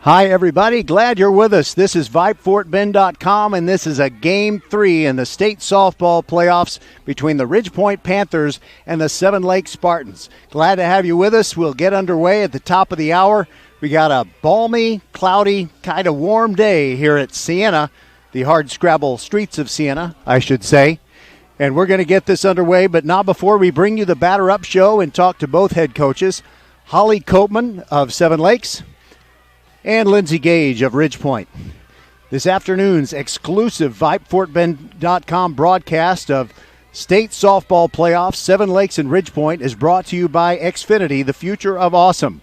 Hi, everybody. Glad you're with us. This is VypeFortBend.com, and this is a Game 3 in the state softball playoffs between the Ridgepoint Panthers and the Seven Lakes Spartans. Glad to have you with us. We'll get underway at the top of the hour. We got a balmy, cloudy, kind of warm day here at Siena, the hardscrabble streets of Siena, I should say. And we're going to get this underway, but not before we bring you the Batter Up Show and talk to both head coaches, Holly Copeman of Seven Lakes and Lindsay Gage of Ridgepoint. This afternoon's exclusive VypeFortBend.com broadcast of state softball playoffs, Seven Lakes and Ridgepoint, is brought to you by Xfinity, the future of awesome,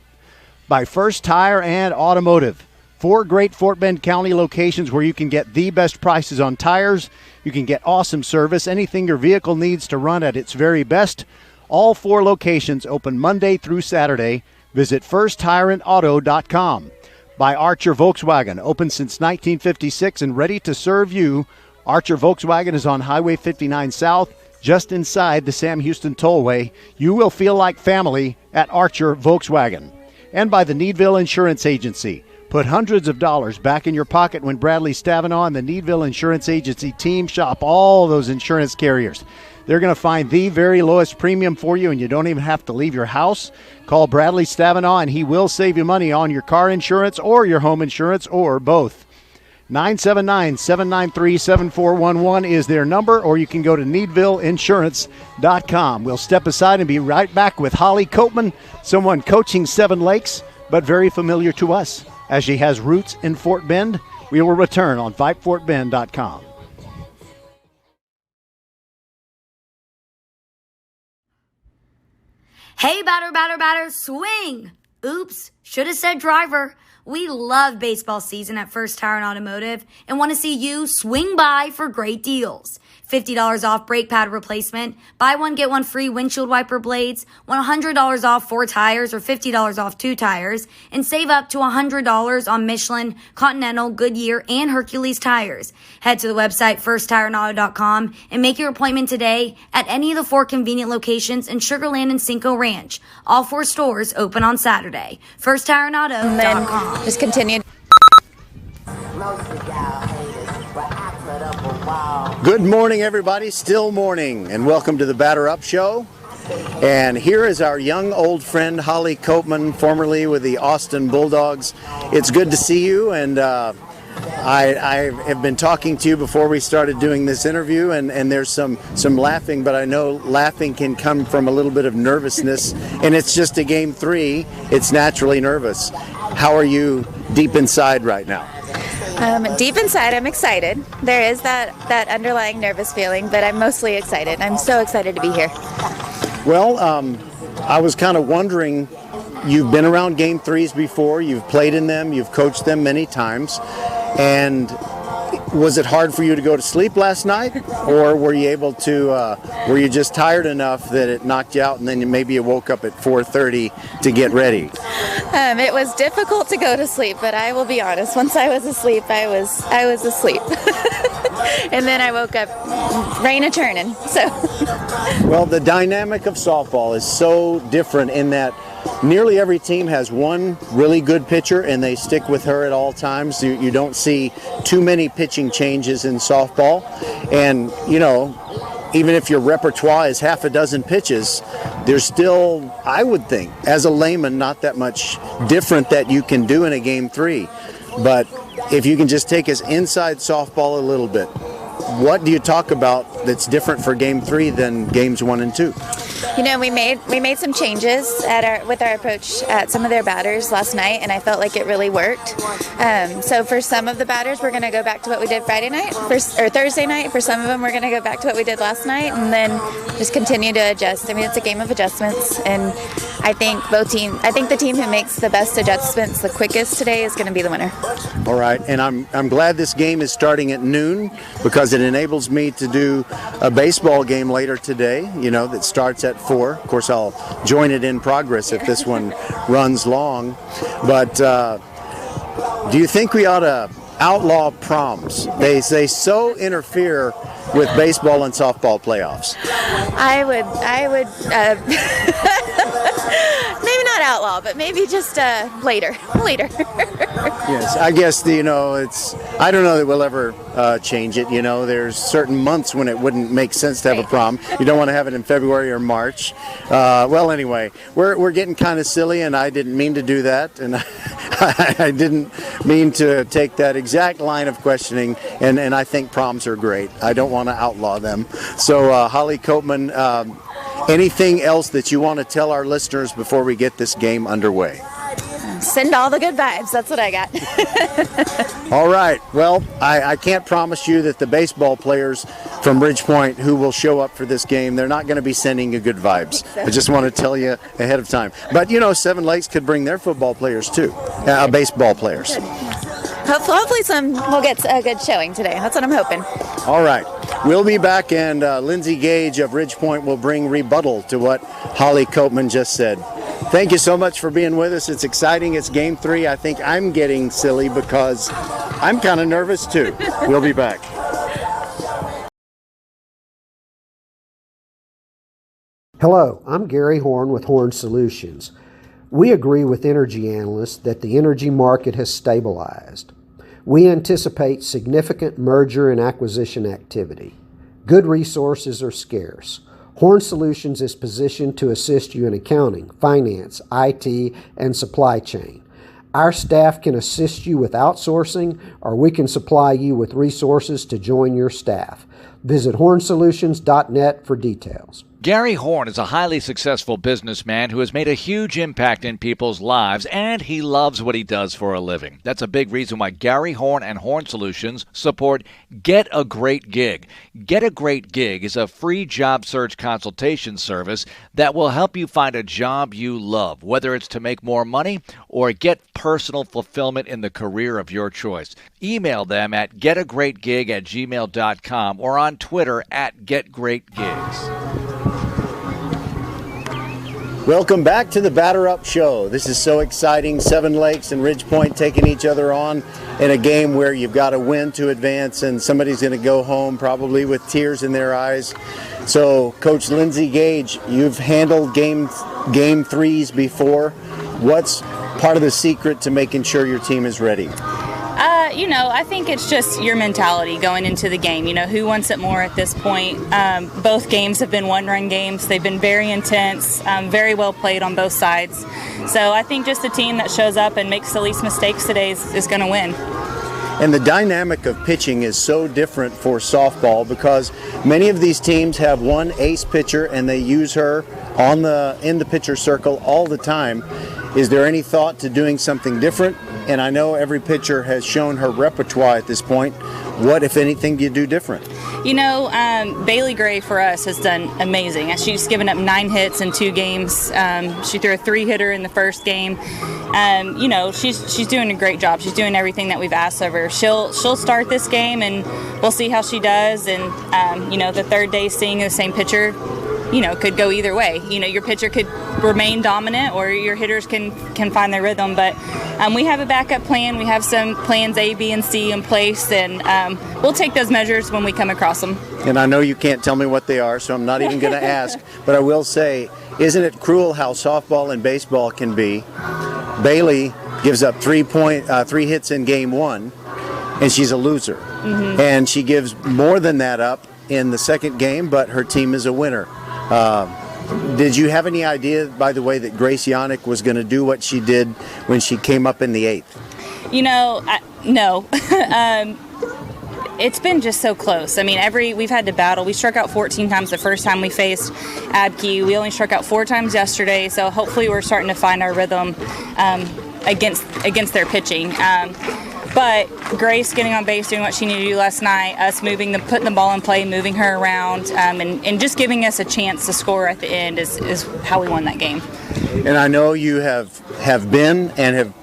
by First Tire and Automotive. 4 great Fort Bend County locations where you can get the best prices on tires. You can get awesome service, anything your vehicle needs to run at its very best. All 4 locations open Monday through Saturday. Visit firsttireandauto.com. By Archer Volkswagen, open since 1956 and ready to serve you. Archer Volkswagen is on Highway 59 South, just inside the Sam Houston Tollway. You will feel like family at Archer Volkswagen. And by the Needville Insurance Agency. Put hundreds of dollars back in your pocket when Bradley Stavanaugh and the Needville Insurance Agency team shop all those insurance carriers. They're going to find the very lowest premium for you, and you don't even have to leave your house. Call Bradley Stavanaugh, and he will save you money on your car insurance or your home insurance or both. 979-793-7411 is their number, or you can go to needvilleinsurance.com. We'll step aside and be right back with Holly Copeman, someone coaching Seven Lakes, but very familiar to us as she has roots in Fort Bend. We will return on VypeFortBend.com. Hey, batter, swing! Oops, should have said driver. We love baseball season at First Tire and Automotive and want to see you swing by for great deals. $50 off brake pad replacement, buy one, get one free windshield wiper blades, $100 off 4 tires or $50 off 2 tires, and save up to $100 on Michelin, Continental, Goodyear, and Hercules tires. Head to the website firsttireandauto.com and make your appointment today at any of the 4 convenient locations in Sugar Land and Cinco Ranch. All 4 stores open on Saturday. Firsttireandauto.com. Just continue. Good morning, everybody. Still morning, and welcome to the Batter Up Show. And here is our young old friend Holly Copeman, formerly with the Austin Bulldogs. It's good to see you, and I have been talking to you before we started doing this interview, and there's some laughing, but I know laughing can come from a little bit of nervousness, and it's just a Game 3. It's naturally nervous. How are you deep inside right now? Deep inside, I'm excited. There is that underlying nervous feeling, but I'm mostly excited. I'm so excited to be here. Well, I was kind of wondering, you've been around Game 3s before, you've played in them, you've coached them many times, and was it hard for you to go to sleep last night, or were you able to, were you just tired enough that it knocked you out and then maybe you woke up at 4:30 to get ready? It was difficult to go to sleep, but I will be honest, once I was asleep, I was asleep. And then I woke up, rain a-turning, so. Well, the dynamic of softball is so different in that nearly every team has one really good pitcher, and they stick with her at all times. You don't see too many pitching changes in softball. And, you know, even if your repertoire is half a dozen pitches, there's still, I would think, as a layman, not that much different that you can do in a Game 3. But if you can just take us inside softball a little bit, what do you talk about that's different for Game 3 than Games 1 and 2? You know, we made some changes with our approach at some of their batters last night, and I felt like it really worked. So for some of the batters, we're going to go back to what we did Friday night or Thursday night. For some of them, we're going to go back to what we did last night, and then just continue to adjust. I mean, it's a game of adjustments, and I think the team who makes the best adjustments the quickest today is going to be the winner. All right, and I'm glad this game is starting at noon, because it enables me to do a baseball game later today, you know, that starts at 4. Of course, I'll join it in progress if this one runs long. But do you think we ought to outlaw proms? They so interfere with baseball and softball playoffs. I would maybe not not outlaw, but maybe just later. Yes, I guess I don't know that we'll ever change it. There's certain months when it wouldn't make sense to have a prom. You don't want to have it in February or March. Well, anyway, we're getting kind of silly, and I didn't mean to do that, and I didn't mean to take that exact line of questioning. And I think proms are great. I don't want to outlaw them. So, Holly Copeman, anything else that you want to tell our listeners before we get this game underway? Send all the good vibes. That's what I got. All right. Well, I can't promise you that the baseball players from Ridgepoint who will show up for this game, they're not going to be sending you good vibes. I just want to tell you ahead of time. But, Seven Lakes could bring their football players too, baseball players. Hopefully we'll get a good showing today. That's what I'm hoping. All right. We'll be back, and Lindsay Gage of Ridgepoint will bring rebuttal to what Holly Copeman just said. Thank you so much for being with us. It's exciting. It's game 3. I think I'm getting silly because I'm kind of nervous too. We'll be back. Hello, I'm Gary Horn with Horn Solutions. We agree with energy analysts that the energy market has stabilized. We anticipate significant merger and acquisition activity. Good resources are scarce. Horn Solutions is positioned to assist you in accounting, finance, IT, and supply chain. Our staff can assist you with outsourcing, or we can supply you with resources to join your staff. Visit hornsolutions.net for details. Gary Horn is a highly successful businessman who has made a huge impact in people's lives, and he loves what he does for a living. That's a big reason why Gary Horn and Horn Solutions support Get a Great Gig. Get a Great Gig is a free job search consultation service that will help you find a job you love, whether it's to make more money or get personal fulfillment in the career of your choice. Email them at getagreatgig@gmail.com or on Twitter at getgreatgigs. Welcome back to the Batter Up Show. This is so exciting. Seven Lakes and Ridgepoint taking each other on in a game where you've got to win to advance, and somebody's going to go home probably with tears in their eyes. So, Coach Lindsay Gage, you've handled game 3s before. What's part of the secret to making sure your team is ready? I think it's just your mentality going into the game. Who wants it more at this point? Both games have been one-run games. They've been very intense, very well played on both sides. So I think just a team that shows up and makes the least mistakes today is going to win. And the dynamic of pitching is so different for softball because many of these teams have one ace pitcher and they use her in the pitcher circle all the time. Is there any thought to doing something different? And I know every pitcher has shown her repertoire at this point. What, if anything, do you do different? Bailey Gray for us has done amazing. She's given up 9 hits in 2 games. She threw a 3-hitter in the first game. She's doing a great job. She's doing everything that we've asked of her. She'll start this game, and we'll see how she does. And the third day seeing the same pitcher, could go either way. Your pitcher could remain dominant or your hitters can find their rhythm. But we have a backup plan. We have some plans A, B, and C in place, and we'll take those measures when we come across them. And I know you can't tell me what they are, so I'm not even going to ask. But I will say, isn't it cruel how softball and baseball can be? Bailey gives up 3 hits in game 1, and she's a loser. Mm-hmm. And she gives more than that up in the second game, but her team is a winner. Did you have any idea, by the way, that Grace Yannick was going to do what she did when she came up in the 8th? No. It's been just so close. We've had to battle. We struck out 14 times the first time we faced Abkey. We only struck out 4 times yesterday, so hopefully we're starting to find our rhythm against their pitching. But Grace getting on base, doing what she needed to do last night, us putting the ball in play, moving her around, and just giving us a chance to score at the end is how we won that game. And I know you have been and have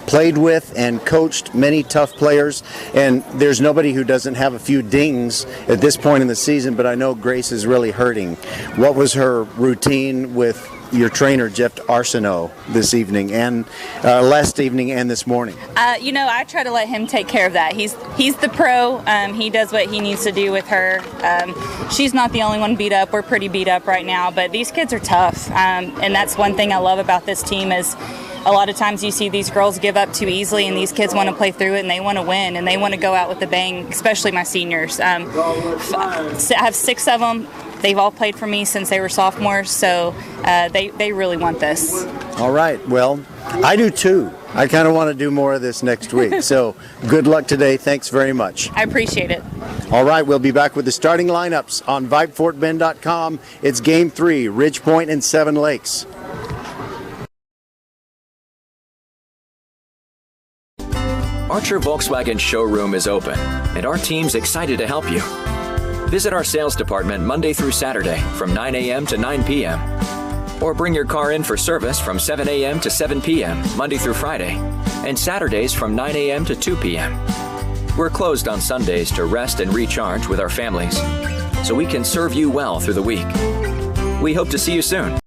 played with and coached many tough players, and there's nobody who doesn't have a few dings at this point in the season, but I know Grace is really hurting. What was her routine with your trainer, Jeff Arsenault, this evening and last evening and this morning? I try to let him take care of that. He's the pro. He does what he needs to do with her. She's not the only one beat up. We're pretty beat up right now, but these kids are tough. And that's one thing I love about this team is a lot of times you see these girls give up too easily, and these kids want to play through it, and they want to win, and they want to go out with a bang, especially my seniors. I have 6 of them. They've all played for me since they were sophomores, so they really want this. All right. Well, I do too. I kind of want to do more of this next week. So good luck today. Thanks very much. I appreciate it. All right. We'll be back with the starting lineups on VypeFortBend.com. It's Game 3, Ridge Point and Seven Lakes. Archer Volkswagen showroom is open, and our team's excited to help you. Visit our sales department Monday through Saturday from 9 a.m. to 9 p.m. Or bring your car in for service from 7 a.m. to 7 p.m. Monday through Friday, and Saturdays from 9 a.m. to 2 p.m. We're closed on Sundays to rest and recharge with our families, so we can serve you well through the week. We hope to see you soon.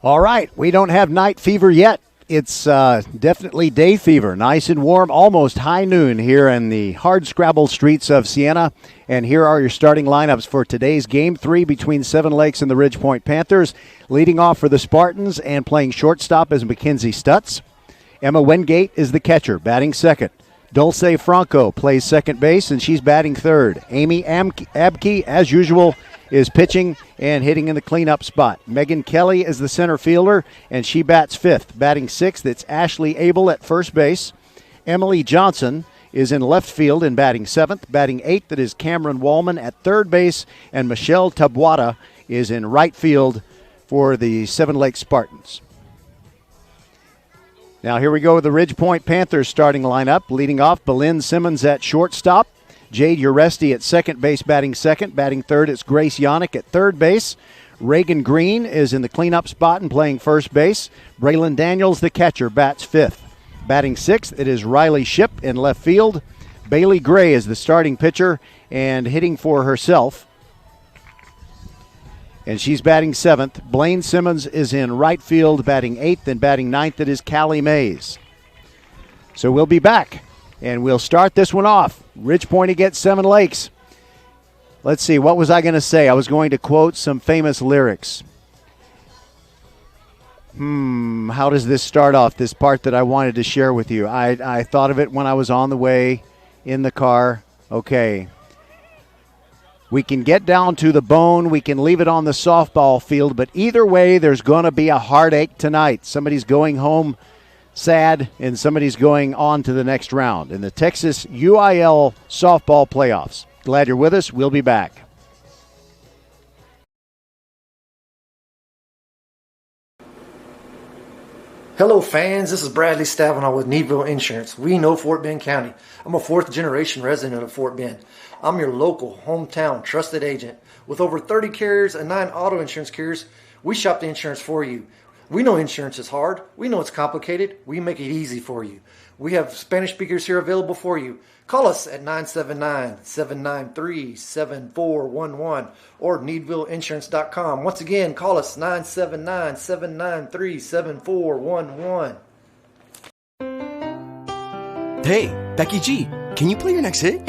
All right. We don't have night fever yet. It's definitely day fever. Nice and warm, almost high noon here in the hard-scrabble streets of Siena. And here are your starting lineups for today's Game 3 between Seven Lakes and the Ridge Point Panthers. Leading off for the Spartans and playing shortstop is Mackenzie Stutz. Emma Wingate is the catcher, batting second. Dulce Franco plays second base, and she's batting third. Amy Abke, as usual, is pitching and hitting in the cleanup spot. Megan Kelly is the center fielder, and she bats fifth. Batting sixth, it's Ashley Abel at first base. Emily Johnson is in left field and batting seventh. Batting eighth, it is Cameron Wallman at third base, and Michelle Tabuada is in right field for the Seven Lakes Spartans. Now here we go with the Ridge Point Panthers starting lineup. Leading off, Belen Simmons at shortstop. Jade Uresti at second base batting second. Batting third, it's Grace Yannick at third base. Reagan Green is in the cleanup spot and playing first base. Braylon Daniels, the catcher, bats fifth. Batting sixth, it is Riley Shipp in left field. Bailey Gray is the starting pitcher and hitting for herself. And she's batting seventh. Blaine Simmons is in right field batting eighth, and batting ninth, it is Callie Mays. So we'll be back, and we'll start this one off. Ridge Point against Seven Lakes. Let's see, what was I going to say? I was going to quote some famous lyrics. How does this start off, this part that I wanted to share with you? I thought of it when I was on the way in the car. Okay. We can get down to the bone. We can leave it on the softball field. But either way, there's going to be a heartache tonight. Somebody's going home sad, and somebody's going on to the next round in the Texas UIL softball playoffs. Glad you're with us. We'll be back. Hello fans, this is Bradley Stavanaugh with Needville Insurance. We know Fort Bend County. I'm a 4th generation resident of Fort Bend. I'm your local, hometown, trusted agent. With over 30 carriers and 9 auto insurance carriers, we shop the insurance for you. We know insurance is hard. We know it's complicated. We make it easy for you. We have Spanish speakers here available for you. Call us at 979-793-7411 or needvilleinsurance.com. Once again, call us 979-793-7411. Hey, Becky G, can you play your next hit?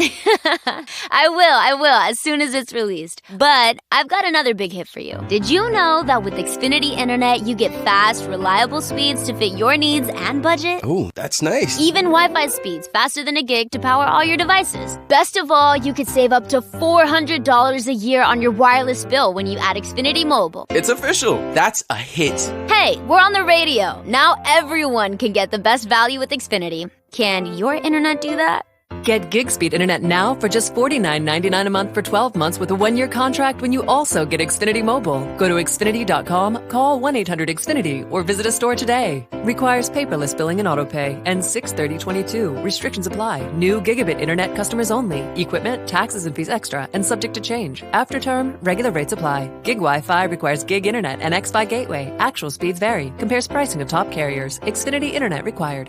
I will, as soon as it's released. But I've got another big hit for you. Did you know that with Xfinity Internet, you get fast, reliable speeds to fit your needs and budget? Oh, that's nice. Even Wi-Fi speeds faster than a gig to power all your devices. Best of all, you could save up to $400 a year on your wireless bill when you add Xfinity Mobile. It's official. That's a hit. Hey, we're on the radio. Now everyone can get the best value with Xfinity. Can your internet do that? Get gig speed internet now for just $49.99 a month for 12 months with a 1-year contract when you also get Xfinity Mobile. Go to Xfinity.com, call 1-800-XFINITY, or visit a store today. Requires paperless billing and autopay. And 6/30/22. Restrictions apply. New gigabit internet customers only. Equipment, taxes and fees extra and subject to change. After term, regular rates apply. Gig Wi-Fi requires gig internet and X-Fi gateway. Actual speeds vary. Compares pricing of top carriers. Xfinity internet required.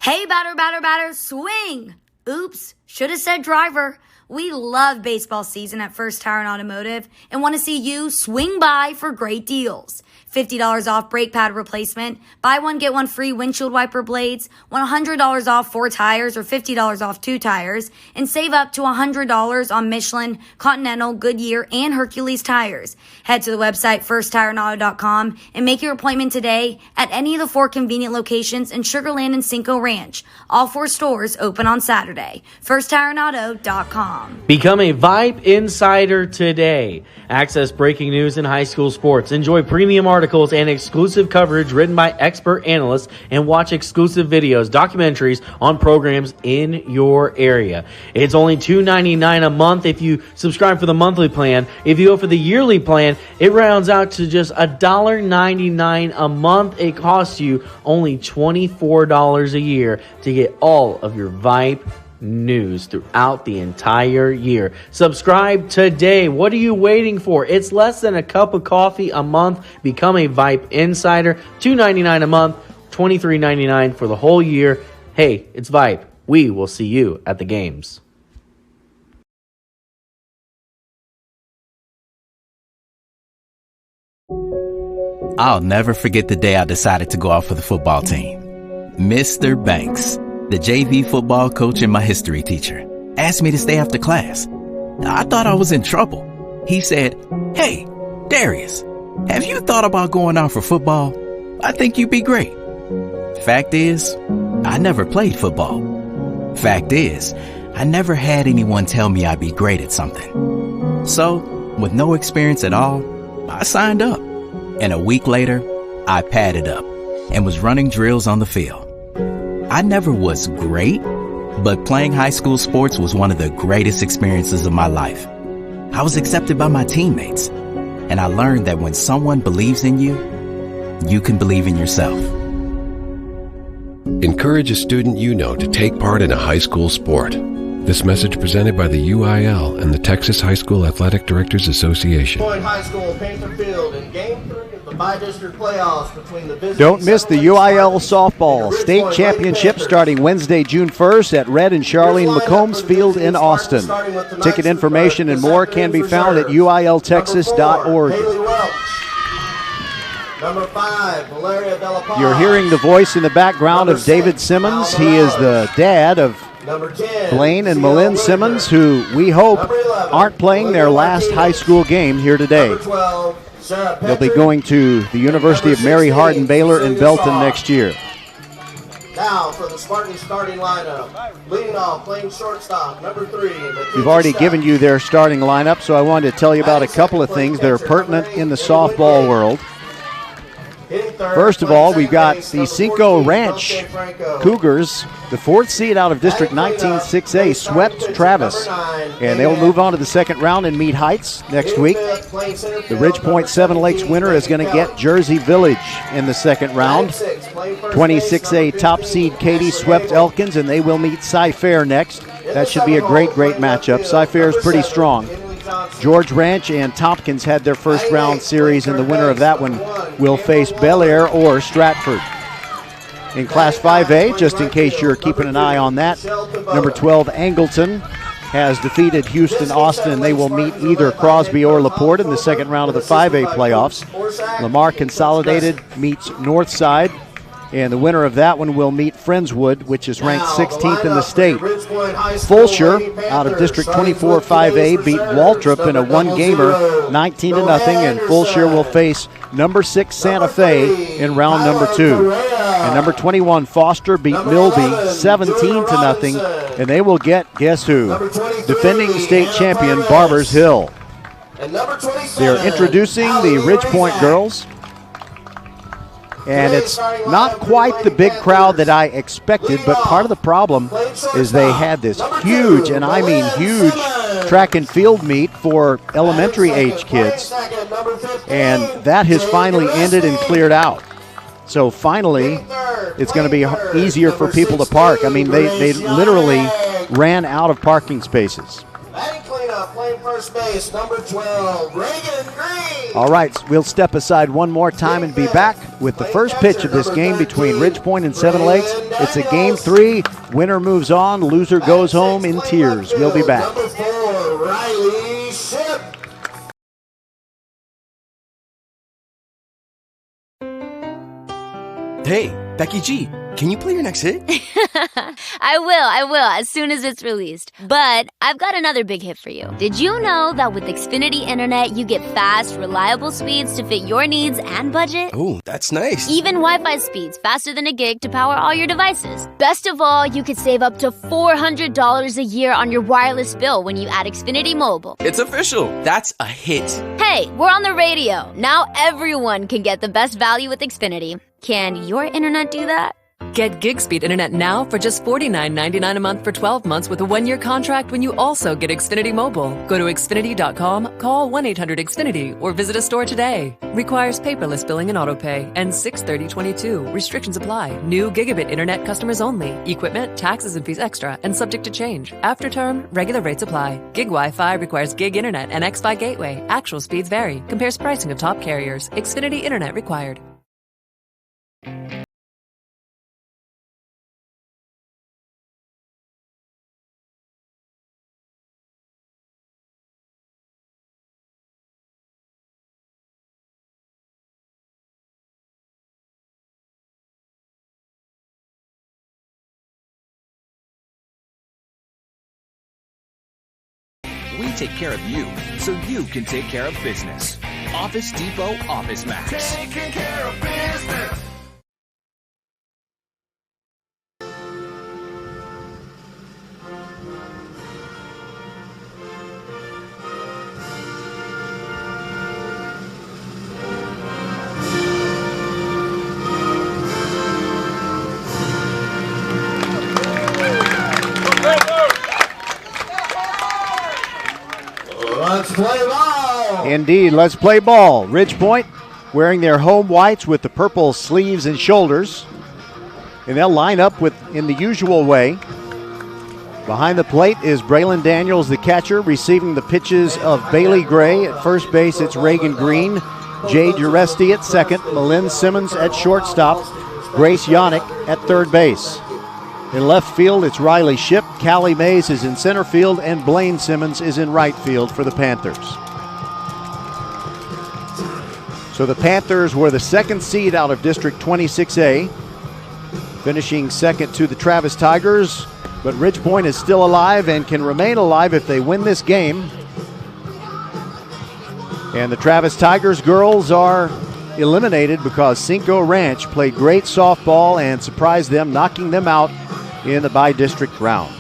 Hey, batter, batter, batter, swing! Oops, should have said driver. We love baseball season at First Tire and Automotive and want to see you swing by for great deals. $50 off brake pad replacement, buy one, get one free windshield wiper blades, $100 off 4 tires or $50 off 2 tires, and save up to $100 on Michelin, Continental, Goodyear, and Hercules tires. Head to the website firsttireandauto.com and make your appointment today at any of the 4 convenient locations in Sugar Land and Cinco Ranch. All 4 stores open on Saturday. firsttireandauto.com. Become a Vype Insider today. Access breaking news in high school sports. Enjoy premium articles and exclusive coverage written by expert analysts, and watch exclusive videos, documentaries on programs in your area. It's only $2.99 a month if you subscribe for the monthly plan. If you go for the yearly plan, it rounds out to just $1.99 a month. It costs you only $24 a year to get all of your Vype news throughout the entire year. Subscribe today. What are you waiting for? It's less than a cup of coffee a month. Become a Vype Insider. $2.99 a month, $23.99 for the whole year. Hey, it's Vype. We will see you at the games. I'll never forget the day I decided to go out for the football team. Mr. Banks, the JV football coach and my history teacher, asked me to stay after class. I thought I was in trouble. He said, "Hey, Darius, have you thought about going out for football? I think you'd be great." Fact is, I never played football. Fact is, I never had anyone tell me I'd be great at something. So, with no experience at all, I signed up. And a week later, I padded up and was running drills on the field. I never was great, but playing high school sports was one of the greatest experiences of my life. I was accepted by my teammates, and I learned that when someone believes in you, you can believe in yourself. Encourage a student you know to take part in a high school sport. This message presented by the UIL and the Texas High School Athletic Directors Association. High School, Panther Field, in Game 3 of the bi-district playoffs between the Don't miss the UIL softball state championship starting Wednesday, June 1st at Red and Charlene McCombs Field in Austin. Ticket information and more can be found at uiltexas.org. Number 5, Valeria Della Paz. You're hearing the voice in the background of David Simmons. He is the dad of Blaine and Malin Simmons, who we hope aren't playing their last high school game here today. They'll be going to the University of Mary Hardin Baylor in Belton next year. Now for the Spartans starting lineup. Leading off, playing shortstop, number 3. We've already given you their starting lineup, so I wanted to tell you about a couple of things that are pertinent in the softball world. First of all, we've got the Cinco Ranch Cougars, the 4th seed out of District 19 6A, swept Travis, and they'll move on to the second round and meet Heights next week. The Ridgepoint Seven Lakes winner is going to get Jersey Village in the second round. 26A top seed Katy swept Elkins, and they will meet Cy-Fair next. That should be a great matchup. Cy-Fair is pretty strong. George Ranch and Tompkins had their first round series, and the winner of that one will face Bel Air or Stratford. In Class 5A, just in case you're keeping an eye on that, number 12 Angleton has defeated Houston Austin, and they will meet either Crosby or LaPorte in the second round of the 5A playoffs. Lamar Consolidated meets Northside, and the winner of that one will meet Friendswood, which is ranked 16th in the state. Fulshire, out of District 24 5A, beat Waltrip in a one-gamer, 19-0, and Fulshire will face number 6 Santa Fe in round number 2. And number 21 Foster beat Milby 17-0, and they will get, guess who? Defending state champion Barbers Hill. They're introducing the Ridgepoint girls. And it's not quite the big crowd that I expected, but part of the problem is they had this huge, and I mean huge, track and field meet for elementary age kids. And that has finally ended and cleared out. So finally, it's going to be easier for people to park. I mean, they literally ran out of parking spaces. Playing first base, number 12, Reagan Green. All right, we'll step aside one more time and be back with the first pitch of this game between Ridgepoint and Seven Lakes. It's a game 3. Winner moves on, loser goes home in tears. We'll be back. for Riley Ship. Hey, Becky G, can you play your next hit? I will, as soon as it's released. But I've got another big hit for you. Did you know that with Xfinity Internet, you get fast, reliable speeds to fit your needs and budget? Oh, that's nice. Even Wi-Fi speeds faster than a gig to power all your devices. Best of all, you could save up to $400 a year on your wireless bill when you add Xfinity Mobile. It's official. That's a hit. Hey, we're on the radio. Now everyone can get the best value with Xfinity. Can your internet do that? Get gig speed internet now for just $49.99 a month for 12 months with a 1-year contract when you also get Xfinity Mobile. Go to Xfinity.com, call 1-800-XFINITY, or visit a store today. Requires paperless billing and autopay. And 6/30/22. Restrictions apply. New gigabit internet customers only. Equipment, taxes and fees extra and subject to change. After term, regular rates apply. Gig Wi-Fi requires gig internet and X-Fi gateway. Actual speeds vary. Compares pricing of top carriers. Xfinity internet required. We take care of you, so you can take care of business. Office Depot Office Max. Taking care of business. Let's play ball. Indeed, let's play ball. Ridgepoint wearing their home whites with the purple sleeves and shoulders. And they'll line up in the usual way. Behind the plate is Braylon Daniels, the catcher, receiving the pitches of Bailey Gray. At first base, it's Reagan Green. Jade Uresti at second. Malin Simmons at shortstop. Grace Yannick at third base. In left field, it's Riley Ship. Callie Mays is in center field, and Blaine Simmons is in right field for the Panthers. So the Panthers were the second seed out of District 26A, finishing second to the Travis Tigers. But Ridgepoint is still alive and can remain alive if they win this game. And the Travis Tigers girls are eliminated because Cinco Ranch played great softball and surprised them, knocking them out in the by-district round.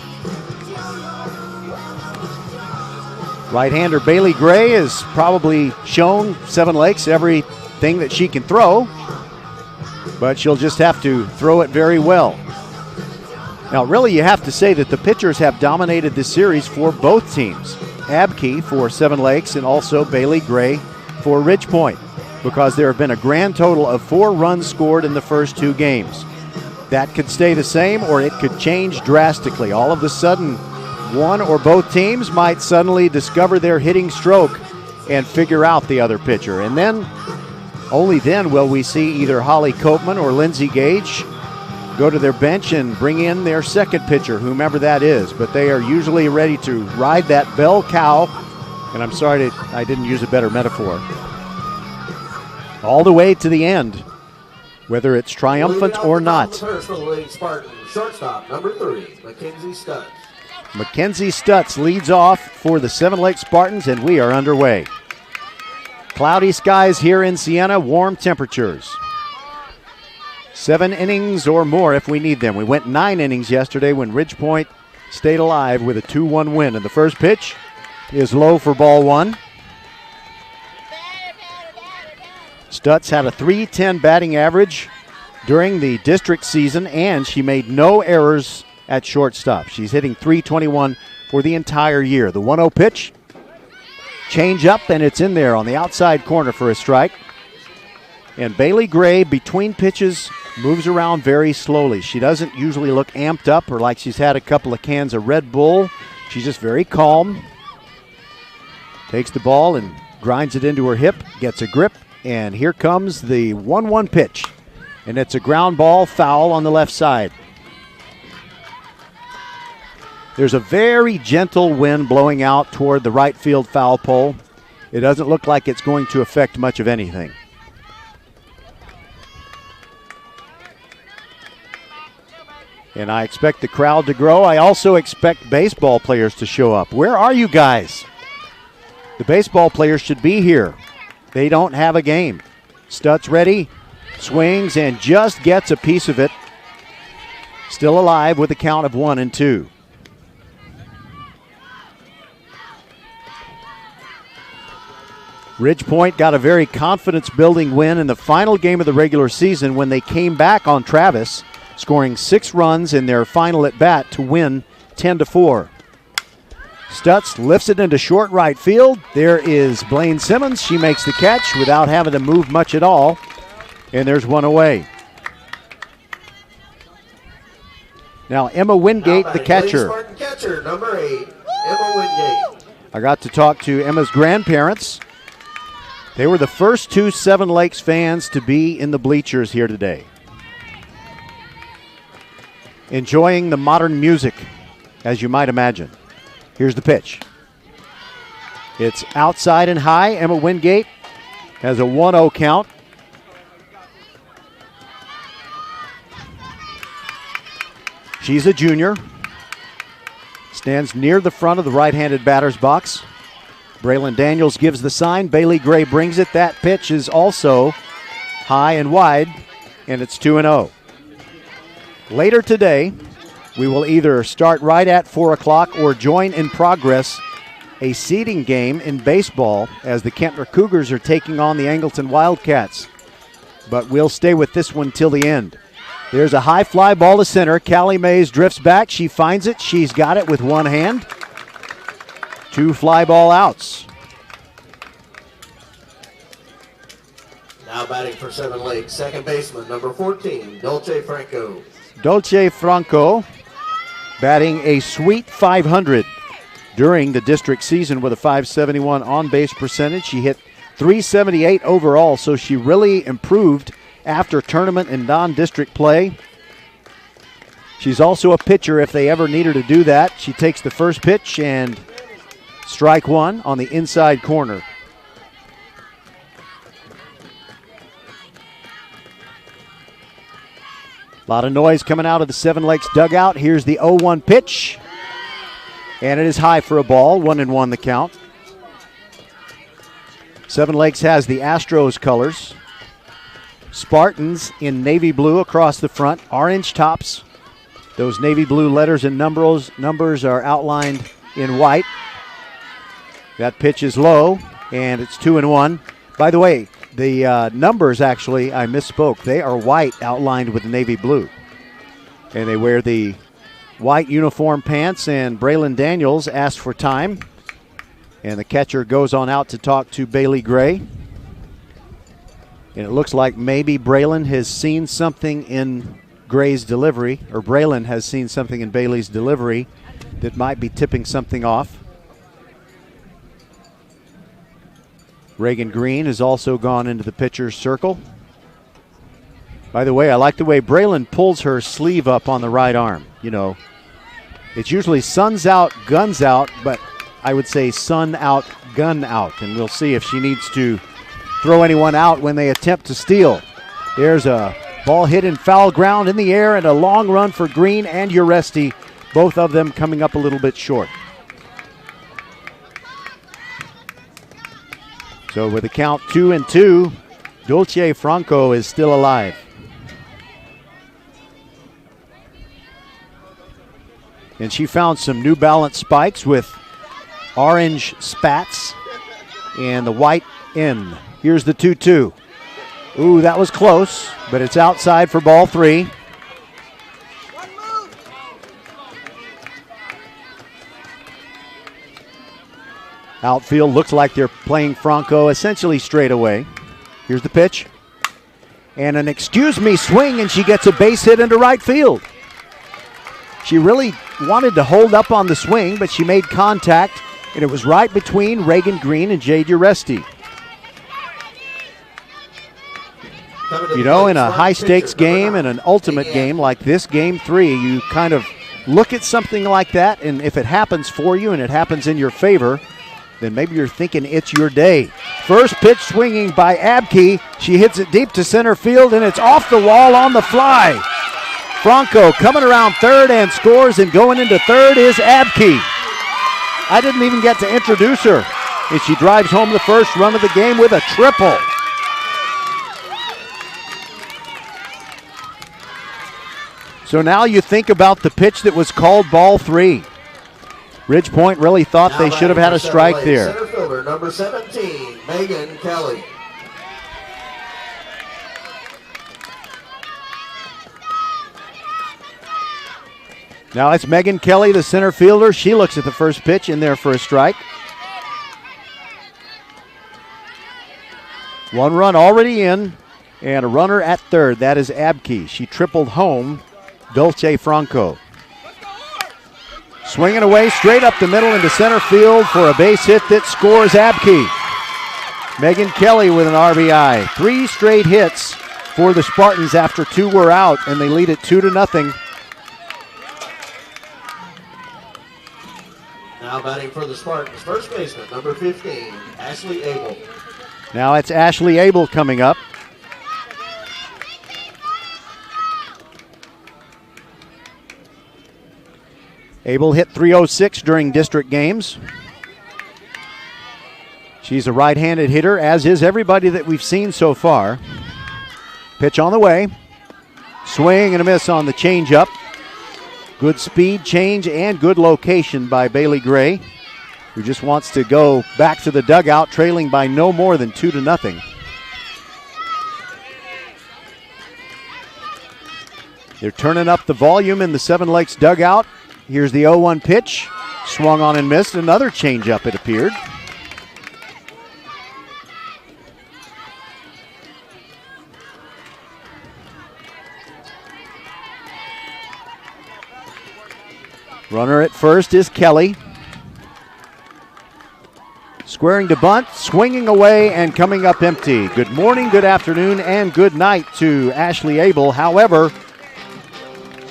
Right-hander Bailey Gray has probably shown Seven Lakes everything that she can throw, but she'll just have to throw it very well. Now, really, you have to say that the pitchers have dominated this series for both teams. Abke for Seven Lakes and also Bailey Gray for Ridgepoint, because there have been a grand total of 4 runs scored in the first 2 games. That could stay the same, or it could change drastically. All of a sudden, one or both teams might suddenly discover their hitting stroke and figure out the other pitcher. And then, only then will we see either Holly Copeman or Lindsey Gage go to their bench and bring in their second pitcher, whomever that is. But they are usually ready to ride that bell cow, and I'm sorry I didn't use a better metaphor, all the way to the end, whether it's triumphant or not. First for the Lady Spartans, shortstop, number 3, Mackenzie Stutz. Mackenzie Stutz leads off for the Seven Lakes Spartans, and we are underway. Cloudy skies here in Siena, warm temperatures. 7 innings or more if we need them. We went 9 innings yesterday when Ridgepoint stayed alive with a 2-1 win. And the first pitch is low for ball 1. Stutz had a .310 batting average during the district season, and she made no errors at shortstop. She's hitting .321 for the entire year. The 1-0 pitch, change up, and it's in there on the outside corner for a strike. And Bailey Gray, between pitches, moves around very slowly. She doesn't usually look amped up or like she's had a couple of cans of Red Bull. She's just very calm. Takes the ball and grinds it into her hip, gets a grip, and here comes the 1-1 pitch. And it's a ground ball, foul on the left side. There's a very gentle wind blowing out toward the right field foul pole. It doesn't look like it's going to affect much of anything. And I expect the crowd to grow. I also expect baseball players to show up. Where are you guys? The baseball players should be here. They don't have a game. Stutz ready, swings, and just gets a piece of it. Still alive with a count of 1-2. Ridgepoint got a very confidence-building win in the final game of the regular season when they came back on Travis, scoring 6 runs in their final at-bat to win 10-4. Stutz lifts it into short right field. There is Blaine Simmons. She makes the catch without having to move much at all. And there's one away. Now Emma Wingate, the catcher. Spartan catcher, number 8, Emma Wingate. I got to talk to Emma's grandparents. They were the first 2 Seven Lakes fans to be in the bleachers here today. Enjoying the modern music, as you might imagine. Here's the pitch. It's outside and high. Emma Wingate has a 1-0 count. She's a junior. Stands near the front of the right-handed batter's box. Braylon Daniels gives the sign. Bailey Gray brings it. That pitch is also high and wide, and it's 2-0. Later today, we will either start right at 4 o'clock or join in progress a seeding game in baseball as the Kentner Cougars are taking on the Angleton Wildcats. But we'll stay with this one till the end. There's a high fly ball to center. Callie Mays drifts back. She finds it. She's got it with one hand. 2 fly ball outs. Now batting for Seven Lakes, second baseman, number 14, Dolce Franco. Dolce Franco batting a sweet 500 during the district season with a 571 on-base percentage. She hit 378 overall, so she really improved after tournament and non-district play. She's also a pitcher if they ever need her to do that. She takes the first pitch and strike 1 on the inside corner. A lot of noise coming out of the Seven Lakes dugout. Here's the 0-1 pitch. And it is high for a ball. 1-1 the count. Seven Lakes has the Astros colors. Spartans in navy blue across the front. Orange tops. Those navy blue letters and numbers are outlined in white. That pitch is low, and it's 2-1. By the way, the numbers, actually, I misspoke. They are white outlined with navy blue. And they wear the white uniform pants, and Braylon Daniels asked for time. And the catcher goes on out to talk to Bailey Gray. And it looks like maybe Braylon has seen something in Gray's delivery, or Braylon has seen something in Bailey's delivery that might be tipping something off. Reagan Green has also gone into the pitcher's circle. By the way, I like the way Braylon pulls her sleeve up on the right arm. You know, it's usually suns out, guns out, but I would say sun out, gun out. And we'll see if she needs to throw anyone out when they attempt to steal. There's a ball hit in foul ground in the air and a long run for Green and Uresti, both of them coming up a little bit short. So with the count 2-2, Dolce Franco is still alive. And she found some New Balance spikes with orange spats and the white end. Here's the 2-2. Ooh, that was close, but it's outside for ball 3. Outfield looks like they're playing Franco essentially straight away. Here's the pitch. And an excuse me swing, and she gets a base hit into right field. She really wanted to hold up on the swing, but she made contact, and it was right between Reagan Green and Jade Uresti. You know, in a high-stakes game and an ultimate game like this, Game 3, you kind of look at something like that, and if it happens for you and it happens in your favor, then maybe you're thinking it's your day. First pitch swinging by Abke. She hits it deep to center field, and it's off the wall on the fly. Franco coming around third and scores, and going into third is Abke. I didn't even get to introduce her. And she drives home the first run of the game with a triple. So now you think about the pitch that was called ball 3. Ridgepoint really thought they should have had a strike there. Center fielder, number 17, Megan Kelly. Now it's Megan Kelly, the center fielder. She looks at the first pitch in there for a strike. 1 run already in, and a runner at third. That is Abke. She tripled home Dulce Franco. Swinging away straight up the middle into center field for a base hit that scores Abke. Megan Kelly with an RBI. 3 straight hits for the Spartans after 2 were out, and they lead it 2-0. Now batting for the Spartans, first baseman, number 15, Ashley Abel. Now it's Ashley Abel coming up. Abel hit .306 during district games. She's a right-handed hitter, as is everybody that we've seen so far. Pitch on the way. Swing and a miss on the changeup. Good speed, change, and good location by Bailey Gray, who just wants to go back to the dugout, trailing by no more than 2-0. They're turning up the volume in the Seven Lakes dugout. Here's the 0-1 pitch. Swung on and missed. Another changeup, it appeared. Runner at first is Kelly. Squaring to bunt, swinging away, and coming up empty. Good morning, good afternoon, and good night to Ashley Abel. However,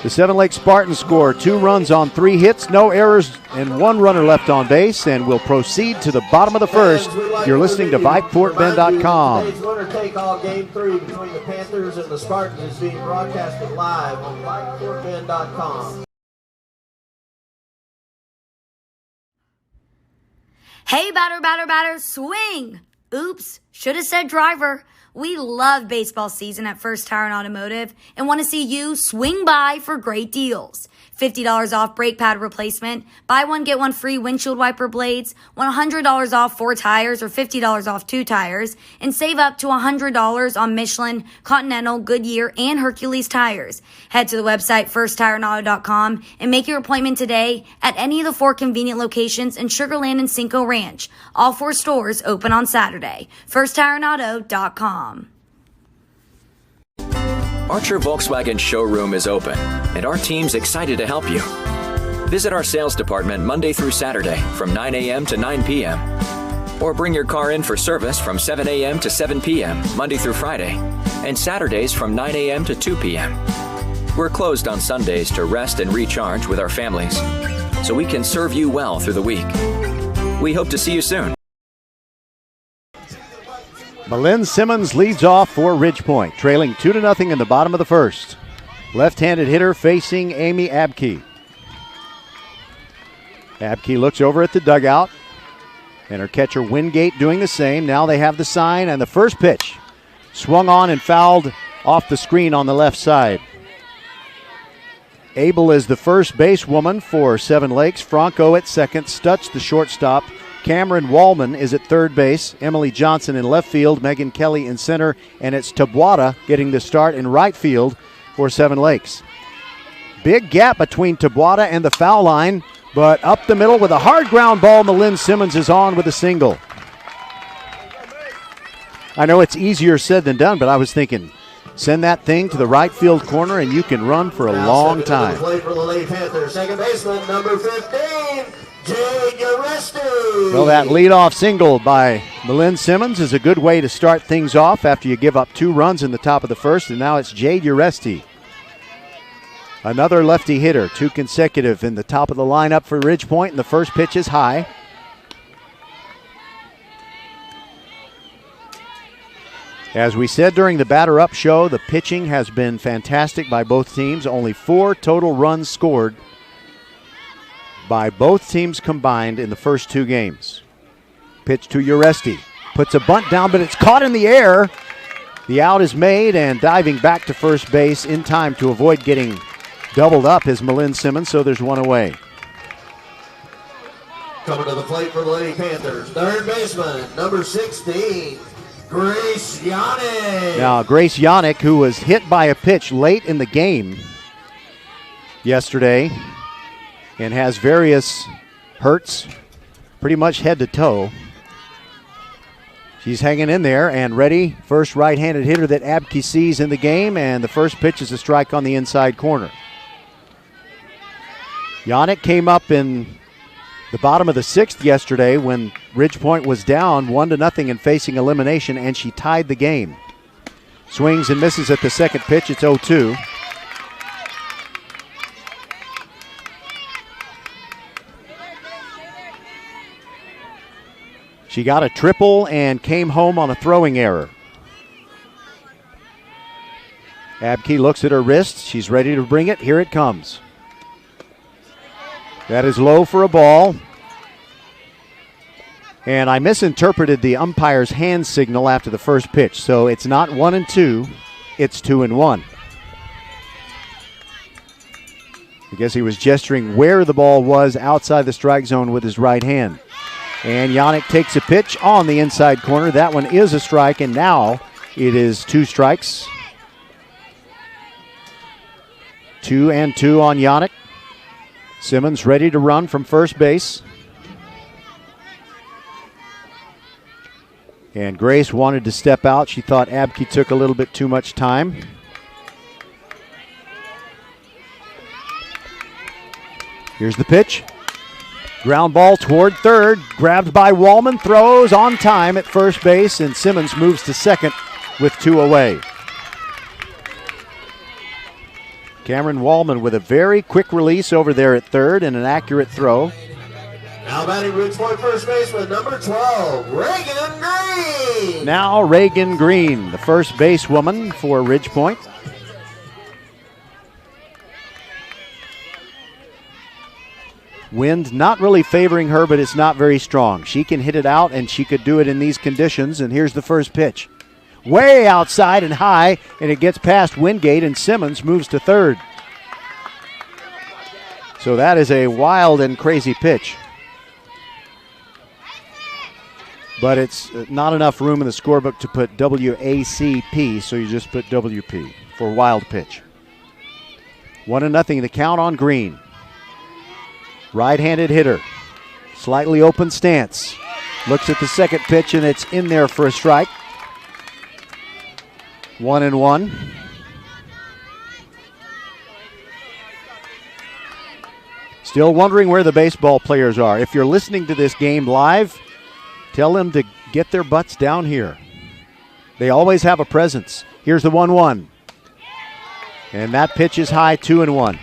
the Seven Lakes Spartans score 2 runs on 3 hits, no errors, and 1 runner left on base, and will proceed to the bottom of the first. You're listening to VypeFortBend.com. Today's winner-take-all Game 3 between the Panthers and the Spartans is being broadcasted live on VypeFortBend.com. Hey, batter, swing! Oops, should have said driver. We love baseball season at First Tire and Automotive and want to see you swing by for great deals. $50 off brake pad replacement, buy one, get one free windshield wiper blades, $100 off 4 tires or $50 off 2 tires, and save up to $100 on Michelin, Continental, Goodyear, and Hercules tires. Head to the website firsttireandauto.com and make your appointment today at any of the 4 convenient locations in Sugar Land and Cinco Ranch. All 4 stores open on Saturday. firsttireandauto.com. Archer Volkswagen showroom is open, and our team's excited to help you. Visit our sales department Monday through Saturday from 9 a.m. to 9 p.m. Or bring your car in for service from 7 a.m. to 7 p.m. Monday through Friday, and Saturdays from 9 a.m. to 2 p.m. We're closed on Sundays to rest and recharge with our families, so we can serve you well through the week. We hope to see you soon. Malin Simmons leads off for Ridgepoint, trailing 2-0 in the bottom of the first. Left-handed hitter facing Amy Abke. Abke looks over at the dugout, and her catcher Wingate doing the same. Now they have the sign, and the first pitch swung on and fouled off the screen on the left side. Abel is the first base woman for Seven Lakes. Franco at second, Stutz the shortstop. Cameron Wallman is at third base, Emily Johnson in left field, Megan Kelly in center, and it's Tabuada getting the start in right field for Seven Lakes. Big gap between Tabuada and the foul line, but up the middle with a hard ground ball, Malin Simmons is on with a single. I know it's easier said than done, but I was thinking, send that thing to the right field corner and you can run for a long time. Play for the Lady Panthers, second baseman, number 15. Well, that leadoff single by Malin Simmons is a good way to start things off after you give up 2 runs in the top of the first, and now it's Jade Uresti. Another lefty hitter, 2 consecutive in the top of the lineup for Ridgepoint, and the first pitch is high. As we said during the batter up show, the pitching has been fantastic by both teams. Only 4 total runs scored by both teams combined in the first 2 games. Pitch to Uresti. Puts a bunt down, but it's caught in the air. The out is made, and diving back to first base in time to avoid getting doubled up is Malin Simmons, so there's 1 away. Coming to the plate for the Lady Panthers, third baseman, number 16, Grace Yannick. Now, Grace Yannick, who was hit by a pitch late in the game yesterday and has various hurts, pretty much head to toe. She's hanging in there and ready. First right-handed hitter that Abke sees in the game, and the first pitch is a strike on the inside corner. Yannick came up in the bottom of the 6th yesterday when Ridgepoint was down 1-0 and facing elimination, and she tied the game. Swings and misses at the second pitch. It's 0-2. She got a triple and came home on a throwing error. Abke looks at her wrist. She's ready to bring it. Here it comes. That is low for a ball. And I misinterpreted the umpire's hand signal after the first pitch. So it's not 1-2, it's 2-1. I guess he was gesturing where the ball was outside the strike zone with his right hand. And Yannick takes a pitch on the inside corner. That one is a strike, and now it is 2 strikes. 2-2 on Yannick. Simmons ready to run from first base. And Grace wanted to step out. She thought Abke took a little bit too much time. Here's the pitch. Ground ball toward third. Grabbed by Wallman. Throws on time at first base, and Simmons moves to second with 2 away. Cameron Wallman with a very quick release over there at third and an accurate throw. Now batting Ridgepoint first baseman, number 12, Reagan Green. Now Reagan Green, the first basewoman for Ridgepoint. Wind not really favoring her, but it's not very strong. She can hit it out, and she could do it in these conditions, and here's the first pitch. Way outside and high, and it gets past Wingate, and Simmons moves to third. So that is a wild and crazy pitch. But it's not enough room in the scorebook to put WACP, so you just put WP for wild pitch. 1-0 the count on Green. Right-handed hitter. Slightly open stance. Looks at the second pitch, and it's in there for a strike. 1-1. Still wondering where the baseball players are. If you're listening to this game live, tell them to get their butts down here. They always have a presence. Here's the 1-1. And that pitch is high, 2-1.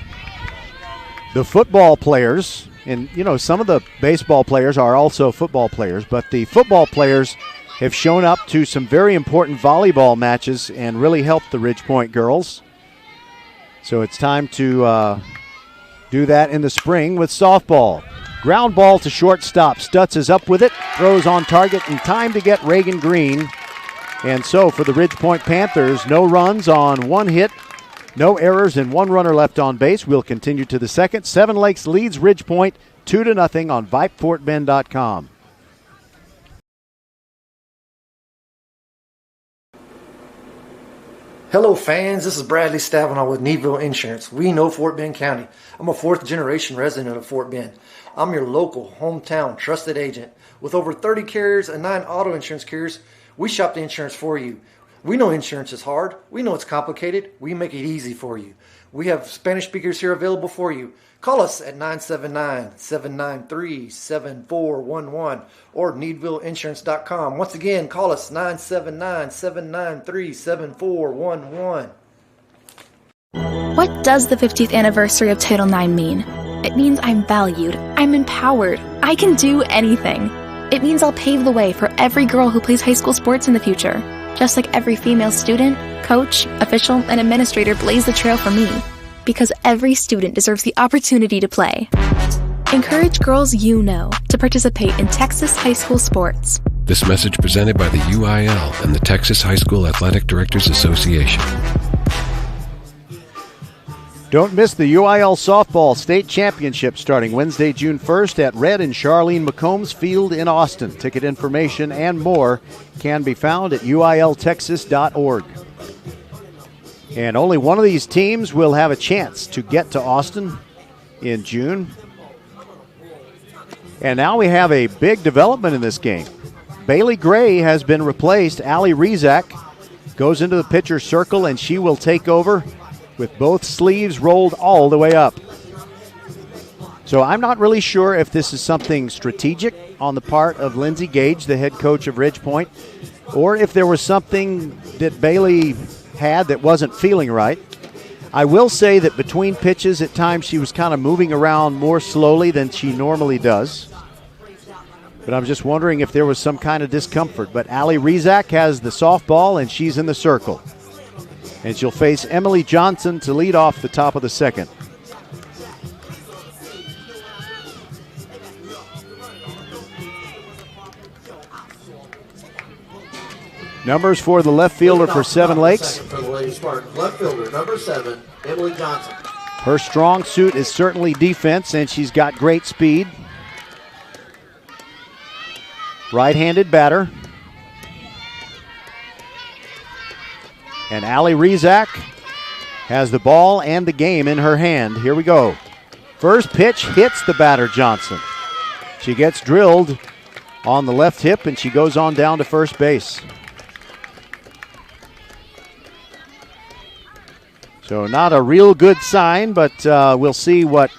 The football players, and you know, some of the baseball players are also football players, but the football players have shown up to some very important volleyball matches and really helped the Ridgepoint girls. So it's time to do that in the spring with softball. Ground ball to shortstop. Stutz is up with it, throws on target in time to get Reagan Green. And so for the Ridgepoint Panthers, no runs on 1 hit, no errors, and 1 runner left on base. We'll continue to the second. Seven Lakes leads Ridgepoint 2-0 on VypeFortBend.com. Hello fans, this is Bradley Stavanaugh with Needville Insurance. We know Fort Bend County. I'm a 4th generation resident of Fort Bend. I'm your local, hometown, trusted agent. With over 30 carriers and 9 auto insurance carriers, we shop the insurance for you. We know insurance is hard. We know it's complicated. We make it easy for you. We have Spanish speakers here available for you. Call us at 979-793-7411 or needvilleinsurance.com. Once again, call us 979-793-7411. What does the 50th anniversary of Title IX mean? It means I'm valued, I'm empowered, I can do anything. It means I'll pave the way for every girl who plays high school sports in the future, just like every female student, coach, official, and administrator blazed the trail for me, because every student deserves the opportunity to play. Encourage girls you know to participate in Texas high school sports. This message presented by the UIL and the Texas High School Athletic Directors Association. Don't miss the UIL Softball State Championship starting Wednesday, June 1st at Red and Charlene McCombs Field in Austin. Ticket information and more can be found at uiltexas.org. And only one of these teams will have a chance to get to Austin in June. And now we have a big development in this game. Bailey Gray has been replaced. Allie Rezak goes into the pitcher's circle, and she will take over with both sleeves rolled all the way up. So I'm not really sure if this is something strategic on the part of Lindsey Gage, the head coach of Ridgepoint, or if there was something that Bailey had that wasn't feeling right. I will say that between pitches at times she was kind of moving around more slowly than she normally does. But I'm just wondering if there was some kind of discomfort. But Allie Rezak has the softball, and she's in the circle. And she'll face Emily Johnson to lead off the top of the second. Numbers for the left fielder for Seven Lakes. For the Lady Spartans, left fielder, number 7, Emily Johnson. Her strong suit is certainly defense, and she's got great speed. Right-handed batter. And Allie Rezak has the ball and the game in her hand. Here we go. First pitch hits the batter, Johnson. She gets drilled on the left hip, and she goes on down to first base. So not a real good sign, but we'll see what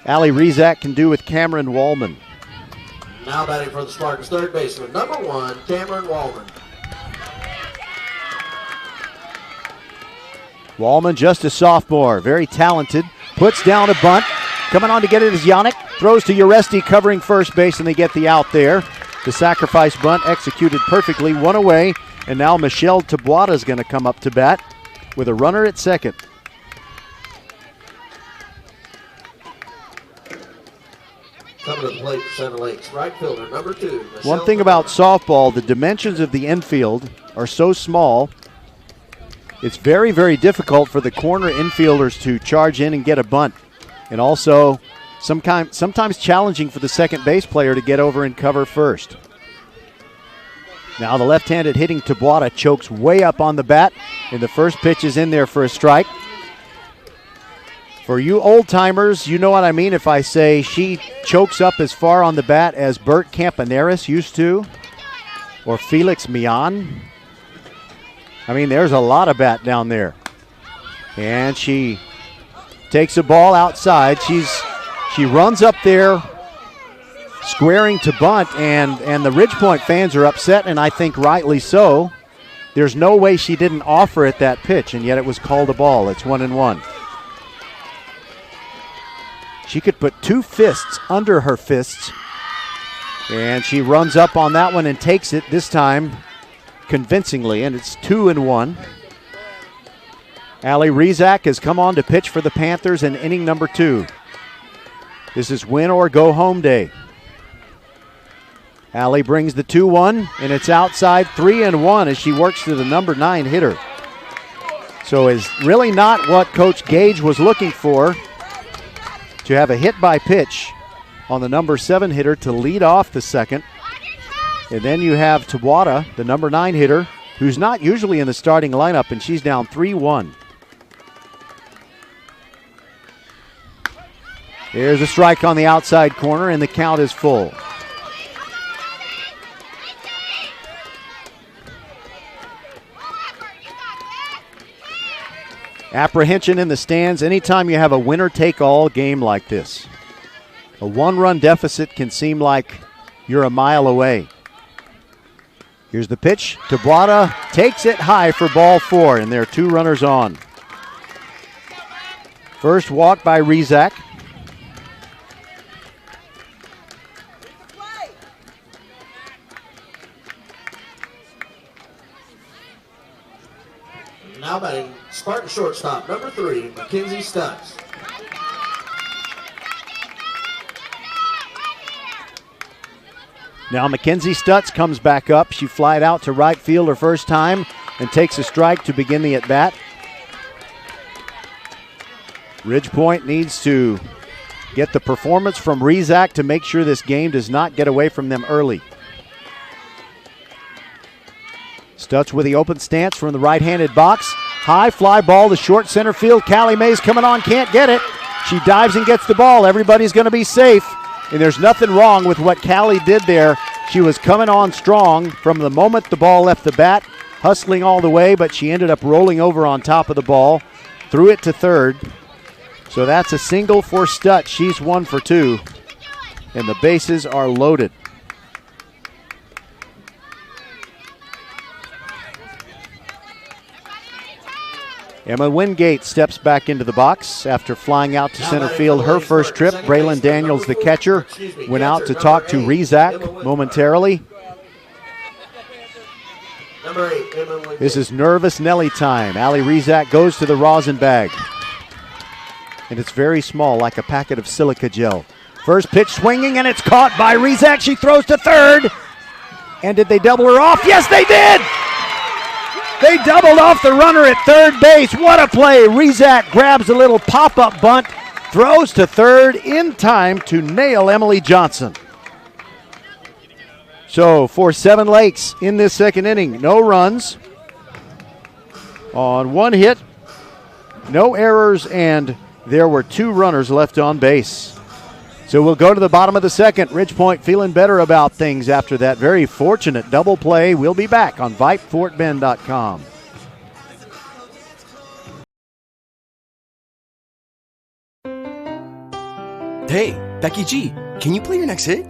Allie Rezak can do with Cameron Wallman. Now batting for the Spartans, third baseman, number 1, Cameron Wallman. Wallman, just a sophomore, very talented. Puts down a bunt. Coming on to get it is Yannick. Throws to Uresti covering first base, and they get the out there. The sacrifice bunt executed perfectly, one away. And now Michelle Tabuada is going to come up to bat with a runner at second. Coming to the plate for Seven Lakes, right fielder, number 2. One thing about softball, the dimensions of the infield are so small, it's very, very difficult for the corner infielders to charge in and get a bunt. And also sometimes challenging for the second base player to get over and cover first. Now the left-handed hitting Tabuada chokes way up on the bat, and the first pitch is in there for a strike. For you old-timers, you know what I mean if I say she chokes up as far on the bat as Bert Campaneris used to, or Felix Mian. I mean, there's a lot of bat down there. And she takes a ball outside. She runs up there, squaring to bunt, and the Ridgepoint fans are upset, and I think rightly so. There's no way she didn't offer it that pitch, and yet it was called a ball. It's 1-1. She could put 2 fists under her fists, and she runs up on that one and takes it this time convincingly, and it's 2-1. Allie Rezak has come on to pitch for the Panthers in inning number 2. This is win or go home day. Allie brings the 2-1, and it's outside 3-1 as she works to the number 9 hitter. So it's really not what Coach Gage was looking for, to have a hit by pitch on the number 7 hitter to lead off the second. And then you have Tabuada, the number 9 hitter, who's not usually in the starting lineup, and she's down 3-1. There's a strike on the outside corner, and the count is full. Apprehension in the stands anytime you have a winner-take-all game like this. A 1-run deficit can seem like you're a mile away. Here's the pitch. Tabuada takes it high for ball 4, and there are 2 runners on. First walk by Rizak. Now batting Spartan shortstop, number 3, Mackenzie Stutz. Now Mackenzie Stutz comes back up. She flied out to right field her first time and takes a strike to begin the at-bat. Ridgepoint needs to get the performance from Rizak to make sure this game does not get away from them early. Stutz with the open stance from the right-handed box. High fly ball to short center field. Callie Mays coming on, can't get it. She dives and gets the ball. Everybody's going to be safe. And there's nothing wrong with what Callie did there. She was coming on strong from the moment the ball left the bat, hustling all the way, but she ended up rolling over on top of the ball, threw it to third. So that's a single for Stutz. She's 1 for 2, and the bases are loaded. Emma Wingate steps back into the box after flying out to center field her first trip. Braylon Daniels, the catcher, went out to talk to Rizak momentarily. This is nervous Nelly time. Allie Rizak goes to the rosin bag. And it's very small, like a packet of silica gel. First pitch swinging, and it's caught by Rizak. She throws to third. And did they double her off? Yes, they did! They doubled off the runner at third base. What a play. Rizak grabs a little pop-up bunt, throws to third in time to nail Emily Johnson. So for Seven Lakes in this second inning, no runs on 1 hit, no errors, and there were 2 runners left on base. So we'll go to the bottom of the second. Ridgepoint feeling better about things after that very fortunate double play. We'll be back on VypeFortBend.com. Hey, Becky G, can you play your next hit?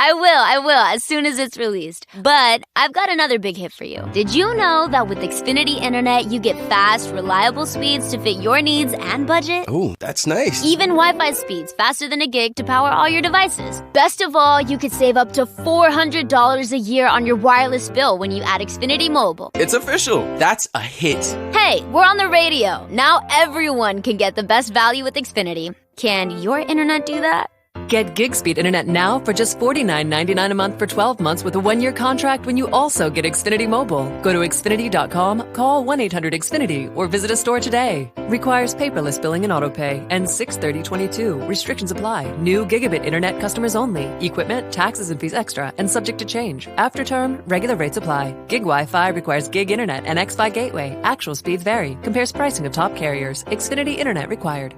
I will, as soon as it's released. But I've got another big hit for you. Did you know that with Xfinity Internet, you get fast, reliable speeds to fit your needs and budget? Oh, that's nice. Even Wi-Fi speeds faster than a gig to power all your devices. Best of all, you could save up to $400 a year on your wireless bill when you add Xfinity Mobile. It's official. That's a hit. Hey, we're on the radio. Now everyone can get the best value with Xfinity. Can your internet do that? Get gig speed internet now for just $49.99 a month for 12 months with a 1-year contract when you also get Xfinity Mobile. Go to Xfinity.com, call 1-800-XFINITY, or visit a store today. Requires paperless billing and autopay. Ends 6/30/22. Restrictions apply. New gigabit internet customers only. Equipment, taxes and fees extra and subject to change. After term, regular rates apply. Gig Wi-Fi requires gig internet and X-Fi gateway. Actual speeds vary. Compares pricing of top carriers. Xfinity internet required.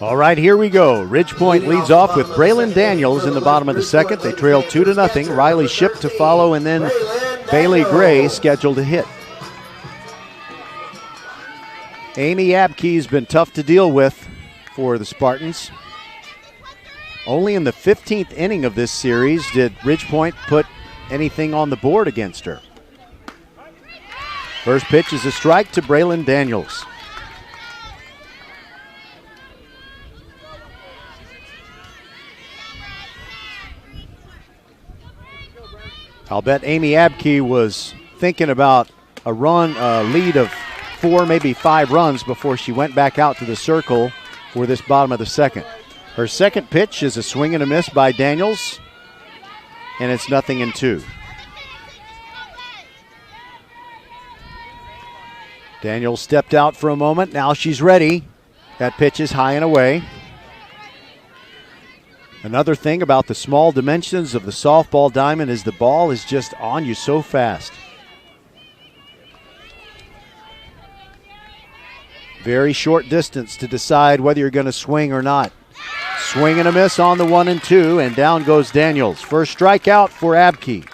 All right, here we go. Ridgepoint leads off with Braylon Daniels in the bottom of the second. They trail 2-0. Riley Shipp to follow, and then Bailey Gray scheduled to hit. Amy Abkey's been tough to deal with for the Spartans. Only in the 15th inning of this series did Ridgepoint put anything on the board against her. First pitch is a strike to Braylon Daniels. I'll bet Amy Abkey was thinking about a lead of 4, maybe 5 runs before she went back out to the circle for this bottom of the second. Her second pitch is a swing and a miss by Daniels, and it's 0-2. Daniels stepped out for a moment. Now she's ready. That pitch is high and away. Another thing about the small dimensions of the softball diamond is the ball is just on you so fast. Very short distance to decide whether you're going to swing or not. Swing and a miss on the 1-2, and down goes Daniels. First strikeout for Abkey.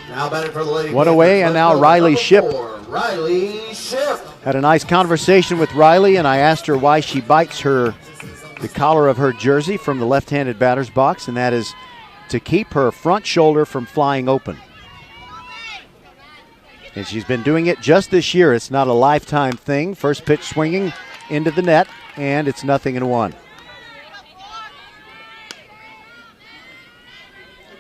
Now batting for the Lady One away, and now Riley Shipp. Riley Shipp. Had a nice conversation with Riley, and I asked her why she bites the collar of her jersey from the left-handed batter's box, and that is to keep her front shoulder from flying open. And she's been doing it just this year. It's not a lifetime thing. First pitch swinging into the net, and it's 0-1.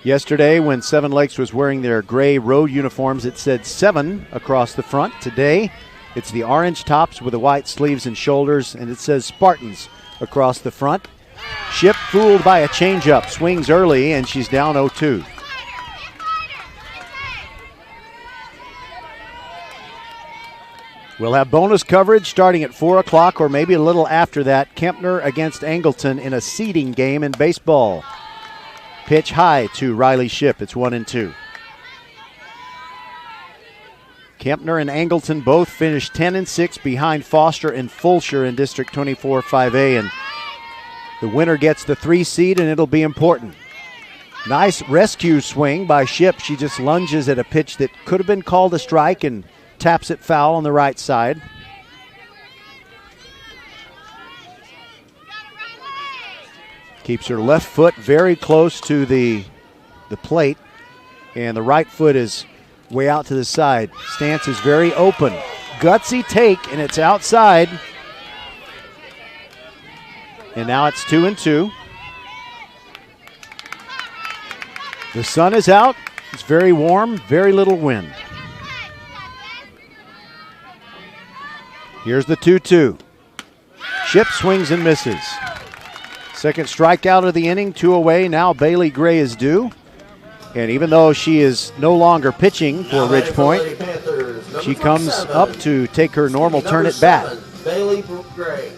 Yesterday, when Seven Lakes was wearing their gray road uniforms, it said 7 across the front. Today, it's the orange tops with the white sleeves and shoulders, and it says Spartans across the front. Ship fooled by a changeup, swings early, and she's down 0-2. We'll have bonus coverage starting at 4 o'clock or maybe a little after that. Kempner against Angleton in a seeding game in baseball. Pitch high to Riley Ship. It's 1-2. Kempner and Angleton both finished 10-6 behind Foster and Fulsher in District 24 5A. And the winner gets the 3 seed, and it'll be important. Nice rescue swing by Ship. She just lunges at a pitch that could have been called a strike and taps it foul on the right side. Keeps her left foot very close to the plate, and the right foot is way out to the side. Stance is very open. Gutsy take, and it's outside. And now it's 2-2. The sun is out. It's very warm, very little wind. Here's the 2-2. Ship swings and misses. Second strikeout of the inning, 2 away. Now Bailey Gray is due. And even though she is no longer pitching for Ridge Point, she comes up to take her normal turn at bat. Bailey Gray.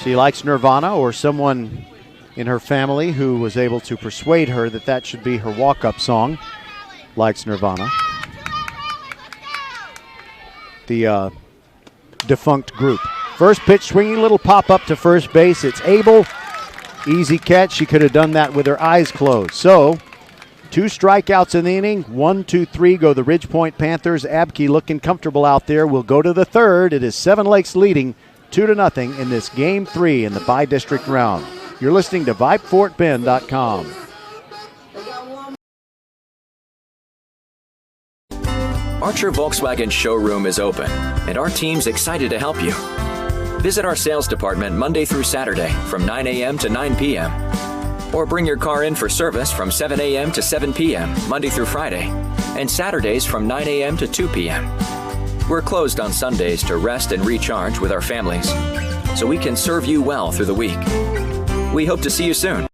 She likes Nirvana, or someone in her family who was able to persuade her that that should be her walk-up song. Likes Nirvana. The defunct group. First pitch swinging, little pop up to first base. It's Abel. Easy catch. She could have done that with her eyes closed. So, 2 strikeouts in the inning. 1, 2, 3 go the Ridge Point Panthers. Abke looking comfortable out there. We'll go to the third. It is Seven Lakes leading 2-0 in this Game 3 in the bi-district round. You're listening to VypeFortBend.com. Archer Volkswagen showroom is open, and our team's excited to help you. Visit our sales department Monday through Saturday from 9 a.m. to 9 p.m. Or bring your car in for service from 7 a.m. to 7 p.m. Monday through Friday, and Saturdays from 9 a.m. to 2 p.m. We're closed on Sundays to rest and recharge with our families, so we can serve you well through the week. We hope to see you soon.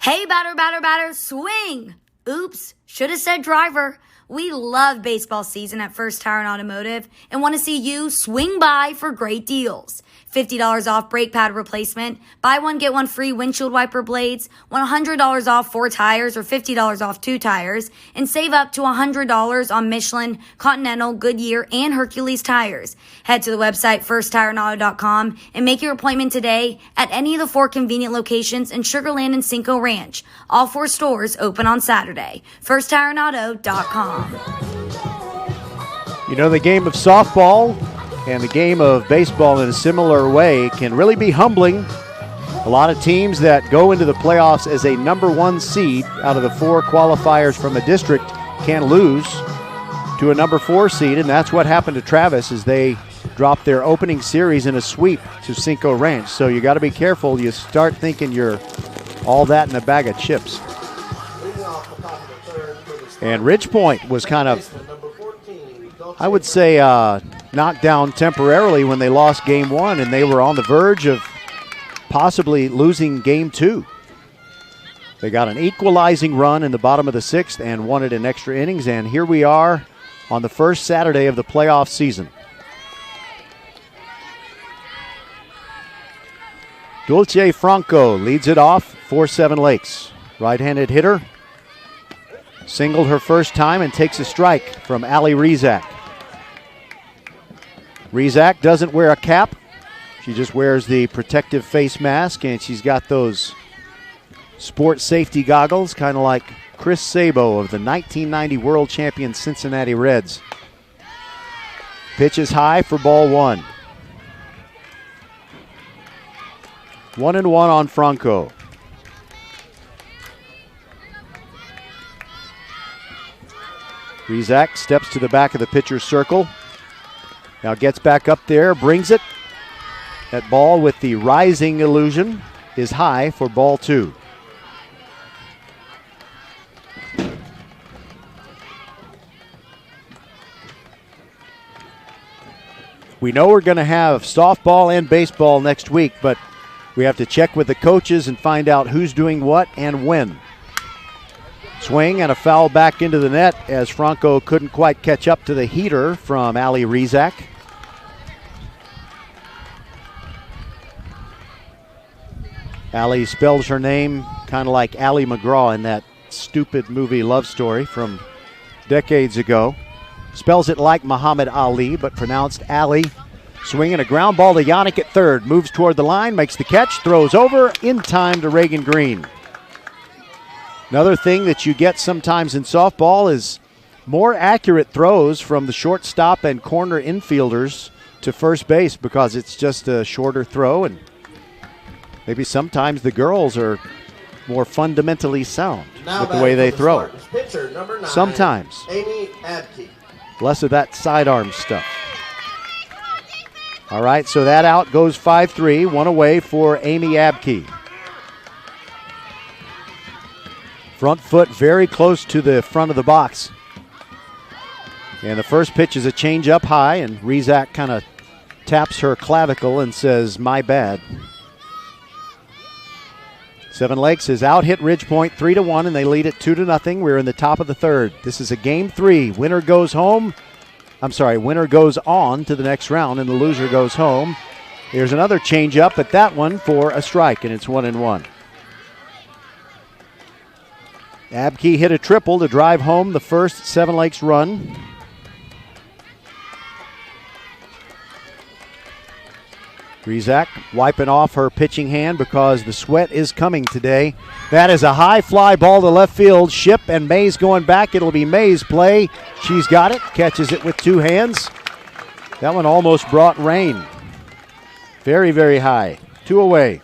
Hey, batter, swing! Oops, should have said driver. We love baseball season at First Tire and Automotive and want to see you swing by for great deals. $50 off brake pad replacement, buy one, get one free windshield wiper blades, $100 off 4 tires or $50 off 2 tires, and save up to $100 on Michelin, Continental, Goodyear, and Hercules tires. Head to the website firsttireandauto.com and make your appointment today at any of the 4 convenient locations in Sugar Land and Cinco Ranch. All 4 stores open on Saturday. firsttireandauto.com. You know, the game of softball and the game of baseball in a similar way can really be humbling. A lot of teams that go into the playoffs as a number 1 seed out of the 4 qualifiers from a district can lose to a number 4 seed, and that's what happened to Travis as they dropped their opening series in a sweep to Cinco Ranch. So you got to be careful. You start thinking you're all that in a bag of chips. And Ridge Point was kind of, I would say, knocked down temporarily when they lost Game 1, and they were on the verge of possibly losing Game 2. They got an equalizing run in the bottom of the 6th and won it in extra innings, and here we are on the first Saturday of the playoff season. Dulce Franco leads it off for Seven Lakes. Right-handed hitter. Singled her first time and takes a strike from Allie Rizak. Rizak doesn't wear a cap. She just wears the protective face mask, and she's got those sport safety goggles, kind of like Chris Sabo of the 1990 world champion Cincinnati Reds. Pitch is high for ball 1. 1-1 on Franco. Rizak steps to the back of the pitcher's circle. Now gets back up there, brings it. That ball with the rising illusion is high for ball 2. We know we're going to have softball and baseball next week, but we have to check with the coaches and find out who's doing what and when. Swing and a foul back into the net as Franco couldn't quite catch up to the heater from Ali Rizak. Ali spells her name kind of like Ali McGraw in that stupid movie Love Story from decades ago. Spells it like Muhammad Ali, but pronounced Ali. Swinging a ground ball to Yannick at third. Moves toward the line, makes the catch, throws over in time to Reagan Green. Another thing that you get sometimes in softball is more accurate throws from the shortstop and corner infielders to first base because it's just a shorter throw, and maybe sometimes the girls are more fundamentally sound with the way they throw. Pitcher, number 9, sometimes. Amy Abke. Less of that sidearm stuff. All right, so that out goes 5-3, one away for Amy Abke. Front foot very close to the front of the box. And the first pitch is a change up high, and Rizak kind of taps her clavicle and says, "My bad." Seven Lakes has out-hit Ridgepoint 3-1, and they lead it 2-0. We're in the top of the third. This is a game 3. Winner goes on to the next round, and the loser goes home. Here's another change-up, but that one for a strike, and it's 1-1. Abke hit a triple to drive home the first Seven Lakes run. Rizak wiping off her pitching hand because the sweat is coming today. That is a high fly ball to left field. Ship and Mays going back. It'll be Mays' play. She's got it. Catches it with 2 hands. That one almost brought rain. Very, very high. 2 away.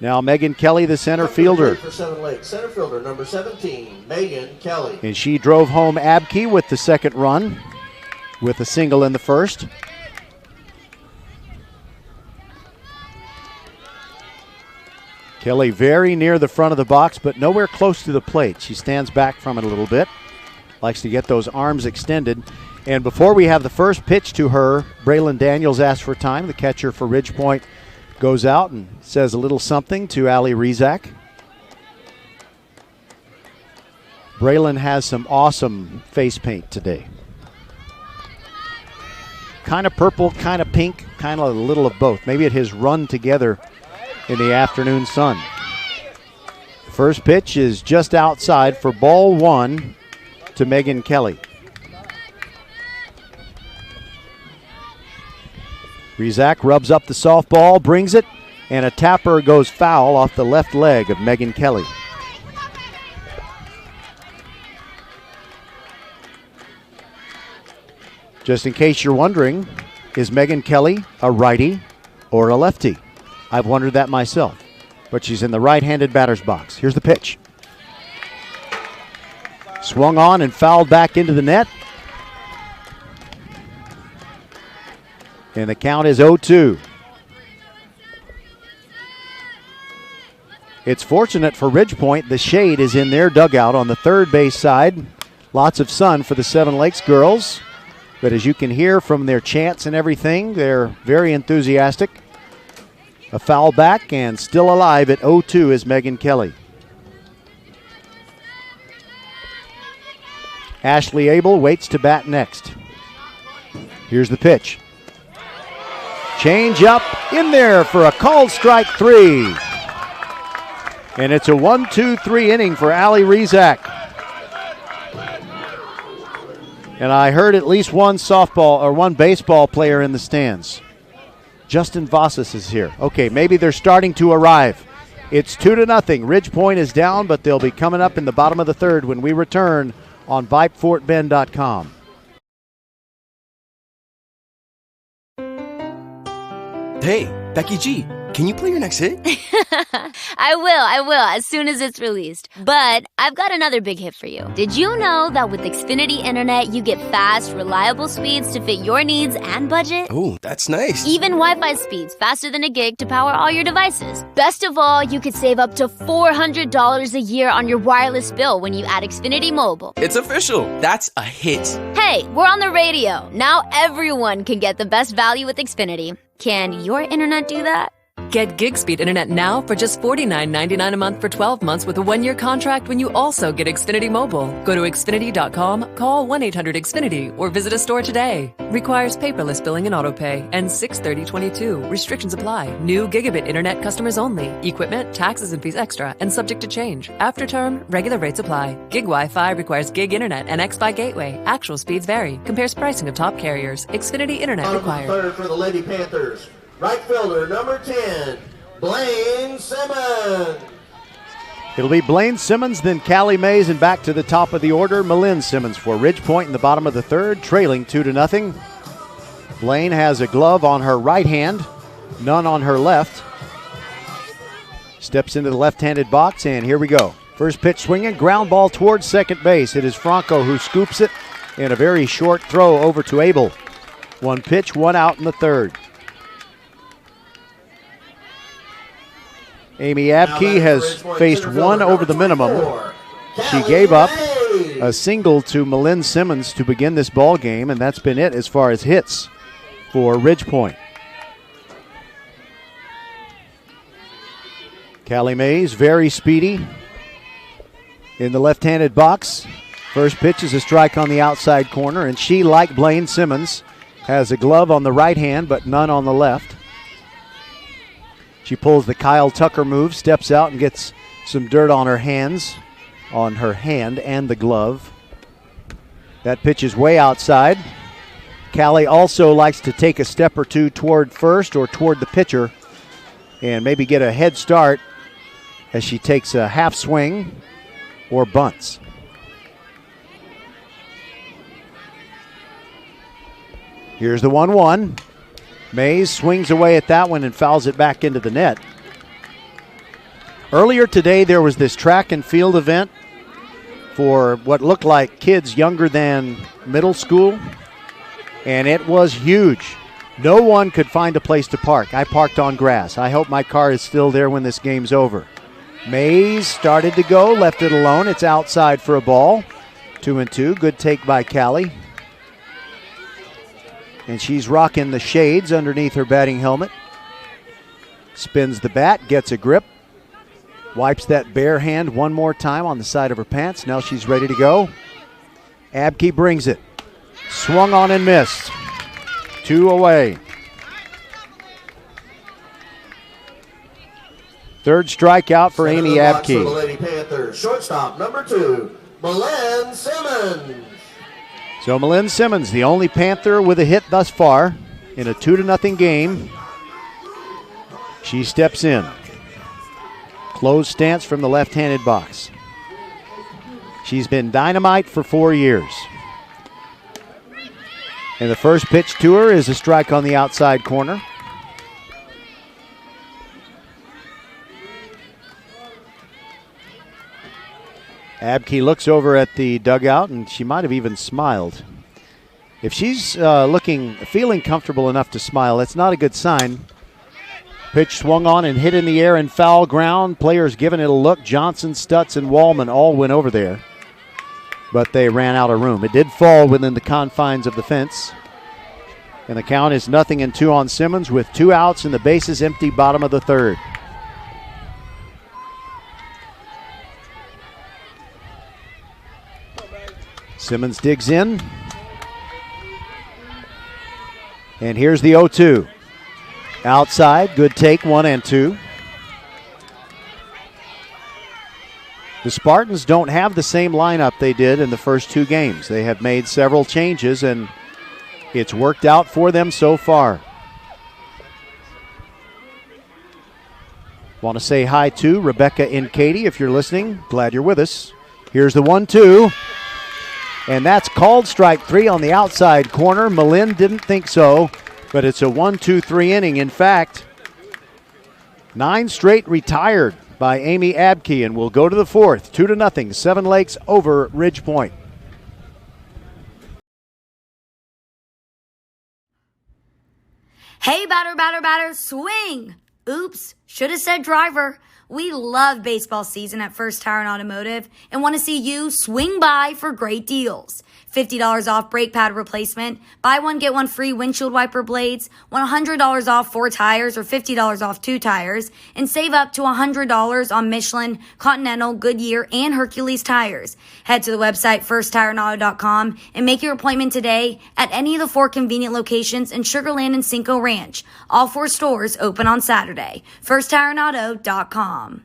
Now Megan Kelly, the center fielder. For Seven Lakes, center fielder, number 17, Megan Kelly. And she drove home Abke with the second run with a single in the first. Kelly very near the front of the box, but nowhere close to the plate. She stands back from it a little bit. Likes to get those arms extended. And before we have the first pitch to her, Braylon Daniels asks for time. The catcher for Ridgepoint goes out and says a little something to Ali Rizak. Braylon has some awesome face paint today. Kind of purple, kind of pink, kind of a little of both. Maybe it has run together in the afternoon sun. First pitch is just outside for ball 1 to Megan Kelly. Rizak rubs up the softball, brings it, and a tapper goes foul off the left leg of Megan Kelly. Just in case you're wondering, is Megan Kelly a righty or a lefty? I've wondered that myself, but she's in the right-handed batter's box. Here's the pitch. Swung on and fouled back into the net. And the count is 0-2. It's fortunate for Ridgepoint. The shade is in their dugout on the third base side. Lots of sun for the Seven Lakes girls. But as you can hear from their chants and everything, they're very enthusiastic. A foul back, and still alive at 0-2 is Megan Kelly. Ashley Abel waits to bat next. Here's the pitch. Change up in there for a called strike 3. And it's a 1-2-3 inning for Ali Rizak. And I heard at least one softball or one baseball player in the stands. Justin Vassis is here. Okay, maybe they're starting to arrive. It's 2-0. Ridgepoint is down, but they'll be coming up in the bottom of the third when we return on VypeFortBend.com. Hey, Becky G, can you play your next hit? I will, as soon as it's released. But I've got another big hit for you. Did you know that with Xfinity Internet, you get fast, reliable speeds to fit your needs and budget? Oh, that's nice. Even Wi-Fi speeds faster than a gig to power all your devices. Best of all, you could save up to $400 a year on your wireless bill when you add Xfinity Mobile. It's official. That's a hit. Hey, we're on the radio. Now everyone can get the best value with Xfinity. Can your internet do that? Get gig speed internet now for just $49.99 a month for 12 months with a 1-year contract when you also get Xfinity Mobile. Go to Xfinity.com, call 1-800-XFINITY, or visit a store today. Requires paperless billing and autopay. Ends 6/30/22. Restrictions apply. New gigabit internet customers only. Equipment, taxes and fees extra and subject to change. After term, regular rates apply. Gig Wi-Fi requires gig internet and X-Fi gateway. Actual speeds vary. Compares pricing of top carriers. Xfinity internet required. Third for the Lady Panthers. Right fielder, number 10, Blaine Simmons. It'll be Blaine Simmons, then Callie Mays, and back to the top of the order, Malin Simmons for Ridgepoint in the bottom of the third, trailing 2-0. Blaine has a glove on her right hand, none on her left. Steps into the left-handed box, and here we go. First pitch swinging, ground ball towards second base. It is Franco who scoops it, and a very short throw over to Abel. One pitch, one out in the third. Amy Abke has faced one over the minimum. She gave up a single to Malin Simmons to begin this ball game, and that's been it as far as hits for Ridgepoint. Callie Mays, very speedy in the left-handed box. First pitch is a strike on the outside corner, and she, like Blaine Simmons, has a glove on the right hand but none on the left. She pulls the Kyle Tucker move, steps out and gets some dirt on her hands, on her hand and the glove. That pitch is way outside. Callie also likes to take a step or two toward first or toward the pitcher and maybe get a head start as she takes a half swing or bunts. Here's the 1-1. Mays swings away at that one and fouls it back into the net. Earlier today, there was this track and field event for what looked like kids younger than middle school, and it was huge. No one could find a place to park. I parked on grass. I hope my car is still there when this game's over. Mays started to go, left it alone. It's outside for a ball. 2-2. Good take by Callie. And she's rocking the shades underneath her batting helmet. Spins the bat, gets a grip. Wipes that bare hand one more time on the side of her pants. Now she's ready to go. Abke brings it. Swung on and missed. 2 away. Third strikeout for Amy Abke. For the Lady Panthers, shortstop number 2, Malin Simmons. So Malin Simmons, the only Panther with a hit thus far in a 2-0 game. She steps in. Closed stance from the left-handed box. She's been dynamite for 4 years. And the first pitch to her is a strike on the outside corner. Abke looks over at the dugout, and she might have even smiled. If she's feeling comfortable enough to smile, that's not a good sign. Pitch swung on and hit in the air and foul ground. Players giving it a look. Johnson, Stutz, and Wallman all went over there, but they ran out of room. It did fall within the confines of the fence. And the count is 0-2 on Simmons with 2 outs and the bases empty, bottom of the third. Simmons digs in. And here's the 0-2. Outside, good take, 1-2. The Spartans don't have the same lineup they did in the first 2 games. They have made several changes, and it's worked out for them so far. Want to say hi to Rebecca and Katie if you're listening. Glad you're with us. Here's the 1-2. And that's called strike 3 on the outside corner. Malin didn't think so, but it's a 1-2-3 inning. In fact, 9 straight retired by Amy Abke, and we'll go to the fourth. 2-0, Seven Lakes over Ridge Point. Hey, batter, swing! Oops, should have said driver. We love baseball season at First Tire and Automotive and want to see you swing by for great deals. $50 off brake pad replacement, buy one, get one free windshield wiper blades, $100 off 4 tires or $50 off 2 tires, and save up to $100 on Michelin, Continental, Goodyear, and Hercules tires. Head to the website firsttireandauto.com and make your appointment today at any of the 4 convenient locations in Sugar Land and Cinco Ranch. All 4 stores open on Saturday. firsttireandauto.com.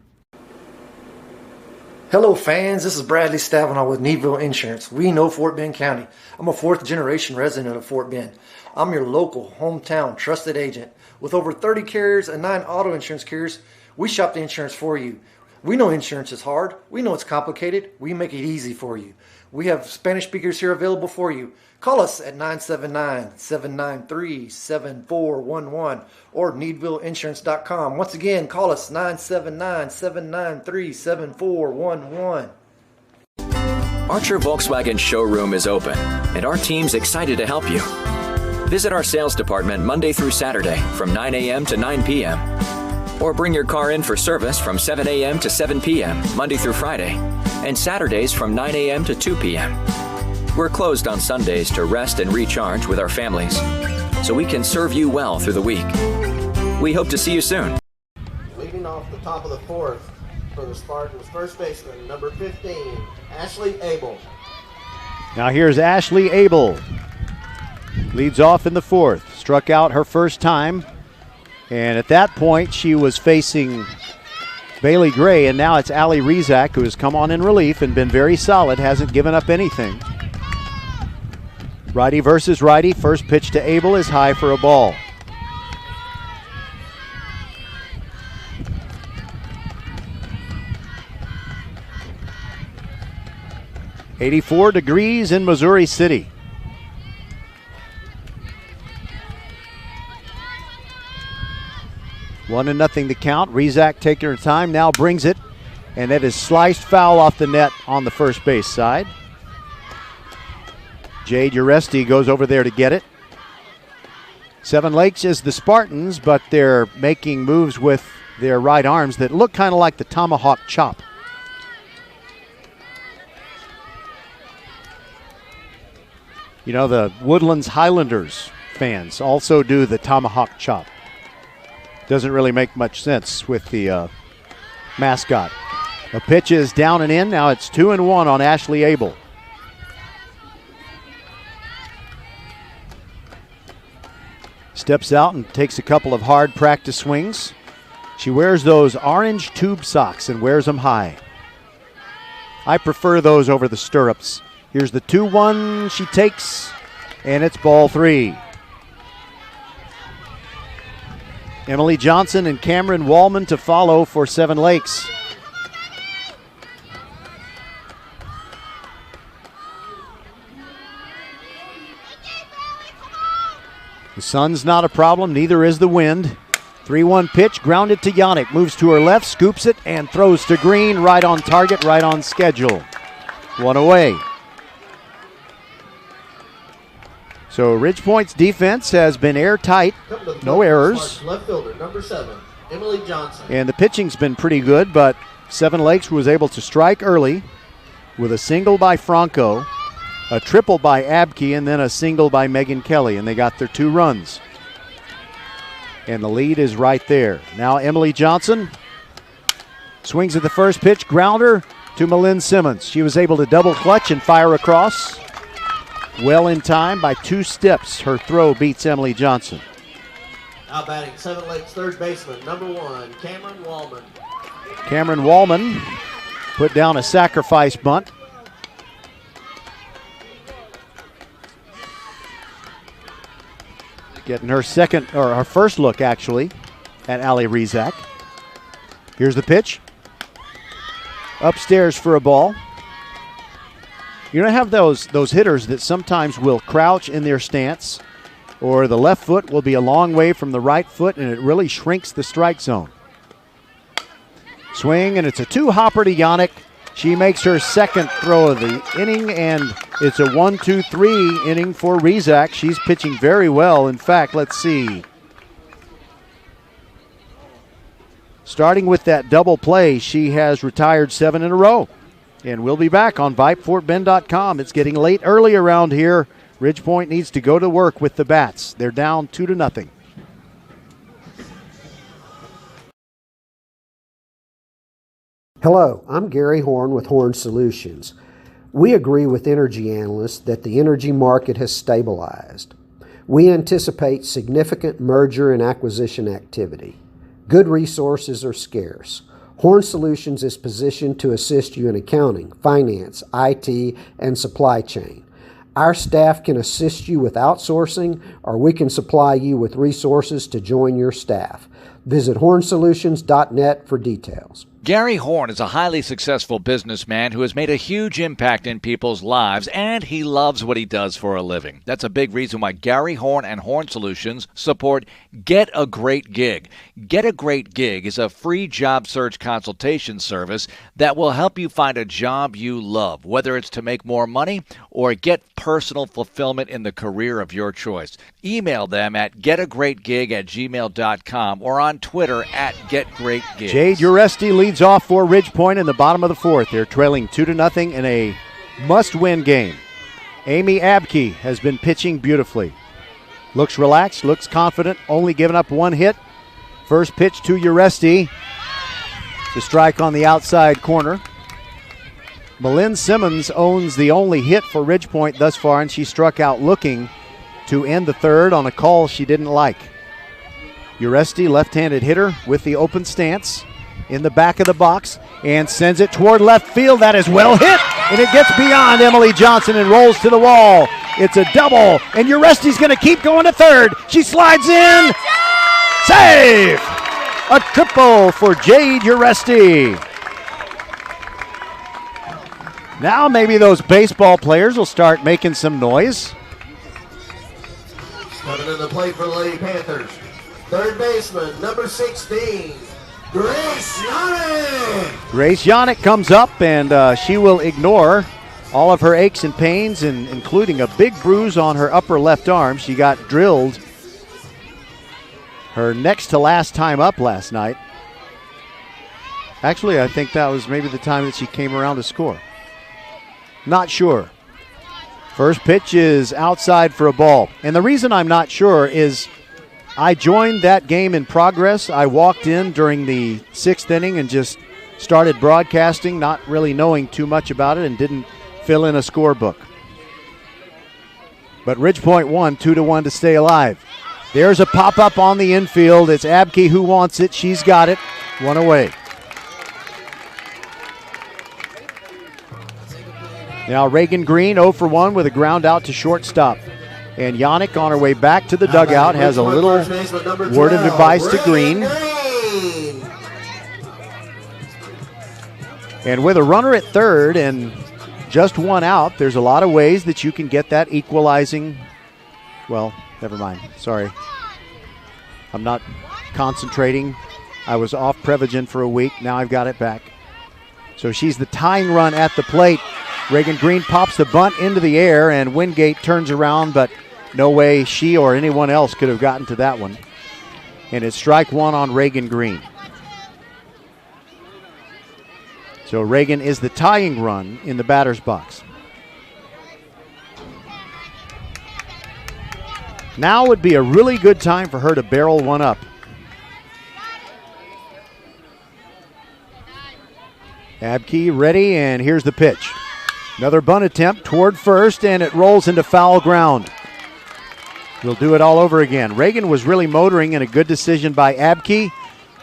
Hello fans, this is Bradley Stavanaugh with Needville Insurance. We know Fort Bend County. I'm a 4th generation resident of Fort Bend. I'm your local, hometown, trusted agent. With over 30 carriers and 9 auto insurance carriers, we shop the insurance for you. We know insurance is hard. We know it's complicated. We make it easy for you. We have Spanish speakers here available for you. Call us at 979-793-7411 or needvilleinsurance.com. Once again, call us 979-793-7411. Archer Volkswagen showroom is open, and our team's excited to help you. Visit our sales department Monday through Saturday from 9 a.m. to 9 p.m. Or bring your car in for service from 7 a.m. to 7 p.m. Monday through Friday, and Saturdays from 9 a.m. to 2 p.m. We're closed on Sundays to rest and recharge with our families, so we can serve you well through the week. We hope to see you soon. Leading off the top of the 4th for the Spartans, first baseman, number 15, Ashley Abel. Now here's Ashley Abel. Leads off in the 4th. Struck out her first time. And at that point, she was facing Bailey Gray, and now it's Allie Rezak, who has come on in relief and been very solid, hasn't given up anything. Righty versus righty. First pitch to Abel is high for a ball. "84 degrees in Missouri City." One and nothing the count. Rezak taking her time, now brings it, and that is sliced foul off the net on the first base side. Jade Uresti goes over there to get it. Seven Lakes is the Spartans, but they're making moves with their right arms that look kind of like the tomahawk chop. You know, the Woodlands Highlanders fans also do the tomahawk chop. Doesn't really make much sense with the mascot. The pitch is down and in. Now it's 2-1 on Ashley Abel. Steps out and takes a couple of hard practice swings. She wears those orange tube socks and wears them high. I prefer those over the stirrups. Here's the 2-1 she takes, and it's ball 3. Emily Johnson and Cameron Wallman to follow for Seven Lakes. The sun's not a problem, neither is the wind. 3-1 pitch, grounded to Yannick. Moves to her left, scoops it, and throws to Green. Right on target, right on schedule. One away. So Ridge Point's defense has been airtight. No errors. Left fielder, number 7, Emily Johnson. And the pitching's been pretty good, but Seven Lakes was able to strike early with a single by Franco, a triple by Abke, and then a single by Megan Kelly, and they got their 2 runs. And the lead is right there. Now Emily Johnson swings at the first pitch, grounder to Malin Simmons. She was able to double clutch and fire across. Well in time by 2 steps. Her throw beats Emily Johnson. Now batting Seven Lakes third baseman, number 1, Cameron Wallman. Cameron Wallman put down a sacrifice bunt. Getting her second, or her first look actually, at Allie Rezak. Here's the pitch. Upstairs for a ball. You don't have those hitters that sometimes will crouch in their stance, or the left foot will be a long way from the right foot, and it really shrinks the strike zone. Swing, and it's a two-hopper to Yannick. She makes her second throw of the inning, and it's a 1-2-3 inning for Rizak. She's pitching very well. In fact, let's see. Starting with that double play, she has retired 7 in a row. And we'll be back on VypeFortBend.com. It's getting late early around here. Ridgepoint needs to go to work with the bats. They're down 2-0. Hello, I'm Gary Horn with Horn Solutions. We agree with energy analysts that the energy market has stabilized. We anticipate significant merger and acquisition activity. Good resources are scarce. Horn Solutions is positioned to assist you in accounting, finance, IT, and supply chain. Our staff can assist you with outsourcing, or we can supply you with resources to join your staff. Visit hornsolutions.net for details. Gary Horn is a highly successful businessman who has made a huge impact in people's lives, and he loves what he does for a living. That's a big reason why Gary Horn and Horn Solutions support Get a Great Gig. Get a Great Gig is a free job search consultation service that will help you find a job you love, whether it's to make more money or get personal fulfillment in the career of your choice. Email them at getagreatgig@gmail.com or on Twitter at getgreatgig. Jade Uresti leads off for Ridgepoint in the bottom of the fourth. They're trailing 2-0 in a must-win game. Amy Abke has been pitching beautifully. Looks relaxed, looks confident, only giving up one hit. First pitch to Uresti. To strike on the outside corner. Malin Simmons owns the only hit for Ridgepoint thus far, and she struck out looking to end the third on a call she didn't like. Uresti, left-handed hitter with the open stance in the back of the box and sends it toward left field. That is well hit, and it gets beyond Emily Johnson and rolls to the wall. It's a double, and Uresti's going to keep going to third. She slides in. Save! A triple for Jade Uresti. Now maybe those baseball players will start making some noise. Coming to the plate for the Lady Panthers. Third baseman, number 16, Grace Yannick. Grace Yannick comes up, and she will ignore all of her aches and pains, including a big bruise on her upper left arm. She got drilled her next to last time up last night. Actually, I think that was maybe the time that she came around to score. Not sure. First pitch is outside for a ball. And the reason I'm not sure is I joined that game in progress. I walked in during the 6th inning and just started broadcasting, not really knowing too much about it, and didn't fill in a scorebook. But Ridgepoint won 2-1 to stay alive. There's a pop-up on the infield. It's Abke who wants it. She's got it. One away. Now Reagan Green 0 for 1 with a ground out to shortstop. And Yannick on her way back to the dugout has a little word of advice to Green. And with a runner at third and just one out, there's a lot of ways that you can get that equalizing. Well, never mind. Sorry. I'm not concentrating. I was off Prevagen for a week. Now I've got it back. So she's the tying run at the plate. Reagan Green pops the bunt into the air, and Wingate turns around, but no way she or anyone else could have gotten to that one. And it's strike one on Reagan Green. So Reagan is the tying run in the batter's box. Now would be a really good time for her to barrel one up. Abke ready, and here's the pitch. Another bunt attempt toward first, and it rolls into foul ground. We'll do it all over again. Reagan was really motoring, and a good decision by Abke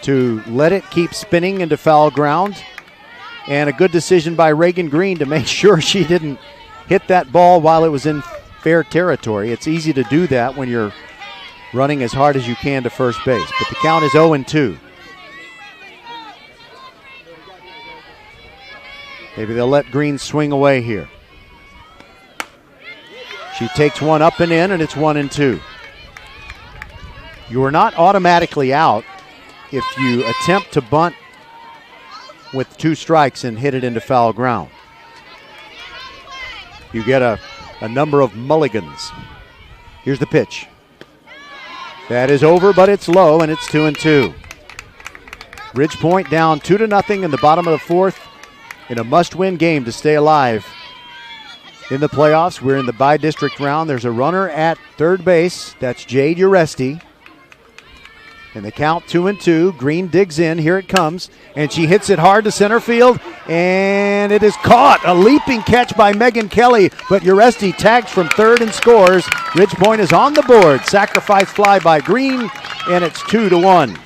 to let it keep spinning into foul ground. And a good decision by Reagan Green to make sure she didn't hit that ball while it was in fair territory. It's easy to do that when you're running as hard as you can to first base. But the count is 0-2. Maybe they'll let Green swing away here. She takes one up and in, and it's 1-2. You are not automatically out if you attempt to bunt with 2 strikes and hit it into foul ground. You get a number of mulligans. Here's the pitch. That is over, but it's low, and it's 2-2. Ridgepoint down 2-0 in the bottom of the 4th in a must-win game to stay alive in the playoffs. We're in the by-district round. There's a runner at third base. That's Jade Uresti. And the count 2-2. Green digs in. Here it comes. And she hits it hard to center field. And it is caught. A leaping catch by Megan Kelly. But Uresti tags from third and scores. Ridgepoint is on the board. Sacrifice fly by Green. And it's 2-1.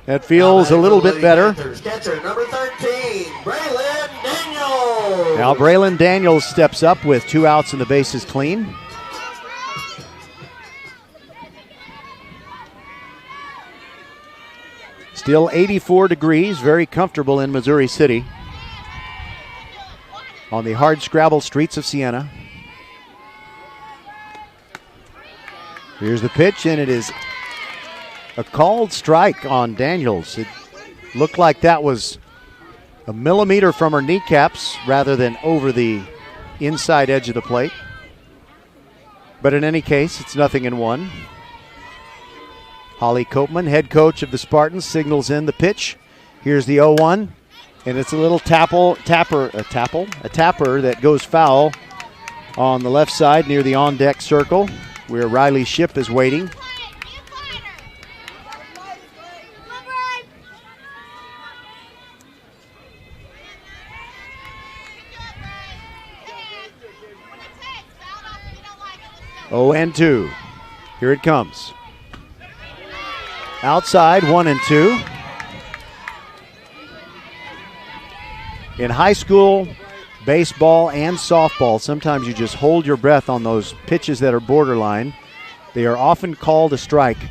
That feels a little bit better. Catcher number 13, Braylon Daniels. Now Braylon Daniels steps up with 2 outs and the bases clean. Still 84 degrees, very comfortable in Missouri City on the hard scrabble streets of Siena. Here's the pitch, and it is a called strike on Daniels. It looked like that was a millimeter from her kneecaps rather than over the inside edge of the plate. But in any case, it's 0-1. Holly Copeman, head coach of the Spartans, signals in the pitch. Here's the 0-1, and it's a little tapper that goes foul on the left side near the on-deck circle where Riley Shipp is waiting. Oh, and 2. Here it comes. Outside, 1-2. In high school baseball and softball, sometimes you just hold your breath on those pitches that are borderline. They are often called a strike.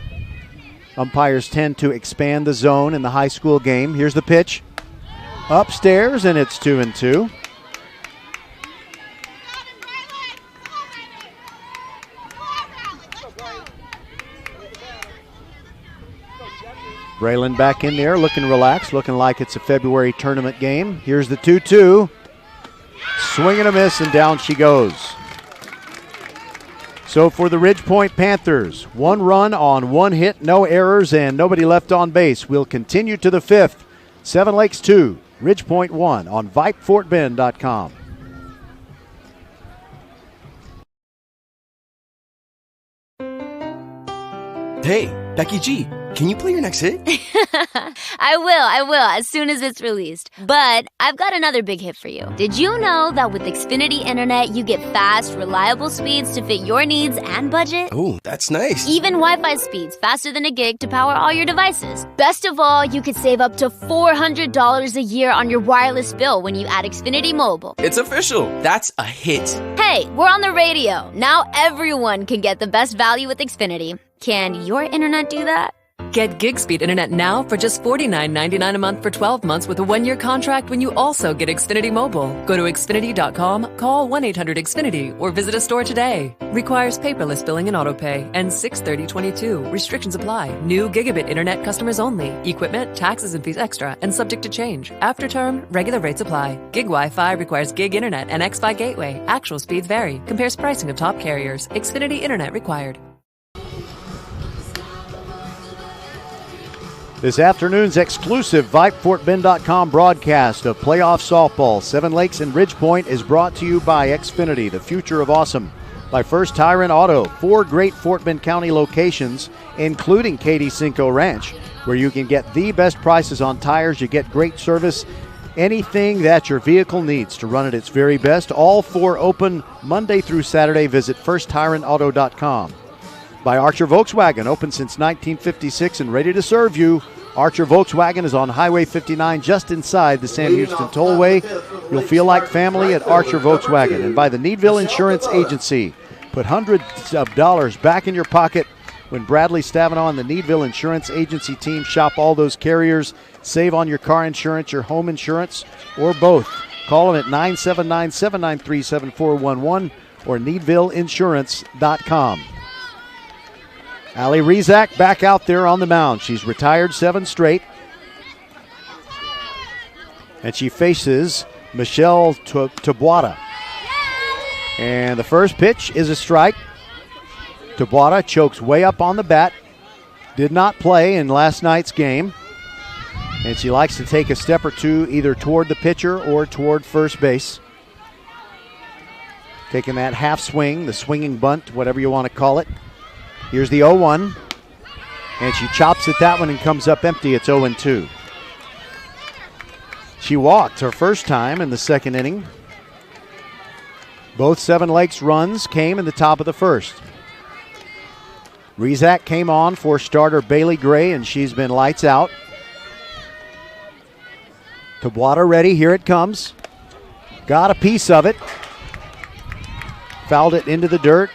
Umpires tend to expand the zone in the high school game. Here's the pitch. Upstairs, and it's 2-2. Braylon back in there, looking relaxed, looking like it's a February tournament game. Here's the 2-2. Swing and a miss, and down she goes. So for the Ridgepoint Panthers, 1 run on 1 hit, no errors, and nobody left on base. We'll continue to the 5th. Seven Lakes 2, Ridgepoint 1 on VypeFortBend.com. Hey, Becky G, can you play your next hit? I will, as soon as it's released. But I've got another big hit for you. Did you know that with Xfinity Internet, you get fast, reliable speeds to fit your needs and budget? Oh, that's nice. Even Wi-Fi speeds faster than a gig to power all your devices. Best of all, you could save up to $400 a year on your wireless bill when you add Xfinity Mobile. It's official. That's a hit. Hey, we're on the radio. Now everyone can get the best value with Xfinity. Can your internet do that? Get gig speed internet now for just $49.99 a month for 12 months with a 1-year contract when you also get Xfinity Mobile. Go to Xfinity.com, call 1-800-XFINITY, or visit a store today. Requires paperless billing and autopay. Ends 6/30/22. Restrictions apply. New gigabit internet customers only. Equipment, taxes and fees extra and subject to change. After term, regular rates apply. Gig Wi-Fi requires gig internet and X-Fi gateway. Actual speeds vary. Compares pricing of top carriers. Xfinity internet required. This afternoon's exclusive VypeFortBend.com broadcast of playoff softball, Seven Lakes and Ridgepoint, is brought to you by Xfinity, the future of awesome. By First Tire and Auto, 4 great Fort Bend County locations, including Katy Cinco Ranch, where you can get the best prices on tires. You get great service, anything that your vehicle needs to run at its very best. All 4 open Monday through Saturday. Visit FirstTireandAuto.com. By Archer Volkswagen, open since 1956 and ready to serve you. Archer Volkswagen is on Highway 59 just inside the Sam Houston Tollway. You'll feel like family at Archer Volkswagen. And by the Needville Insurance Agency. Put hundreds of dollars back in your pocket when Bradley Stavanaugh and the Needville Insurance Agency team shop all those carriers. Save on your car insurance, your home insurance, or both. Call them at 979-793-7411 or needvilleinsurance.com. Ali Rizak back out there on the mound. She's retired 7 straight. And she faces Michelle Tabuada. And the first pitch is a strike. Tabuada chokes way up on the bat. Did not play in last night's game. And she likes to take a step or two either toward the pitcher or toward first base. Taking that half swing, the swinging bunt, whatever you want to call it. Here's the 0-1. And she chops at that one and comes up empty. It's 0-2. She walked her first time in the second inning. Both Seven Lakes runs came in the top of the first. Rizak came on for starter Bailey Gray, and she's been lights out. Tabuada ready. Here it comes. Got a piece of it. Fouled it into the dirt.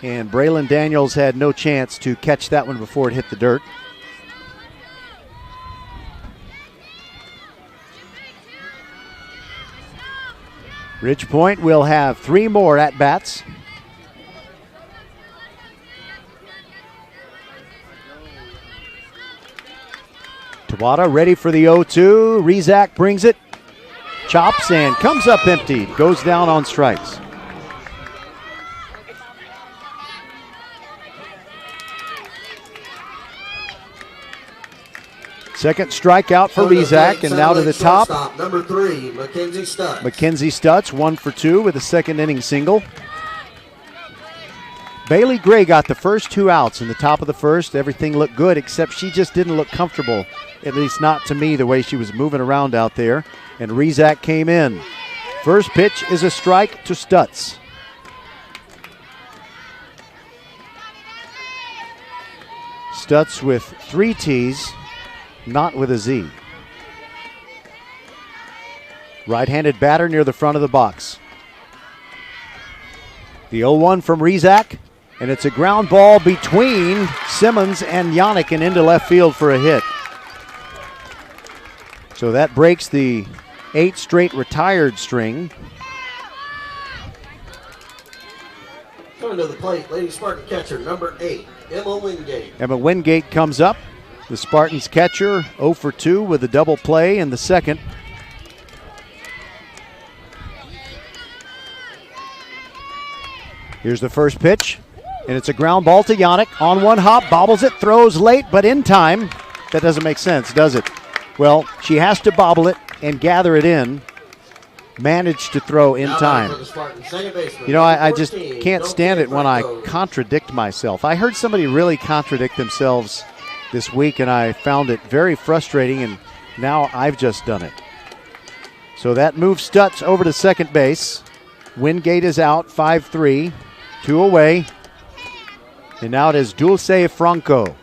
And Braylon Daniels had no chance to catch that one before it hit the dirt. Ridge Point will have 3 more at-bats. Tabuada ready for the 0-2. Rizak brings it. Chops and comes up empty. Goes down on strikes. Second strikeout for Rizak, and now to the top. Number 3, Mackenzie Stutz. Mackenzie Stutz, 1 for 2 with a second inning single. Bailey Gray got the first 2 outs in the top of the first. Everything looked good, except she just didn't look comfortable, at least not to me, the way she was moving around out there. And Rizak came in. First pitch is a strike to Stutz. Stutz with 3 T's. Not with a Z. Right-handed batter near the front of the box. The 0-1 from Rizak, and it's a ground ball between Simmons and Yannick and into left field for a hit. So that breaks the 8 straight retired string. Coming to the plate, Lady Spartan catcher, number 8, Emma Wingate. Emma Wingate comes up. The Spartans catcher 0 for 2 with a double play in the second. Here's the first pitch, and it's a ground ball to Yannick. On one hop, bobbles it, throws late, but in time. That doesn't make sense, does it? Well, she has to bobble it and gather it in. Managed to throw in time. You know, I just can't stand it when I contradict myself. I heard somebody really contradict themselves this week, and I found it very frustrating, and now I've just done it. So that moves Stutz over to second base. Wingate is out, 5-3, 2 away. And now it is Dulce Franco.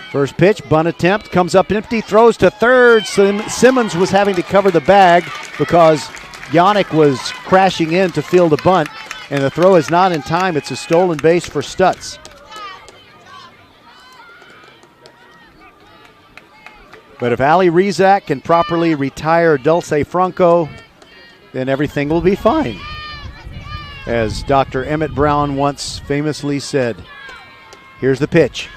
First pitch, bunt attempt, comes up empty, throws to third. Simmons was having to cover the bag because Yannick was crashing in to field a bunt, and the throw is not in time. It's a stolen base for Stutz. But if Ali Rizak can properly retire Dulce Franco, then everything will be fine. As Dr. Emmett Brown once famously said. Here's the pitch.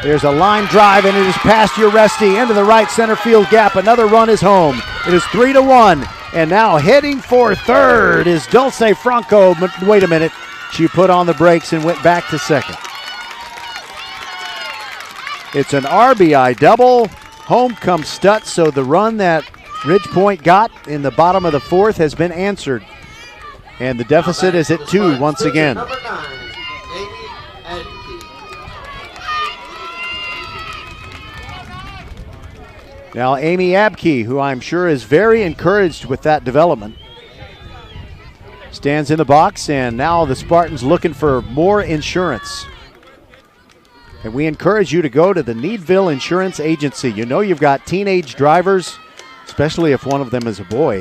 There's a line drive, and it is past Uresti into the right center field gap. Another run is home. It is 3-1, and now heading for third is Dulce Franco. But wait a minute. She put on the brakes and went back to second. It's an RBI double. Home comes Stutz, so the run that Ridge Point got in the bottom of the fourth has been answered. And the deficit is at 2 once again. Now Amy Abke, who I'm sure is very encouraged with that development, stands in the box, and now the Spartans looking for more insurance. And we encourage you to go to the Needville Insurance Agency. You know you've got teenage drivers, especially if one of them is a boy,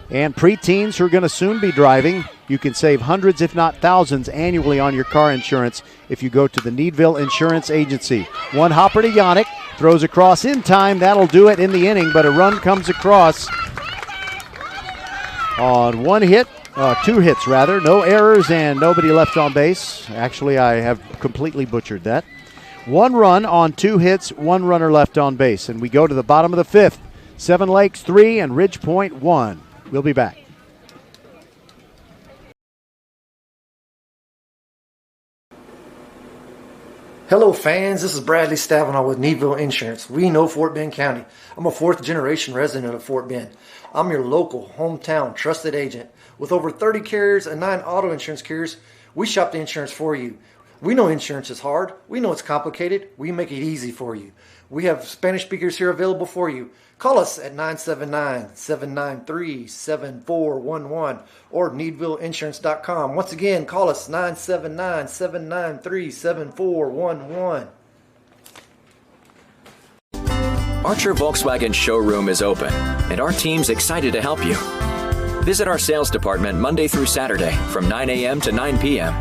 and preteens who are going to soon be driving. You can save hundreds, if not thousands, annually on your car insurance if you go to the Needville Insurance Agency. One hopper to Yannick, throws across in time. That'll do it in the inning, but a run comes across on one hit 2 hits rather, no errors and nobody left on base. Actually, I have completely butchered that. 1 run on 2 hits, 1 runner left on base. And we go to the bottom of the 5th. Seven Lakes 3 and Ridge Point 1. We'll be back. Hello fans, this is Bradley Stavanaugh with Needville Insurance. We know Fort Bend County. I'm a 4th generation resident of Fort Bend. I'm your local, hometown, trusted agent. With over 30 carriers and 9 auto insurance carriers, we shop the insurance for you. We know insurance is hard. We know it's complicated. We make it easy for you. We have Spanish speakers here available for you. Call us at 979-793-7411 or needvilleinsurance.com. Once again, call us 979-793-7411. Archer Volkswagen showroom is open, and our team's excited to help you. Visit our sales department Monday through Saturday from 9 a.m. to 9 p.m.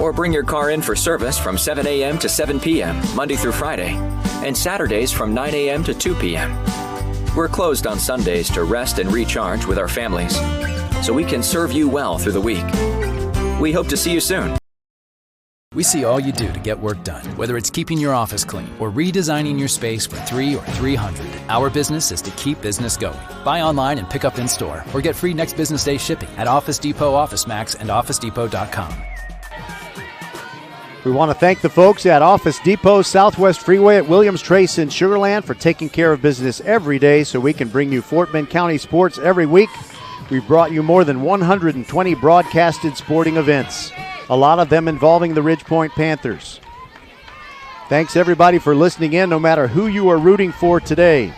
Or bring your car in for service from 7 a.m. to 7 p.m. Monday through Friday, and Saturdays from 9 a.m. to 2 p.m. We're closed on Sundays to rest and recharge with our families, so we can serve you well through the week. We hope to see you soon. We see all you do to get work done, whether it's keeping your office clean or redesigning your space for 3 or 300. Our business is to keep business going. Buy online and pick up in store, or get free next business day shipping at Office Depot, Office Max, and OfficeDepot.com. We want to thank the folks at Office Depot, Southwest Freeway at Williams Trace in Sugar Land for taking care of business every day so we can bring you Fort Bend County sports every week. We've brought you more than 120 broadcasted sporting events, a lot of them involving the Ridge Point Panthers. Thanks everybody for listening in, no matter who you are rooting for today.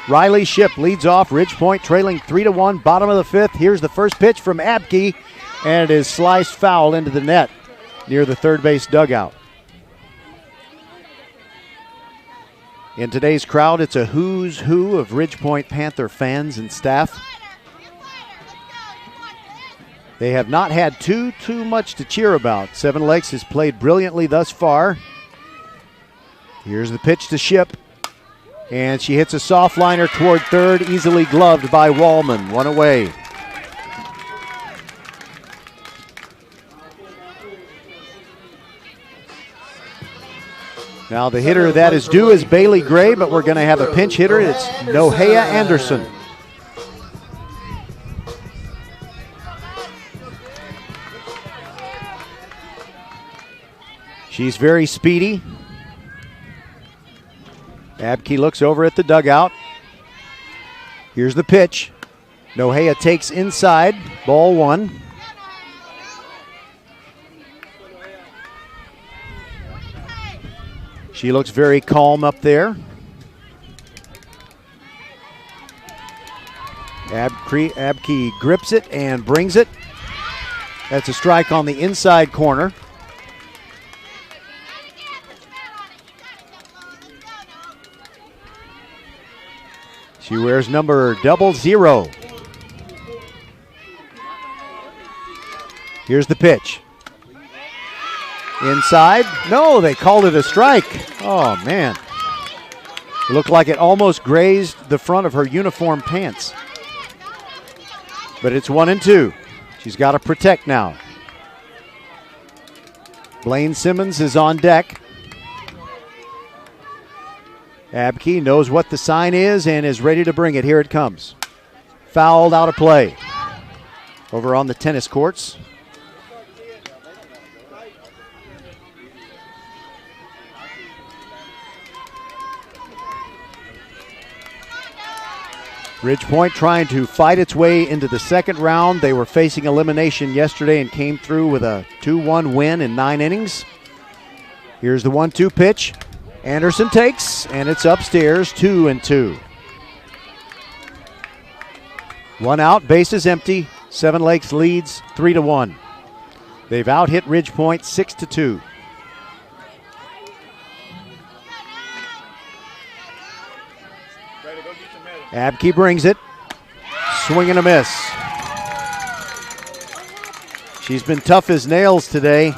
Riley Shipp leads off, Ridge Point trailing 3-1, bottom of the 5th. Here's the first pitch from Abke, and it is sliced foul into the net near the third base dugout. In today's crowd, it's a who's who of Ridge Point Panther fans and staff. They have not had too much to cheer about. Seven Lakes has played brilliantly thus far. Here's the pitch to Shipp, and she hits a soft liner toward third, easily gloved by Wallman. 1 away. Now the hitter that is due is Bailey Gray, but we're going to have a pinch hitter. It's Nohea Anderson. She's very speedy. Abke looks over at the dugout. Here's the pitch. Nohea takes inside, ball 1. She looks very calm up there. Abke grips it and brings it. That's a strike on the inside corner. She wears number 00. Here's the pitch. Inside. No, they called it a strike. Oh, man. It looked like it almost grazed the front of her uniform pants. But it's 1-2. She's got to protect now. Blaine Simmons is on deck. Abke knows what the sign is and is ready to bring it. Here it comes. Fouled out of play. Over on the tennis courts. Ridge Point trying to fight its way into the second round. They were facing elimination yesterday and came through with a 2-1 win in 9 innings. Here's the 1-2 pitch. Anderson takes, and it's upstairs, 2-2. 1 out, bases empty. Seven Lakes leads 3-1. They've out-hit Ridge Point 6-2. Abke brings it. Swing and a miss. She's been tough as nails today.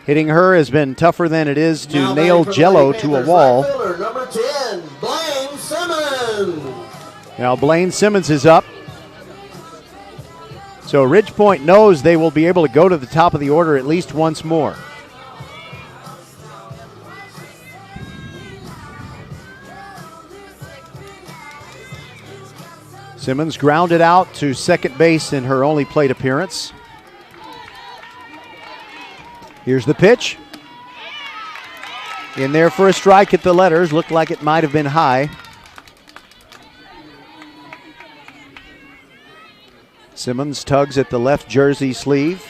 Hitting her has been tougher than it is to nail Jello to a wall. Number 10, Blaine Simmons. Now Blaine Simmons is up. So Ridgepoint knows they will be able to go to the top of the order at least once more. Simmons grounded out to second base in her only plate appearance. Here's the pitch. In there for a strike at the letters. Looked like it might have been high. Simmons tugs at the left jersey sleeve.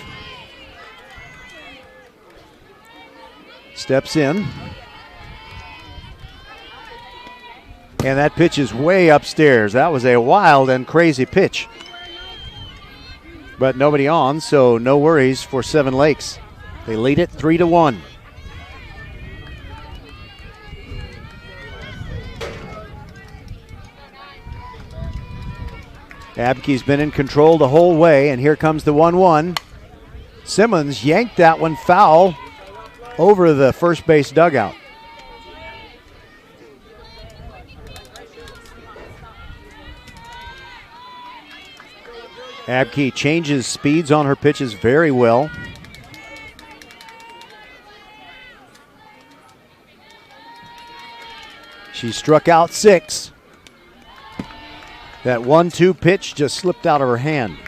Steps in. And that pitch is way upstairs. That was a wild and crazy pitch. But nobody on, so no worries for Seven Lakes. They lead it 3-1. Abke's been in control the whole way, and here comes the 1-1. Simmons yanked that one foul over the first base dugout. Abke changes speeds on her pitches very well. She struck out 6. That 1-2 pitch just slipped out of her hand.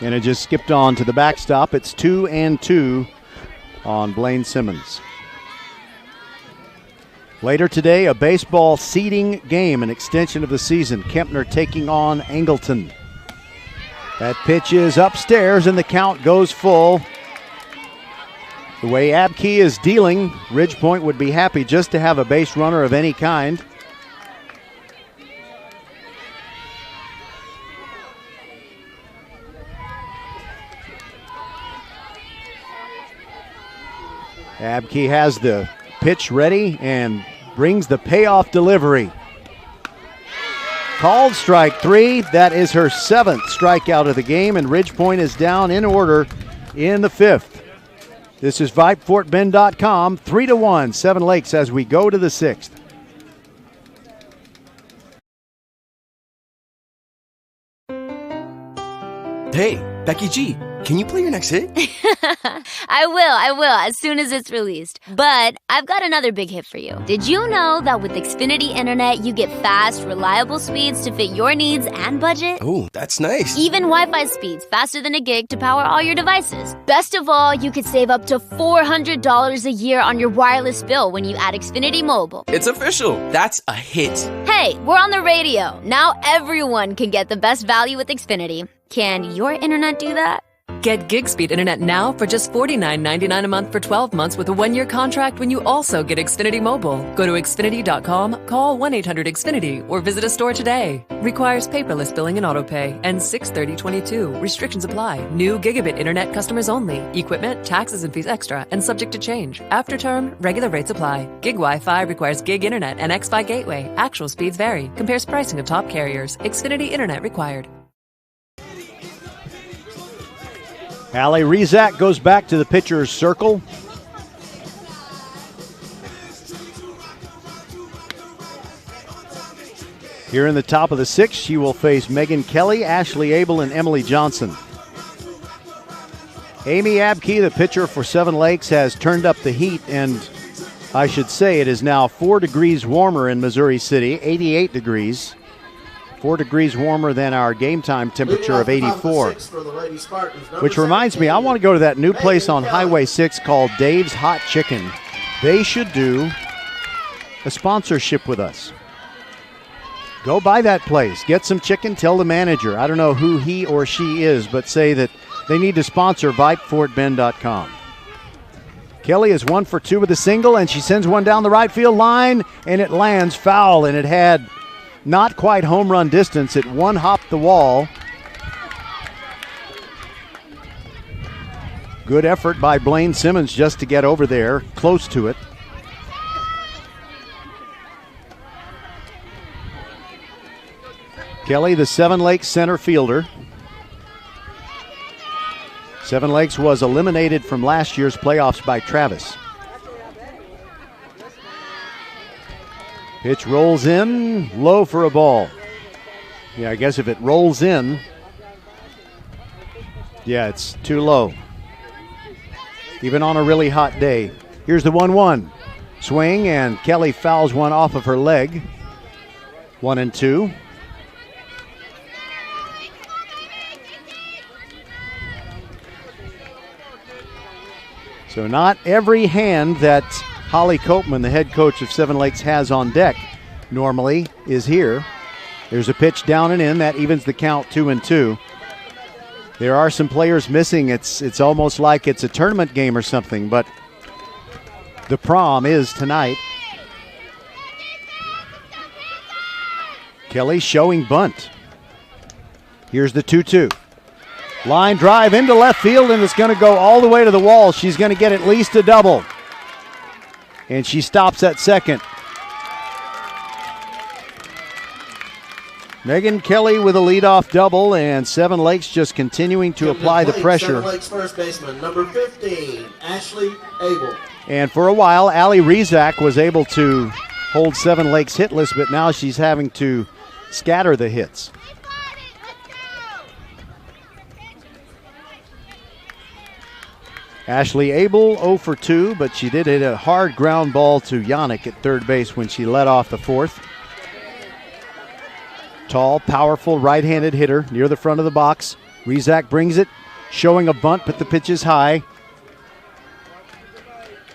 And it just skipped on to the backstop. It's 2-2 on Blaine Simmons. Later today, a baseball seeding game, an extension of the season. Kempner taking on Angleton. That pitch is upstairs and the count goes full. The way Abke is dealing, Ridgepoint would be happy just to have a base runner of any kind. Abke has the pitch ready and brings the payoff delivery. Called strike 3. That is her 7th strikeout of the game, and Ridgepoint is down in order in the 5th. This is VypeFortBend.com, 3-1, Seven Lakes as we go to the 6th. Hey, Becky G, can you play your next hit? I will, as soon as it's released. But I've got another big hit for you. Did you know that with Xfinity Internet, you get fast, reliable speeds to fit your needs and budget? Oh, that's nice. Even Wi-Fi speeds faster than a gig to power all your devices. Best of all, you could save up to $400 a year on your wireless bill when you add Xfinity Mobile. It's official. That's a hit. Hey, we're on the radio. Now everyone can get the best value with Xfinity. Can your internet do that? Get gig speed internet now for just $49.99 a month for 12 months with a 1-year contract when you also get Xfinity Mobile. Go to Xfinity.com, call 1-800-XFINITY, or visit a store today. Requires paperless billing and autopay. And 6/30/22. Restrictions apply. New gigabit internet customers only. Equipment, taxes and fees extra and subject to change. After term, regular rates apply. Gig Wi-Fi requires gig internet and X-Fi gateway. Actual speeds vary. Compares pricing of top carriers. Xfinity internet required. Allie Rizak goes back to the pitcher's circle. Here in the top of the 6th, she will face Megan Kelly, Ashley Abel, and Emily Johnson. Amy Abke, the pitcher for Seven Lakes, has turned up the heat, and I should say it is now 4 degrees warmer in Missouri City, 88 degrees. 4 degrees warmer than our game time temperature of 84. Which reminds me, I want to go to that new place on Highway 6 called Dave's Hot Chicken. They should do a sponsorship with us. Go by that place, get some chicken, tell the manager. I don't know who he or she is, but say that they need to sponsor VypeFortBend.com. Kelly is 1 for 2 with a single, and she sends one down the right field line, and it lands foul, and it had not quite home run distance. It one-hopped the wall. Good effort by Blaine Simmons just to get over there, close to it. Kelly, the Seven Lakes center fielder. Seven Lakes was eliminated from last year's playoffs by Travis. Pitch rolls in, low for a ball. Yeah, I guess if it rolls in, yeah, it's too low. Even on a really hot day. Here's the 1-1. Swing, and Kelly fouls one off of her leg. 1-2. So not every hand that Holly Copeman, the head coach of Seven Lakes, has on deck normally is here. There's a pitch down and in. That evens the count 2-2. There are some players missing. It's almost like it's a tournament game or something, but the prom is tonight. Kelly showing bunt. Here's the 2-2. Line drive into left field, and it's going to go all the way to the wall. She's going to get at least a double. And she stops at second. Megan Kelly with a leadoff double, and Seven Lakes just continuing to apply the pressure. Seven Lakes first baseman, number 15, Ashley Abel. And for a while, Allie Rizak was able to hold Seven Lakes hitless, but now she's having to scatter the hits. Ashley Abel 0 for 2, but she did hit a hard ground ball to Yannick at third base when she led off the fourth. Tall, powerful right-handed hitter near the front of the box. Rizak brings it, showing a bunt, but the pitch is high.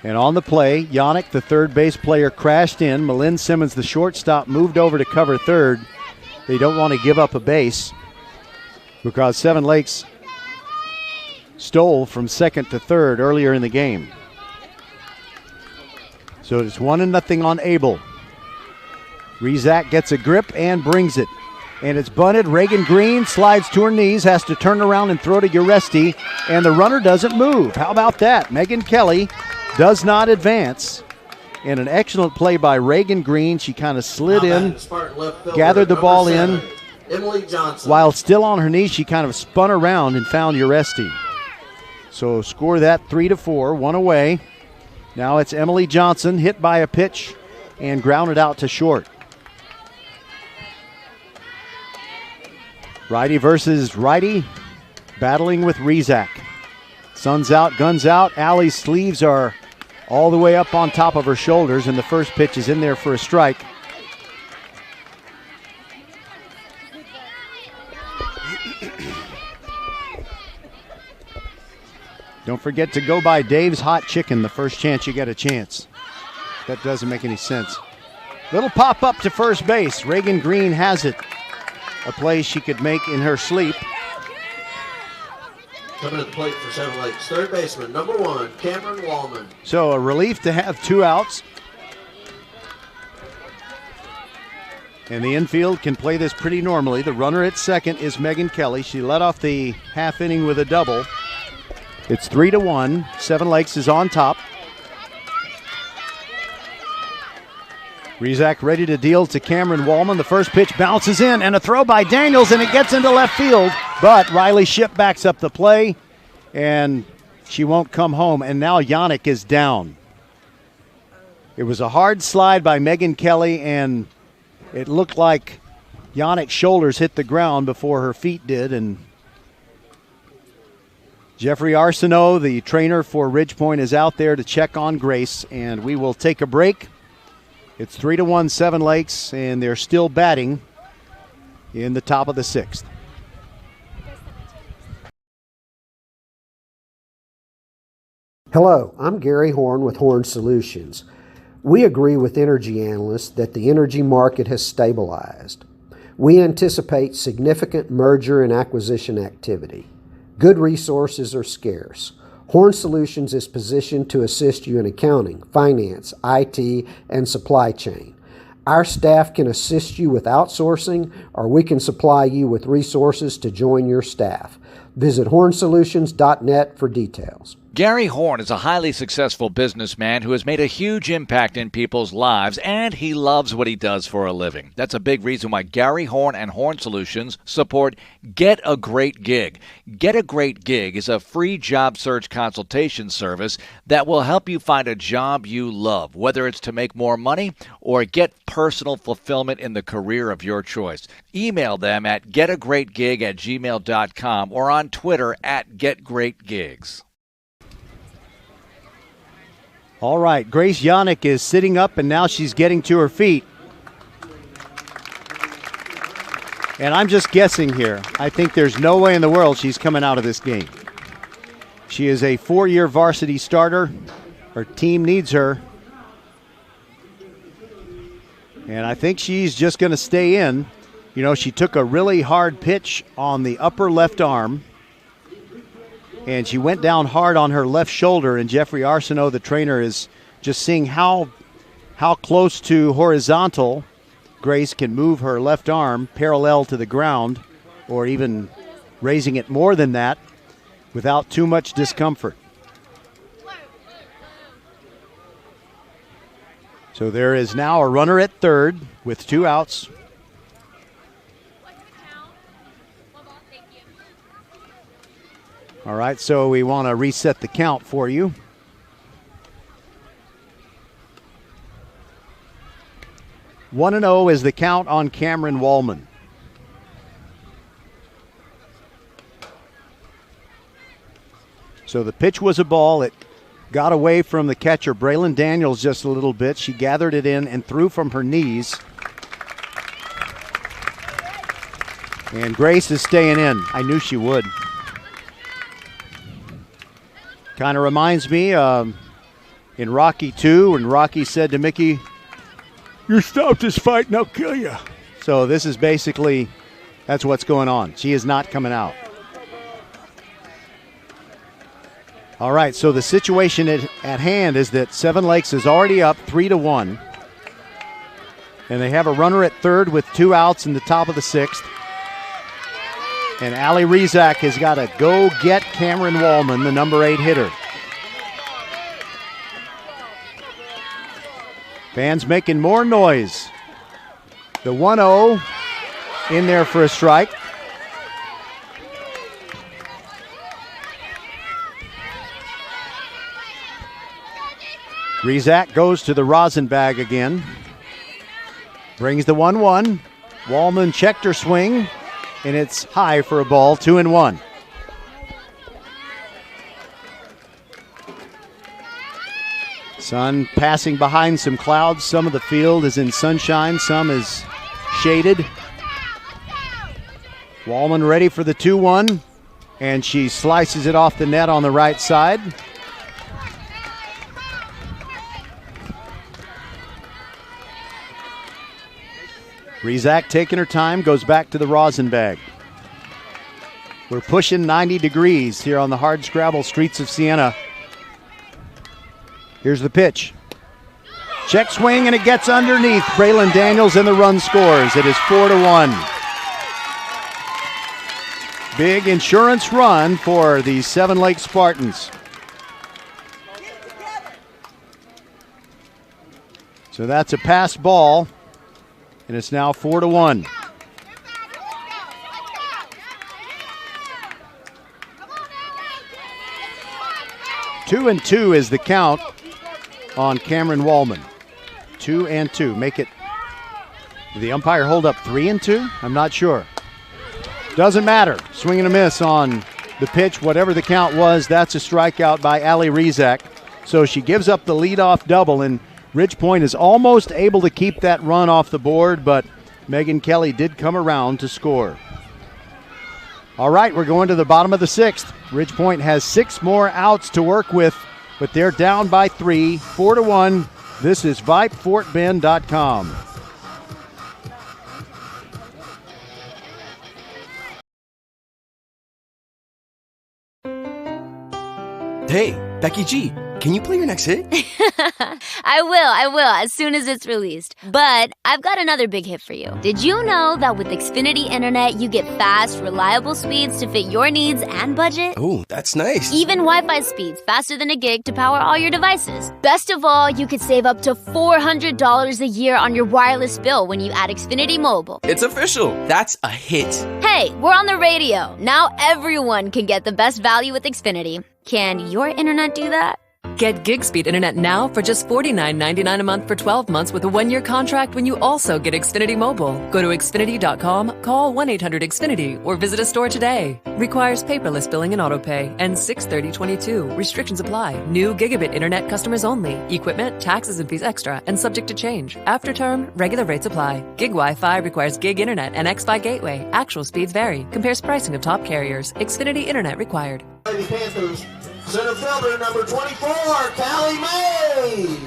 And on the play, Yannick, the third base player, crashed in. Malin Simmons, the shortstop, moved over to cover third. They don't want to give up a base because Seven Lakes stole from second to third earlier in the game. So it's 1-0 on Abel. Rizak gets a grip and brings it. And it's bunted. Reagan Green slides to her knees, has to turn around and throw to Uresti, and the runner doesn't move. How about that? Megan Kelly does not advance. And an excellent play by Reagan Green. She kind of slid in, gathered the ball in. Emily Johnson. While still on her knees, she kind of spun around and found Uresti. So score that 3-4, one away. Now it's Emily Johnson, hit by a pitch and grounded out to short. Righty versus righty, battling with Rizak. Sun's out, guns out. Allie's sleeves are all the way up on top of her shoulders, and the first pitch is in there for a strike. Don't forget to go by Dave's Hot Chicken the first chance you get a chance. That doesn't make any sense. Little pop up to first base. Reagan Green has it. A play she could make in her sleep. Coming to the plate for Seven Lakes, third baseman, number 1, Cameron Wallman. So a relief to have 2 outs. And the infield can play this pretty normally. The runner at second is Megan Kelly. She led off the half inning with a double. It's 3-1. Seven Lakes is on top. Rizak ready to deal to Cameron Wallman. The first pitch bounces in, and a throw by Daniels, and it gets into left field. But Riley Shipp backs up the play, and she won't come home. And now Yannick is down. It was a hard slide by Megan Kelly, and it looked like Yannick's shoulders hit the ground before her feet did. And Jeffrey Arsenault, the trainer for Ridgepoint, is out there to check on Grace, and we will take a break. It's 3-1 Seven Lakes, and they're still batting in the top of the 6th. Hello, I'm Gary Horn with Horn Solutions. We agree with energy analysts that the energy market has stabilized. We anticipate significant merger and acquisition activity. Good resources are scarce. Horn Solutions is positioned to assist you in accounting, finance, IT, and supply chain. Our staff can assist you with outsourcing, or we can supply you with resources to join your staff. Visit hornsolutions.net for details. Gary Horn is a highly successful businessman who has made a huge impact in people's lives, and he loves what he does for a living. That's a big reason why Gary Horn and Horn Solutions support Get a Great Gig. Get a Great Gig is a free job search consultation service that will help you find a job you love, whether it's to make more money or get personal fulfillment in the career of your choice. Email them at getagreatgig@gmail.com or on Twitter at getgreatgigs. All right, Grace Yannick is sitting up, and now she's getting to her feet. And I'm just guessing here. I think there's no way in the world she's coming out of this game. She is a 4-year varsity starter. Her team needs her. And I think she's just going to stay in. You know, she took a really hard pitch on the upper left arm, and she went down hard on her left shoulder, and Jeffrey Arsenault, the trainer, is just seeing how close to horizontal Grace can move her left arm parallel to the ground, or even raising it more than that without too much discomfort. So there is now a runner at third with 2 outs. All right, so we want to reset the count for you. One and 0 is the count on Cameron Wallman. So the pitch was a ball. It got away from the catcher, Braylon Daniels, just a little bit. She gathered it in and threw from her knees. And Grace is staying in. I knew she would. Kind of reminds me in Rocky 2 when Rocky said to Mickey, "You stop this fight and I'll kill you." So this is basically, that's what's going on. She is not coming out. All right, so the situation at hand is that Seven Lakes is already up 3-1. And they have a runner at third with 2 outs in the top of the 6th. And Allie Rizak has got to go get Cameron Wallman, the number 8 hitter. Fans making more noise. The 1-0 in there for a strike. Rizak goes to the rosin bag again. Brings the 1-1. Wallman checked her swing, and it's high for a ball, 2-1. Sun passing behind some clouds. Some of the field is in sunshine, some is shaded. Wallman ready for the 2-1, and she slices it off the net on the right side. Rizak taking her time, goes back to the rosin bag. We're pushing 90 degrees here on the hardscrabble streets of Siena. Here's the pitch. Check swing, and it gets underneath. Braylon Daniels, and the run scores. It is 4-1. Big insurance run for the Seven Lakes Spartans. So that's a passed ball. And it's now 4-1. Two and 2 is the count on Cameron Wallman. 2-2. Make it. Did the umpire hold up 3-2? I'm not sure. Doesn't matter. Swing and a miss on the pitch. Whatever the count was, that's a strikeout by Allie Rizak. So she gives up the leadoff double, and Ridge Point is almost able to keep that run off the board, but Megan Kelly did come around to score. All right, we're going to the bottom of the 6th. Ridge Point has 6 more outs to work with, but they're down by 3, 4-1. This is VypeFortBend.com. Hey, Becky G, can you play your next hit? I will, as soon as it's released. But I've got another big hit for you. Did you know that with Xfinity Internet, you get fast, reliable speeds to fit your needs and budget? Oh, that's nice. Even Wi-Fi speeds faster than a gig to power all your devices. Best of all, you could save up to $400 a year on your wireless bill when you add Xfinity Mobile. It's official. That's a hit. Hey, we're on the radio. Now everyone can get the best value with Xfinity. Can your internet do that? Get gig speed internet now for just $49.99 a month for 12 months with a 1-year contract when you also get Xfinity Mobile. Go to Xfinity.com, call 1-800-XFINITY, or visit a store today. Requires paperless billing and autopay. And 6/30/22. Restrictions apply. New gigabit internet customers only. Equipment, taxes and fees extra and subject to change. After term, regular rates apply. Gig Wi-Fi requires gig internet and X-Fi gateway. Actual speeds vary. Compares pricing of top carriers. Xfinity internet required. Lady Panthers, center fielder number 24, Callie Mays.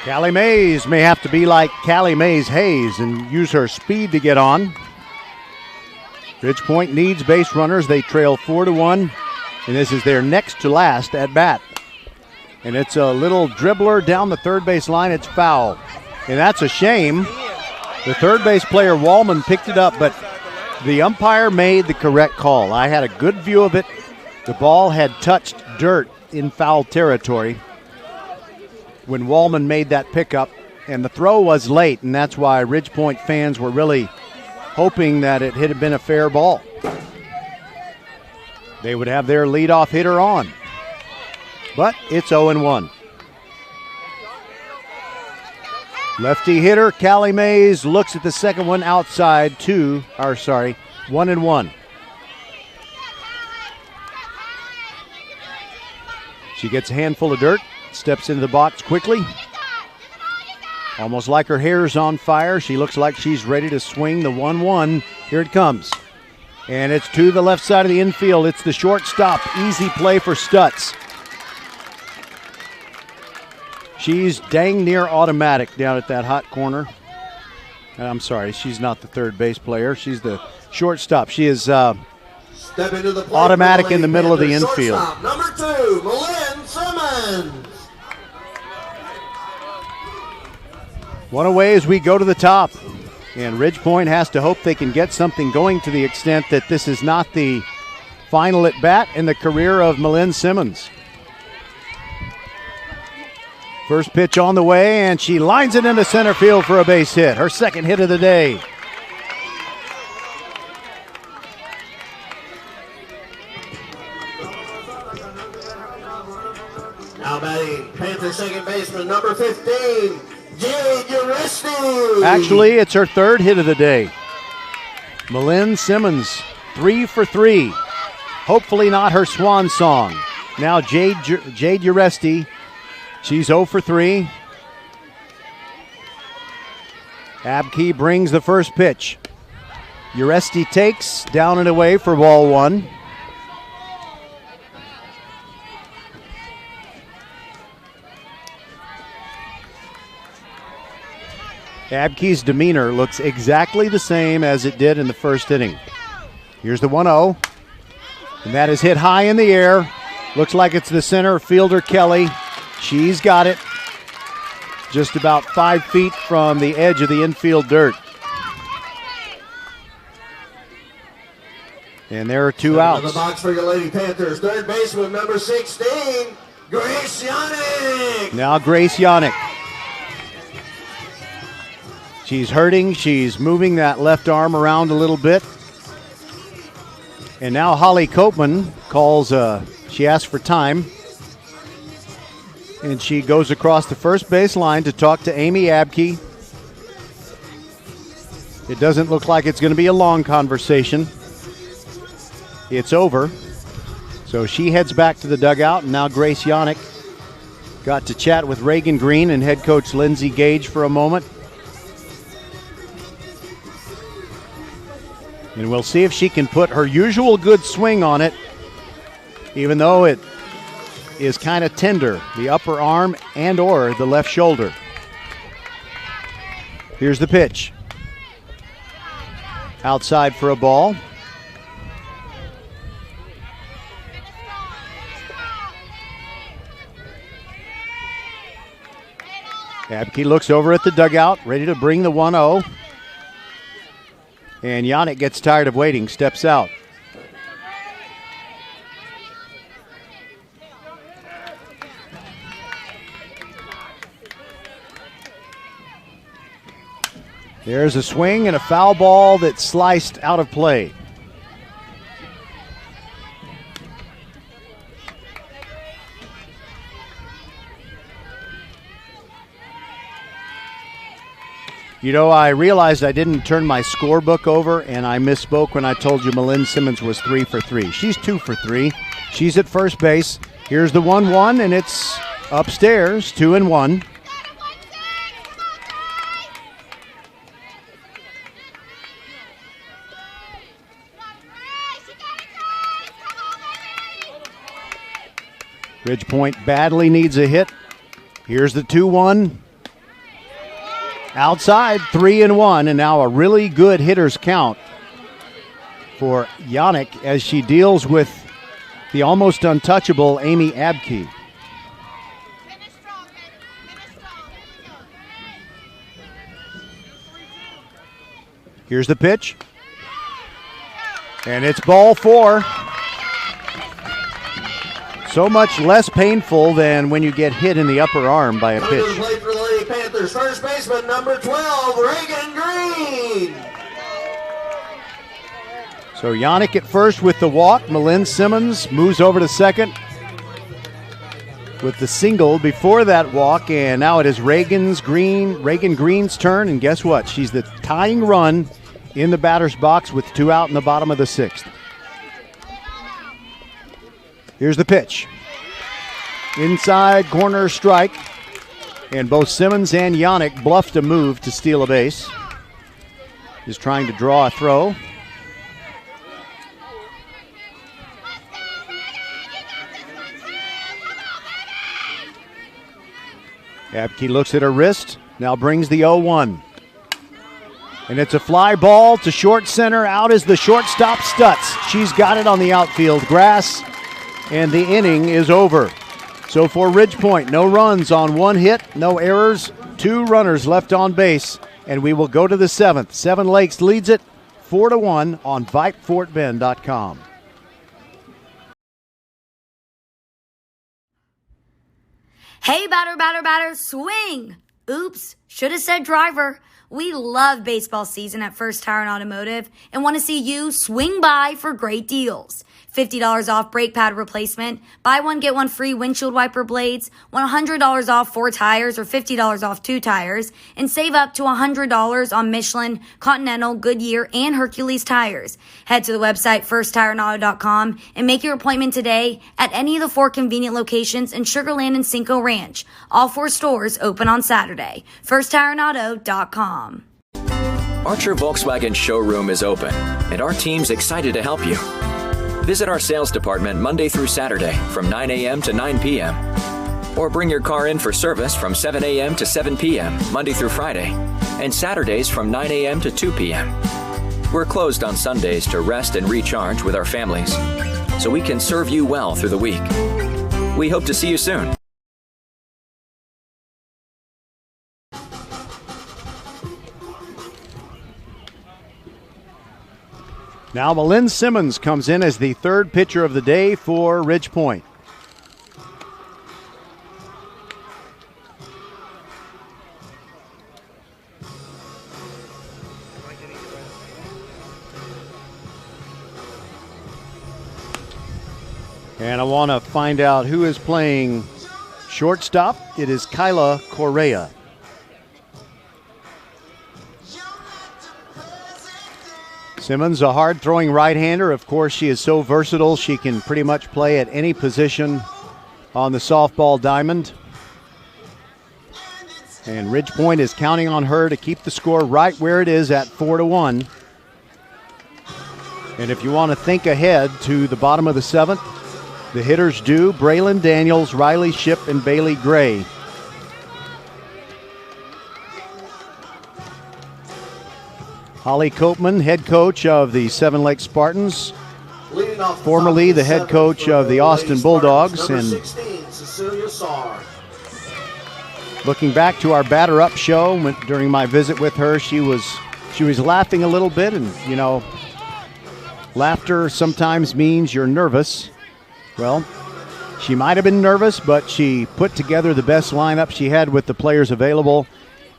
Callie Mays may have to be like Callie Mays Hayes and use her speed to get on. Ridgepoint needs base runners. They trail 4-1, and this is their next to last at bat. And it's a little dribbler down the third base line. It's foul, and that's a shame. The third base player, Wallman, picked it up, but the umpire made the correct call. I had a good view of it. The ball had touched dirt in foul territory when Wallman made that pickup, and the throw was late, and that's why Ridgepoint fans were really hoping that it had been a fair ball. They would have their leadoff hitter on. But it's 0-1. Lefty hitter, Callie Mays, looks at the second one outside, 1-1. She gets a handful of dirt, steps into the box quickly. Almost like her hair's on fire. She looks like she's ready to swing the 1-1. Here it comes. And it's to the left side of the infield. It's the shortstop. Easy play for Stutz. She's dang near automatic down at that hot corner. I'm sorry, she's not the third base player. She's the shortstop. She is automatic in the middle of the infield. Shortstop, number 2, Malin Simmons. One away as we go to the top. And Ridgepoint has to hope they can get something going, to the extent that this is not the final at bat in the career of Malin Simmons. First pitch on the way, and she lines it into center field for a base hit. Her second hit of the day. Now batting, Panther second baseman number 15, Jade Uresti. Actually, it's her third hit of the day. Malin Simmons, 3 for 3. Hopefully not her swan song. Now Jade Uresti, she's 0 for 3. Abke brings the first pitch. Uresti takes, down and away for ball 1. Abke's demeanor looks exactly the same as it did in the first inning. Here's the 1-0, and that is hit high in the air. Looks like it's the center fielder, Kelly. She's got it just about 5 feet from the edge of the infield dirt. And there are 2 outs. In the box for your Lady Panthers, third baseman number 16, Grace Yannick. Now Grace Yannick. She's hurting. She's moving that left arm around a little bit. And now Holly Copeman calls, she asks for time. And she goes across the first base line to talk to Amy Abke. It doesn't look like it's going to be a long conversation. It's over. So she heads back to the dugout, and now Grace Yannick got to chat with Reagan Green and head coach Lindsey Gage for a moment. And we'll see if she can put her usual good swing on it, even though it is kind of tender, the upper arm and or the left shoulder. Here's the pitch. Outside for a ball. Abke looks over at the dugout, ready to bring the 1-0. And Yannick gets tired of waiting, steps out. There's a swing and a foul ball that's sliced out of play. You know, I realized I didn't turn my scorebook over, and I misspoke when I told you Malin Simmons was 3 for 3. She's 2 for 3. She's at first base. Here's the 1-1, and it's upstairs, 2-1. Ridgepoint badly needs a hit. Here's the 2-1. Outside, 3-1, and now a really good hitter's count for Yannick as she deals with the almost untouchable Amy Abke. Here's the pitch. And it's ball 4. So much less painful than when you get hit in the upper arm by a pitch. Play for the Lady Panthers, first baseman number 12, Reagan Green. So Yannick at first with the walk. Malin Simmons moves over to second with the single before that walk, and now it is Reagan Green's turn, and guess what? She's the tying run in the batter's box with 2 out in the bottom of the 6th. Here's the pitch. Inside corner strike. And both Simmons and Yannick bluffed a move to steal a base. Is trying to draw a throw. Abke looks at her wrist. Now brings the 0-1. And it's a fly ball to short center. Out is the shortstop, Stutz. She's got it on the outfield grass. And the inning is over. So for Ridgepoint, no runs on 1 hit, no errors, 2 runners left on base, and we will go to the 7th. Seven Lakes leads it 4-1 on VypeFortBend.com. Hey, batter, swing! Oops, should have said driver. We love baseball season at First Tire and Automotive and want to see you swing by for great deals. $50 off brake pad replacement, buy one, get one free windshield wiper blades, $100 off 4 tires or $50 off 2 tires, and save up to $100 on Michelin, Continental, Goodyear, and Hercules tires. Head to the website firsttireandauto.com and make your appointment today at any of the 4 convenient locations in Sugar Land and Cinco Ranch. All 4 stores open on Saturday. firsttireandauto.com. Archer Volkswagen showroom is open, and our team's excited to help you. Visit our sales department Monday through Saturday from 9 a.m. to 9 p.m. Or bring your car in for service from 7 a.m. to 7 p.m. Monday through Friday, and Saturdays from 9 a.m. to 2 p.m. We're closed on Sundays to rest and recharge with our families, so we can serve you well through the week. We hope to see you soon. Now Malin Simmons comes in as the 3rd pitcher of the day for Ridgepoint. And I want to find out who is playing shortstop. It is Kyla Correa. Simmons, a hard-throwing right-hander. Of course, she is so versatile. She can pretty much play at any position on the softball diamond. And Ridgepoint is counting on her to keep the score right where it is at 4-1. And if you want to think ahead to the bottom of the 7th, the hitters do Braylon Daniels, Riley Shipp, and Bailey Gray. Holly Copeman, head coach of the Seven Lakes Spartans, formerly the head coach of the Austin Bulldogs. And 16, Cecilia Sarr. Looking back to our batter up show during my visit with her, she was laughing a little bit, and you know, laughter sometimes means you're nervous. Well, she might have been nervous, but she put together the best lineup she had with the players available,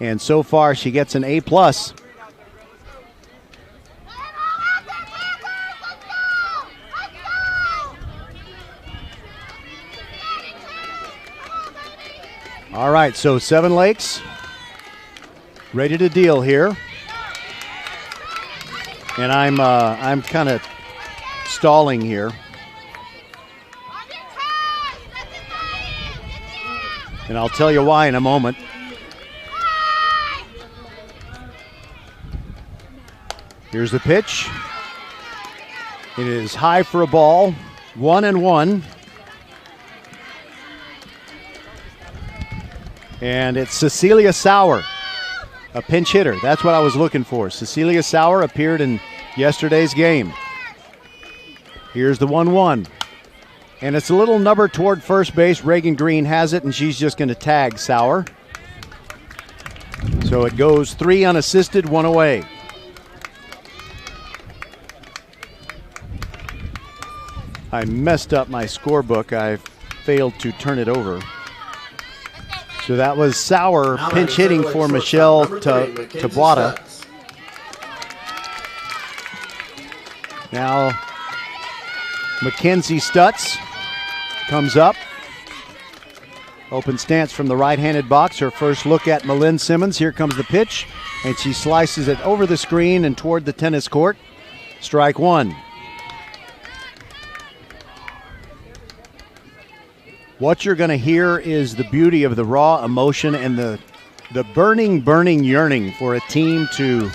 and so far she gets an A+. All right, so Seven Lakes ready to deal here. And I'm kind of stalling here. And I'll tell you why in a moment. Here's the pitch. It is high for a ball, 1-1. And it's Cecilia Sauer, a pinch hitter. That's what I was looking for. Cecilia Sauer appeared in yesterday's game. Here's the 1-1. And it's a little nubber toward first base. Reagan Green has it, and she's just going to tag Sauer. So it goes 3 unassisted, 1 away. I messed up my scorebook. I failed to turn it over. So that was Sauer pinch hitting for Michelle Tabuada. Now Mackenzie Stutz comes up. Open stance from the right-handed box. Her first look at Malin Simmons. Here comes the pitch, and she slices it over the screen and toward the tennis court. Strike 1. What you're going to hear is the beauty of the raw emotion and the burning yearning for a team to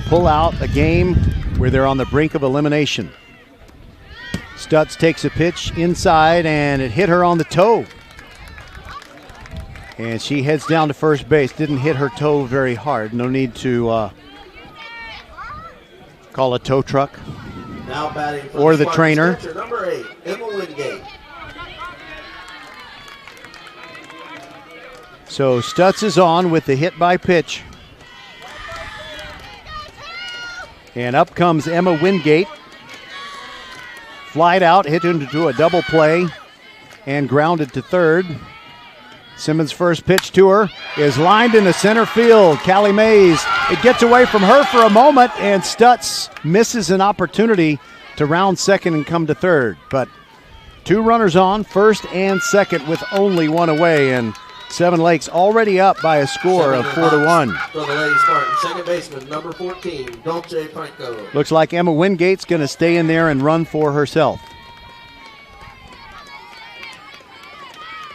pull out a game where they're on the brink of elimination. Stutz takes a pitch inside, and it hit her on the toe. And she heads down to first base. Didn't hit her toe very hard. No need to call a tow truck Now batting or the trainer. Number 8, Emma Wingate. So Stutz is on with the hit by pitch. And up comes Emma Wingate. Flied out, hit into a double play, and grounded to third. Simmons' first pitch to her is lined into center field. Callie Mays, it gets away from her for a moment, and Stutz misses an opportunity to round second and come to third. But 2 runners on, first and second, with only 1 away, and Seven Lakes already up by a score of 4-1. For the Lady Spartans, second baseman, number 14, Dolce Franco. Looks like Emma Wingate's going to stay in there and run for herself.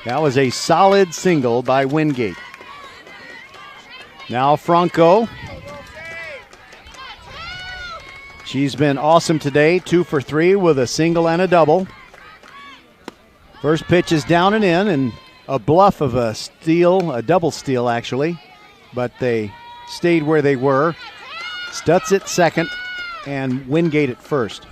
That was a solid single by Wingate. Now Franco. She's been awesome today, 2 for 3 with a single and a double. First pitch is down and in, and a bluff of a steal, a double steal actually, but they stayed where they were. Stutz at second and Wingate at first.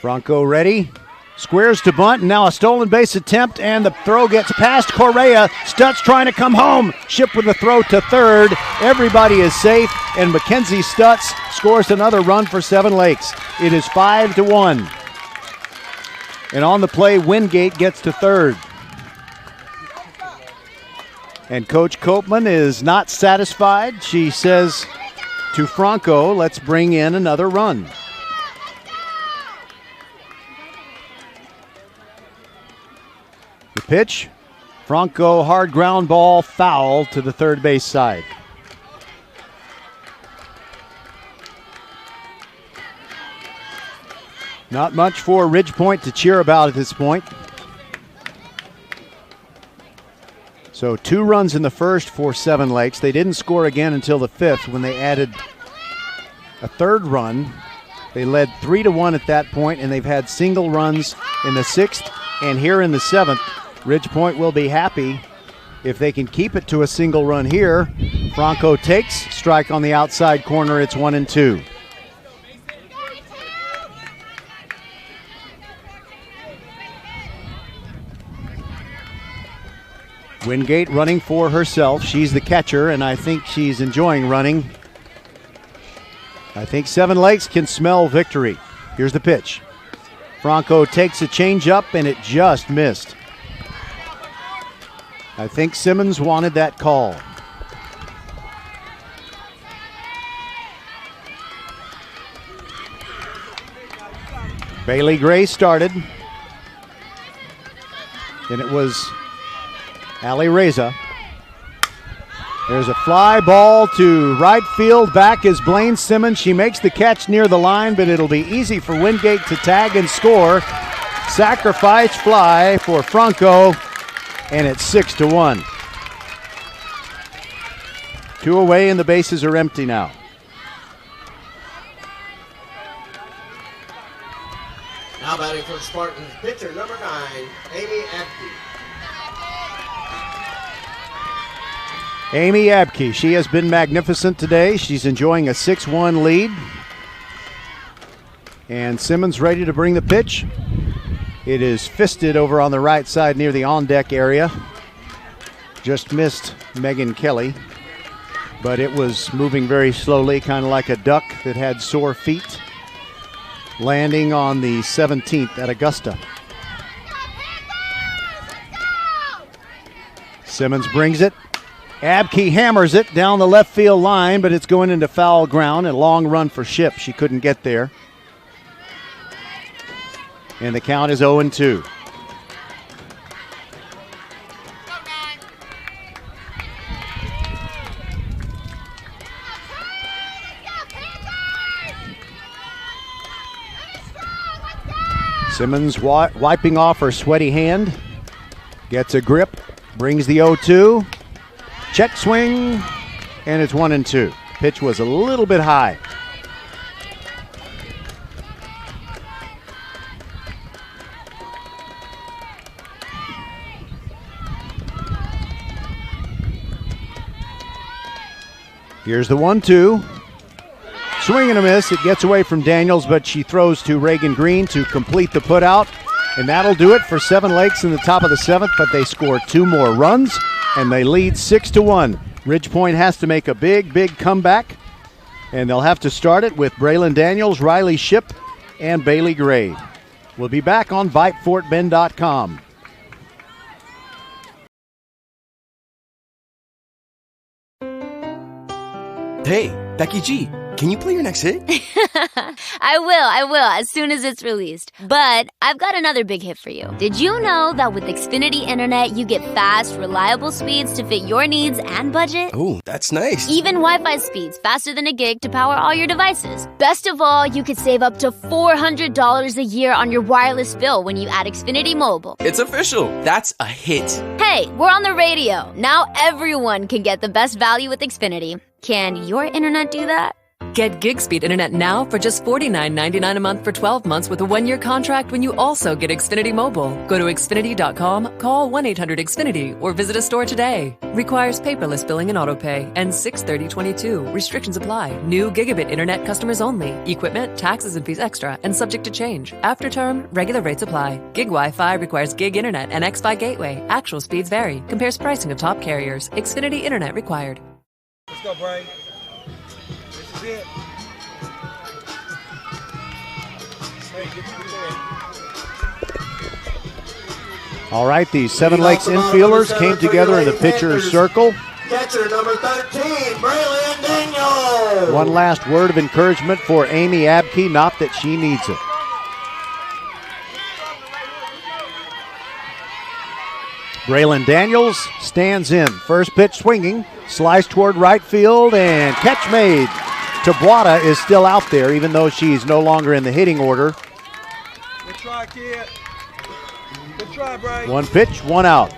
Franco ready. Squares to bunt, and now a stolen base attempt, and the throw gets past Correa. Stutz trying to come home. Ship with the throw to third. Everybody is safe, and Mackenzie Stutz scores another run for Seven Lakes. It is 5-1. And on the play, Wingate gets to third. And Coach Copeman is not satisfied. She says to Franco, let's bring in another run. Pitch, Franco hard ground ball, foul to the third base side. Not much for Ridgepoint to cheer about at this point. So 2 runs in the first for Seven Lakes. They didn't score again until the 5th when they added a 3rd run. They led 3-1 at that point, and they've had single runs in the 6th and here in the 7th. Ridgepoint will be happy if they can keep it to a single run here. Franco takes, strike on the outside corner. It's 1-2. Wingate running for herself. She's the catcher, and I think she's enjoying running. I think Seven Lakes can smell victory. Here's the pitch. Franco takes a changeup, and it just missed. I think Simmons wanted that call. Bailey Gray started. Then it was Ali Reza. There's a fly ball to right field. Back is Blaine Simmons. She makes the catch near the line, but it'll be easy for Wingate to tag and score. Sacrifice fly for Franco, and it's 6-1. 2 away, and the bases are empty now. Now batting for Spartans, pitcher number 9, Amy Abke. Amy Abke, she has been magnificent today. She's enjoying a 6-1 lead. And Simmons ready to bring the pitch. It is fisted over on the right side near the on-deck area. Just missed Megan Kelly, but it was moving very slowly, kind of like a duck that had sore feet. Landing on the 17th at Augusta. Simmons brings it. Abke hammers it down the left field line, but it's going into foul ground. A long run for Ship. She couldn't get there. And the count is 0-2. Simmons wiping off her sweaty hand. Gets a grip. Brings the 0-2. Check swing. And it's 1-2. Pitch was a little bit high. Here's the 1-2. Swing and a miss. It gets away from Daniels, but she throws to Reagan Green to complete the putout. And that'll do it for Seven Lakes in the top of the 7th, but they score 2 more runs, and they lead 6-1. Ridgepoint has to make a big, big comeback, and they'll have to start it with Braylon Daniels, Riley Ship, and Bailey Gray. We'll be back on VypeFortBend.com. Hey, Becky G, can you play your next hit? I will, as soon as it's released. But I've got another big hit for you. Did you know that with Xfinity Internet, you get fast, reliable speeds to fit your needs and budget? Oh, that's nice. Even Wi-Fi speeds faster than a gig to power all your devices. Best of all, you could save up to $400 a year on your wireless bill when you add Xfinity Mobile. It's official. That's a hit. Hey, we're on the radio. Now everyone can get the best value with Xfinity. Can your internet do that? Get gig speed internet now for just $49.99 a month for 12 months with a 1-year contract when you also get Xfinity Mobile. Go to Xfinity.com, call 1-800-XFINITY, or visit a store today. Requires paperless billing and autopay. Ends 6/30/22. Restrictions apply. New gigabit internet customers only. Equipment, taxes and fees extra and subject to change. After term, regular rates apply. Gig Wi-Fi requires gig internet and X-Fi gateway. Actual speeds vary. Compares pricing of top carriers. Xfinity internet required. Let's go, Bray. This is it. All right, the Seven Lakes infielders came together in the pitcher's circle. Catcher number 13, Braylon Daniels. One last word of encouragement for Amy Abke, not that she needs it. Braylon Daniels stands in. First pitch swinging, slice toward right field, and catch made. Tabuada is still out there, even though she's no longer in the hitting order. Good try, kid. Good try, Bray. One pitch, one out.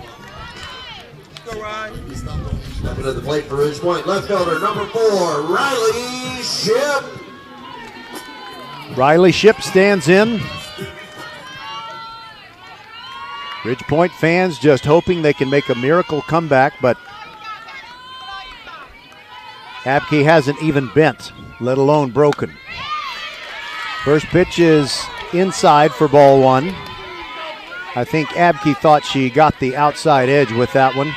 Let's go, Ryan. Stepping to the plate for Ridgepoint, left fielder number 4, Riley Ship. Riley Ship stands in. Ridgepoint fans just hoping they can make a miracle comeback, but Abke hasn't even bent, let alone broken. First pitch is inside for ball one. I think Abke thought she got the outside edge with that one.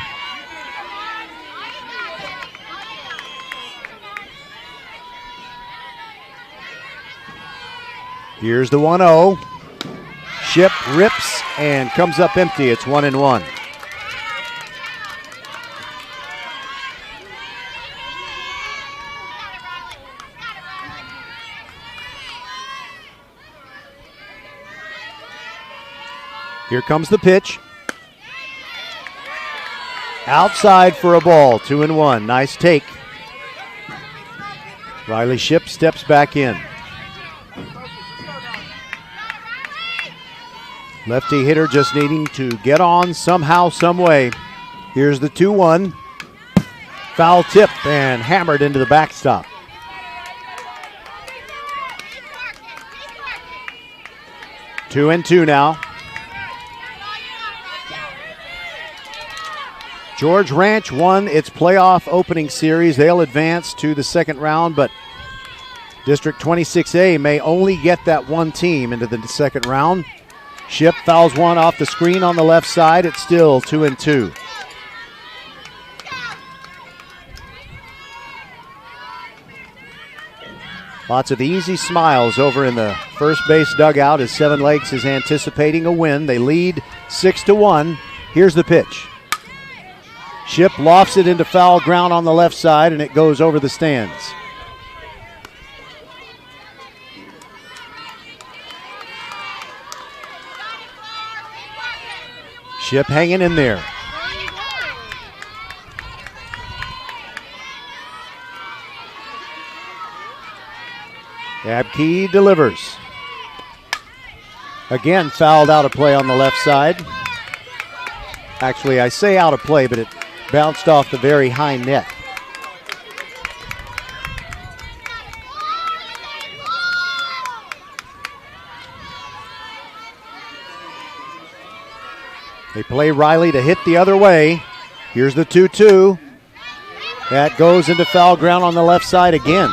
Here's the 1-0. Ship rips and comes up empty. It's 1-1. Here comes the pitch. Outside for a ball, 2-1. Nice take. Riley Ship steps back in. Lefty hitter just needing to get on somehow, some way. Here's the 2-1. Foul tip and hammered into the backstop. Two and two now. George Ranch won its playoff opening series. They'll advance to the second round, but District 26A may only get that one team into the second round. Ship fouls one off the screen on the left side. It's still 2-2. Lots of easy smiles over in the first base dugout as Seven Lakes is anticipating a win. They lead 6-1. Here's the pitch. Ship lofts it into foul ground on the left side, and it goes over the stands. Ship hanging in there. Abke delivers. Again, fouled out of play on the left side. Actually, I say out of play, but it bounced off the very high net. They play Riley to hit the other way. Here's the 2-2. That goes into foul ground on the left side again.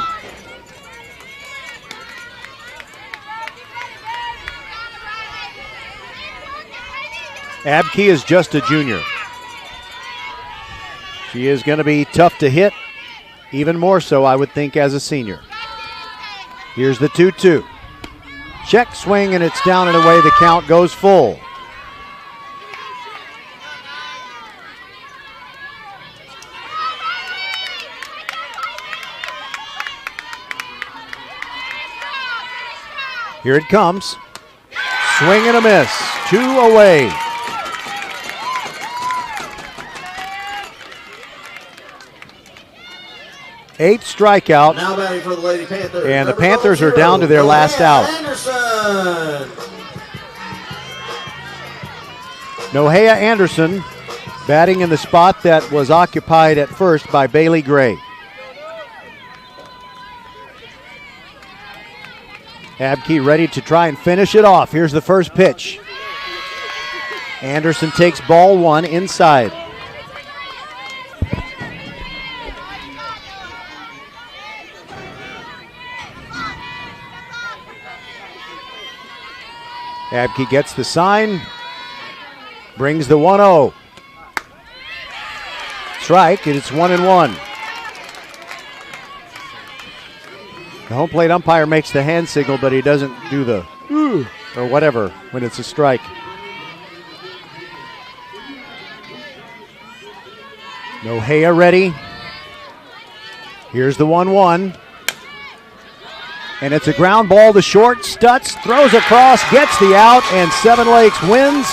Abke is just a junior. She is going to be tough to hit, even more so, I would think, as a senior. Here's the 2-2. Check swing, and it's down and away. The count goes full. Here it comes. Swing and a miss. 2 away. Eighth strikeout. Now batting for the Lady Panthers. And the Panthers are down to their last out. Nohea Anderson batting in the spot that was occupied at first by Bailey Gray. Abke ready to try and finish it off. Here's the first pitch. Anderson takes ball one inside. Abke gets the sign, brings the 1-0. Strike, and it's 1-1. The home plate umpire makes the hand signal, but he doesn't do the or whatever when it's a strike. Nohea ready. Here's the 1-1. And it's a ground ball to short. Stutz throws across, gets the out, and Seven Lakes wins.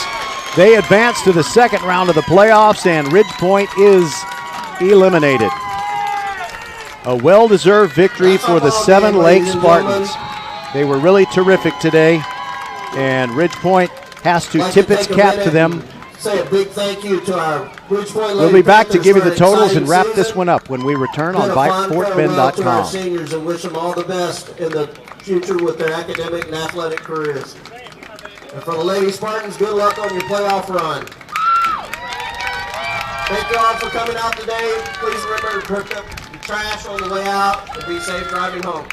They advance to the second round of the playoffs, and Ridge Point is eliminated. A well-deserved victory for the Seven Lakes Spartans. They were really terrific today, and Ridge Point has to tip its cap to them. Say a big thank you to our Ridge Point Lady We'll be back to Panthers give you for the an totals and exciting wrap season. this one up when we return on Been a fun farewell to our VypeFortBend.com. seniors and wish them all the best in the future with their academic and athletic careers. And for the Lady Spartans, good luck on your playoff run. Thank you all for coming out today. Please remember to perk up trash on the way out, and be safe driving home.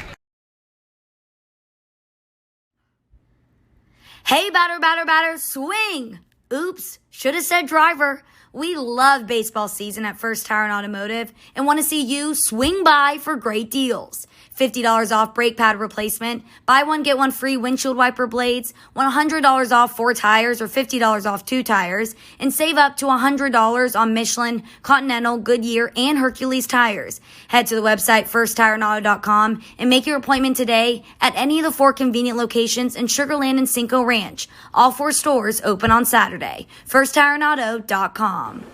Hey, batter, swing! Oops, should have said driver. We love baseball season at First Tire and Automotive and want to see you swing by for great deals. $50 off brake pad replacement, buy one, get one free windshield wiper blades, $100 off 4 tires or $50 off 2 tires, and save up to $100 on Michelin, Continental, Goodyear, and Hercules tires. Head to the website firsttireandauto.com and make your appointment today at any of the 4 convenient locations in Sugar Land and Cinco Ranch. All 4 stores open on Saturday. firsttireandauto.com.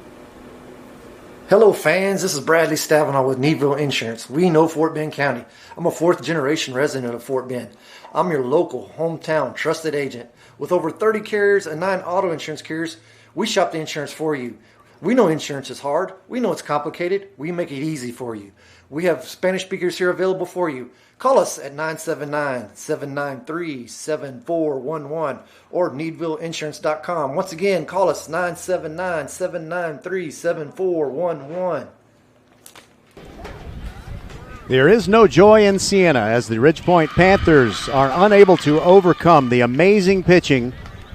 Hello fans, this is Bradley Stavanaugh with Needville Insurance. We know Fort Bend County. I'm a 4th generation resident of Fort Bend. I'm your local, hometown, trusted agent. With over 30 carriers and 9 auto insurance carriers, we shop the insurance for you. We know insurance is hard. We know it's complicated. We make it easy for you. We have Spanish speakers here available for you. Call us at 979-793-7411 or needvilleinsurance.com. Once again, call us 979-793-7411. There is no joy in Siena as the Ridgepoint Panthers are unable to overcome the amazing pitching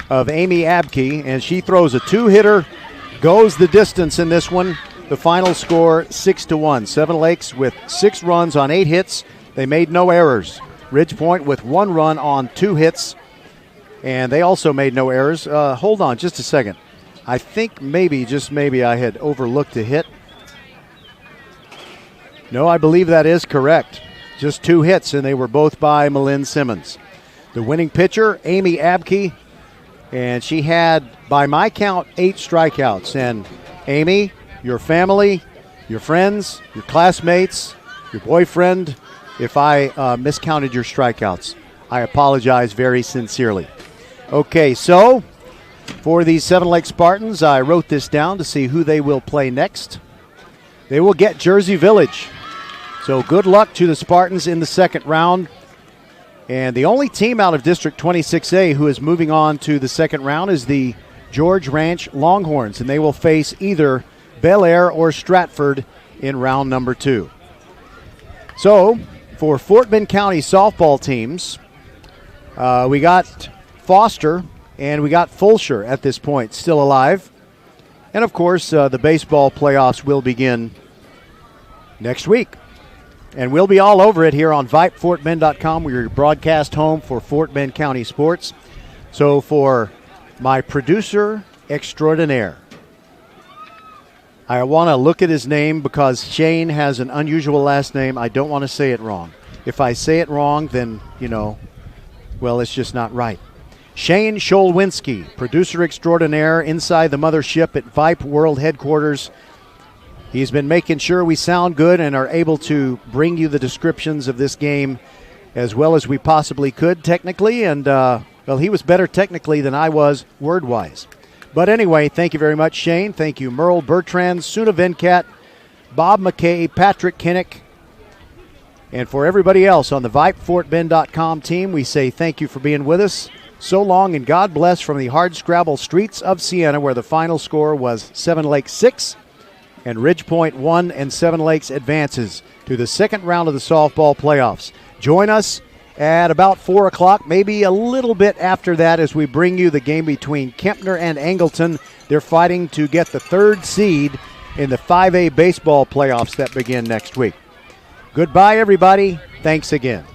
of Amy Abke, and she throws a 2-hitter, goes the distance in this one. The final score 6-1. Seven Lakes with 6 runs on 8 hits. They made no errors. Ridgepoint with 1 run on 2 hits, and they also made no errors. Hold on just a second. I think maybe, just maybe, I had overlooked a hit. No, I believe that is correct. Just 2 hits, and they were both by Malin Simmons. The winning pitcher, Amy Abke, and she had, by my count, 8 strikeouts. And Amy, your family, your friends, your classmates, your boyfriend, if I miscounted your strikeouts, I apologize very sincerely. Okay, so for these Seven Lakes Spartans, I wrote this down to see who they will play next. They will get Jersey Village. So good luck to the Spartans in the second round. And the only team out of District 26A who is moving on to the second round is the George Ranch Longhorns, and they will face either Bel Air or Stratford in round number 2. So for Fort Bend County softball teams, we got Foster and we got Fulshire at this point still alive. And of course, the baseball playoffs will begin next week. And we'll be all over it here on VypeFortBend.com. We're your broadcast home for Fort Bend County sports. So for my producer extraordinaire, I want to look at his name because Shane has an unusual last name. I don't want to say it wrong. If I say it wrong, then, well, it's just not right. Shane Scholwinski, producer extraordinaire inside the mothership at Vype World Headquarters. He's been making sure we sound good and are able to bring you the descriptions of this game as well as we possibly could technically. And, well, he was better technically than I was word-wise. But anyway, thank you very much, Shane. Thank you, Merle Bertrand, Suna Venkat, Bob McKay, Patrick Kinnick. And for everybody else on the VypeFortBend.com team, we say thank you for being with us. So long and God bless from the hardscrabble streets of Siena, where the final score was 7 Lakes 6 and Ridgepoint 1, and 7 Lakes advances to the second round of the softball playoffs. Join us at about 4 o'clock, maybe a little bit after that, as we bring you the game between Kempner and Angleton. They're fighting to get the 3rd seed in the 5A baseball playoffs that begin next week. Goodbye, everybody. Thanks again.